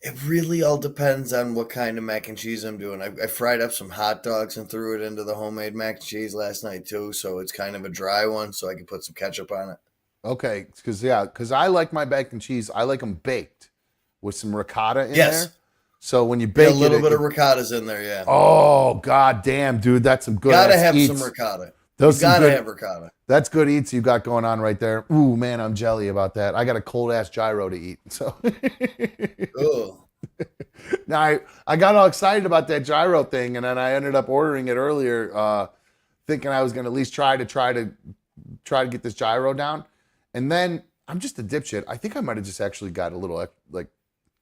It really all depends on what kind of mac and cheese I'm doing. I fried up some hot dogs and threw it into the homemade mac and cheese last night too. So it's kind of a dry one, so I can put some ketchup on it. Okay. Because I like my mac and cheese. I like them baked with some ricotta in there. So when you bake a little bit of ricotta's in there, yeah. Oh, god damn, dude. That's some good Gotta have eats. some ricotta. Those gotta have ricotta. That's good eats you got going on right there. Ooh, man, I'm jelly about that. I got a cold-ass gyro to eat. So now I got all excited about that gyro thing, and then I ended up ordering it earlier, thinking I was going to at least try to get this gyro down. And then I'm just a dipshit. I think I might have just actually got a little like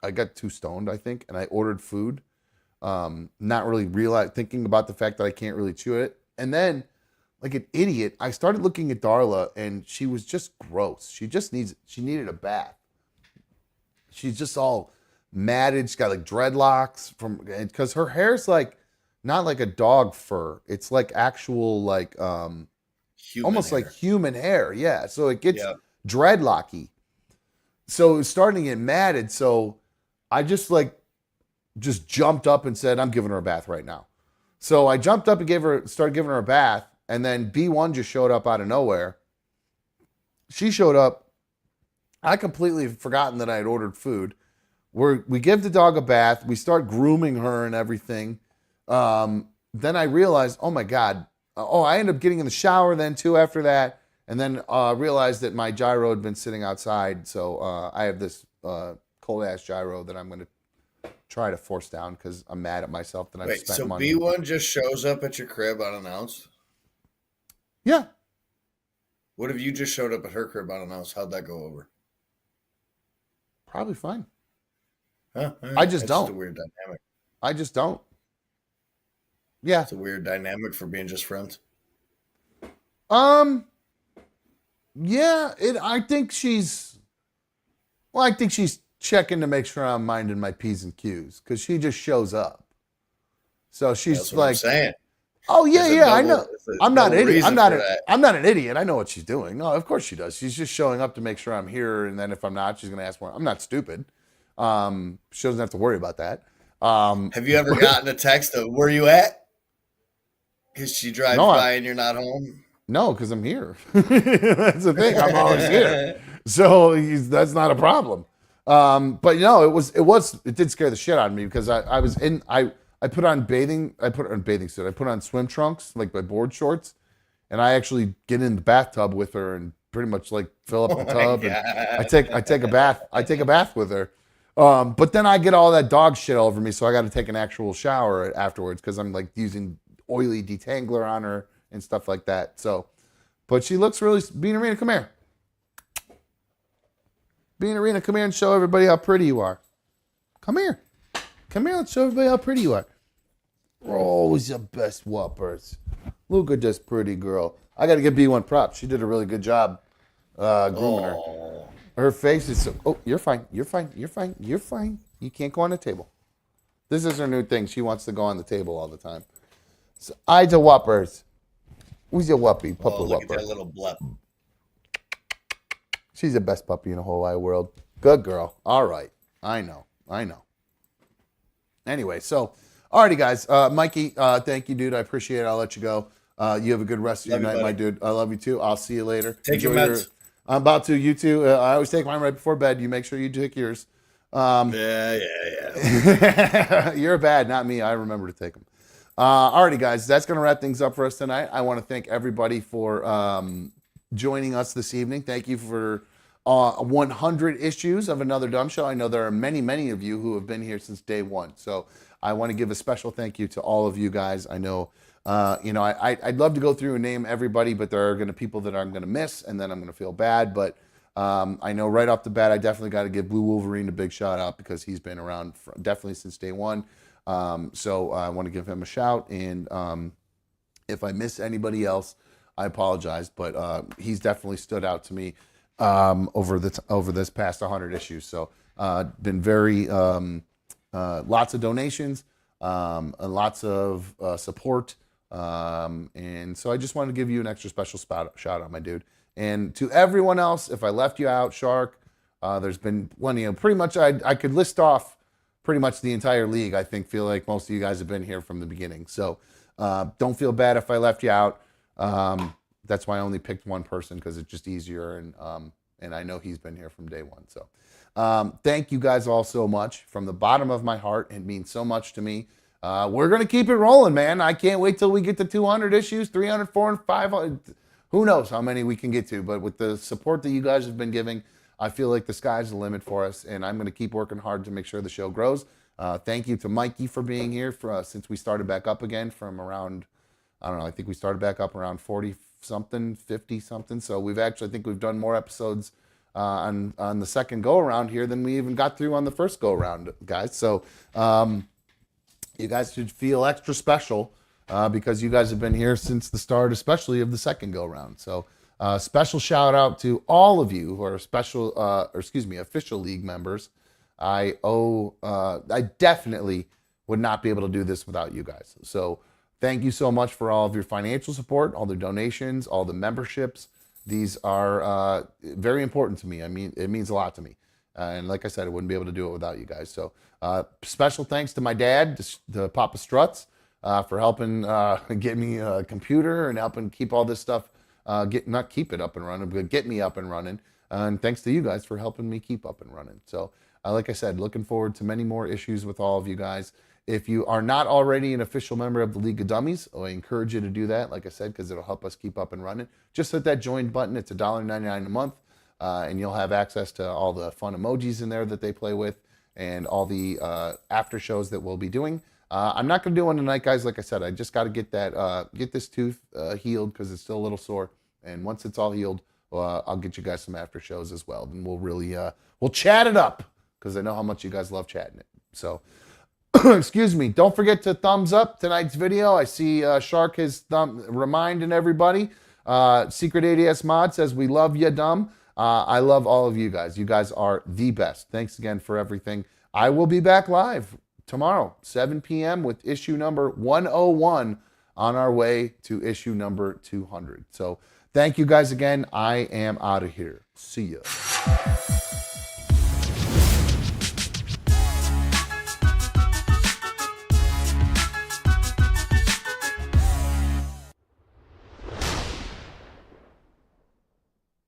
I got too stoned, I think, and I ordered food, not really thinking about the fact that I can't really chew it. And then, like an idiot, I started looking at Darla, and she was just gross. She needed a bath. She's just all matted. She's got like dreadlocks because her hair's like not like a dog fur. It's like actual like almost hair. like human hair. Yeah. So it gets dreadlocky. So it's starting to get matted. So I just jumped up and said, I'm giving her a bath right now. So I jumped up and started giving her a bath. And then B1 just showed up out of nowhere. She showed up. I completely forgotten that I had ordered food. We give the dog a bath. We start grooming her and everything. Then I realized, oh my God. I ended up getting in the shower then too after that. And then realized that my gyro had been sitting outside. So I have this cold ass gyro that I'm going to try to force down because I'm mad at myself that I've spent money. So B1 just shows up at your crib unannounced? Yeah. What if you just showed up at her crib unannounced? How'd that go over? Probably fine. Huh? I just don't. Just a weird dynamic. I just don't. Yeah. It's a weird dynamic for being just friends. Yeah, I think she's checking to make sure I'm minding my P's and Q's because she just shows up. So she's That's what like, I'm saying. oh yeah, I know. I'm not an idiot. I'm not an idiot. I know what she's doing. No, of course she does. She's just showing up to make sure I'm here, and then if I'm not, she's gonna ask more. I'm not stupid. She doesn't have to worry about that. Have you ever gotten a text of where you at? Because she drives by and you're not home. No, because I'm here. That's the thing. I'm always here. So that's not a problem. But no, it did scare the shit out of me because I put on bathing suit. I put on swim trunks, like my board shorts, and I actually get in the bathtub with her and pretty much like fill up the tub. And I take a bath. I take a bath with her. But then I get all that dog shit all over me, so I got to take an actual shower afterwards because I'm like using oily detangler on her and stuff like that. So, but she looks really. Bean Arena, come here. Bean Arena, come here and show everybody how pretty you are. Come here. Come here, let's show everybody how pretty you are. Always the best whoppers. Look at this pretty girl. I got to give B1 props. She did a really good job grooming her. Her face is so... Oh, you're fine. You're fine. You're fine. You're fine. You can't go on the table. This is her new thing. She wants to go on the table all the time. So, Ida whoppers. Who's your whoppy? Pupper look whopper. at that little blep. She's the best puppy in the whole wide world. Good girl. All right. I know. Anyway, so, alrighty, guys. Mikey, thank you, dude. I appreciate it. I'll let you go. You have a good rest of your night, my dude. I love you, too. I'll see you later. Take your meds. I'm about to. You too. I always take mine right before bed. You make sure you take yours. Yeah. You're bad, not me. I remember to take them. Alrighty, guys. That's going to wrap things up for us tonight. I want to thank everybody for joining us this evening. Thank you for 100 issues of Another Dumb Show. I know there are many, many of you who have been here since day one. So I want to give a special thank you to all of you guys. I know, I'd love to go through and name everybody, but there are going to be people that I'm going to miss, and then I'm going to feel bad. But I know right off the bat, I definitely got to give Blue Wolverine a big shout out because he's been around definitely since day one. So I want to give him a shout. And if I miss anybody else, I apologize. But he's definitely stood out to me over this past 100 issues. So been very lots of donations, lots of support. And so I just wanted to give you an extra special shout out, my dude. And to everyone else, if I left you out, Shark, there's been plenty of pretty much, I could list off pretty much the entire league. I feel like most of you guys have been here from the beginning. So don't feel bad if I left you out. That's why I only picked one person because it's just easier. And I know he's been here from day one. So thank you guys all so much from the bottom of my heart. It means so much to me. We're going to keep it rolling, man. I can't wait till we get to 200 issues, 300, 400, 500. Who knows how many we can get to. But with the support that you guys have been giving, I feel like the sky's the limit for us. And I'm going to keep working hard to make sure the show grows. Thank you to Mikey for being here since we started back up again from around, I don't know, I think we started back up around 40-something, 50-something. So I think we've done more episodes on the second go around here than we even got through on the first go around, guys. So you guys should feel extra special because you guys have been here since the start, especially of the second go around. So special shout out to all of you who are official league members. I definitely would not be able to do this without you guys. So thank you so much for all of your financial support, all the donations, all the memberships. These are very important to me. I mean, it means a lot to me. And like I said, I wouldn't be able to do it without you guys. So special thanks to my dad, to Papa Struts, for helping get me a computer and helping keep all this stuff, not keep it up and running, but get me up and running. And thanks to you guys for helping me keep up and running. So like I said, looking forward to many more issues with all of you guys. If you are not already an official member of the League of Dummies, I encourage you to do that, like I said, because it'll help us keep up and running. Just hit that join button. It's $1.99 a month, and you'll have access to all the fun emojis in there that they play with and all the after shows that we'll be doing. I'm not going to do one tonight, guys. Like I said, I just got to get this tooth healed because it's still a little sore. And once it's all healed, I'll get you guys some after shows as well. And we'll really we'll chat it up because I know how much you guys love chatting it. So. Excuse me. Don't forget to thumbs up tonight's video. I see Shark is reminding everybody. Secret ADS Mod says, we love you, dumb. I love all of you guys. You guys are the best. Thanks again for everything. I will be back live tomorrow, 7 p.m. with issue number 101 on our way to issue number 200. So thank you guys again. I am out of here. See ya.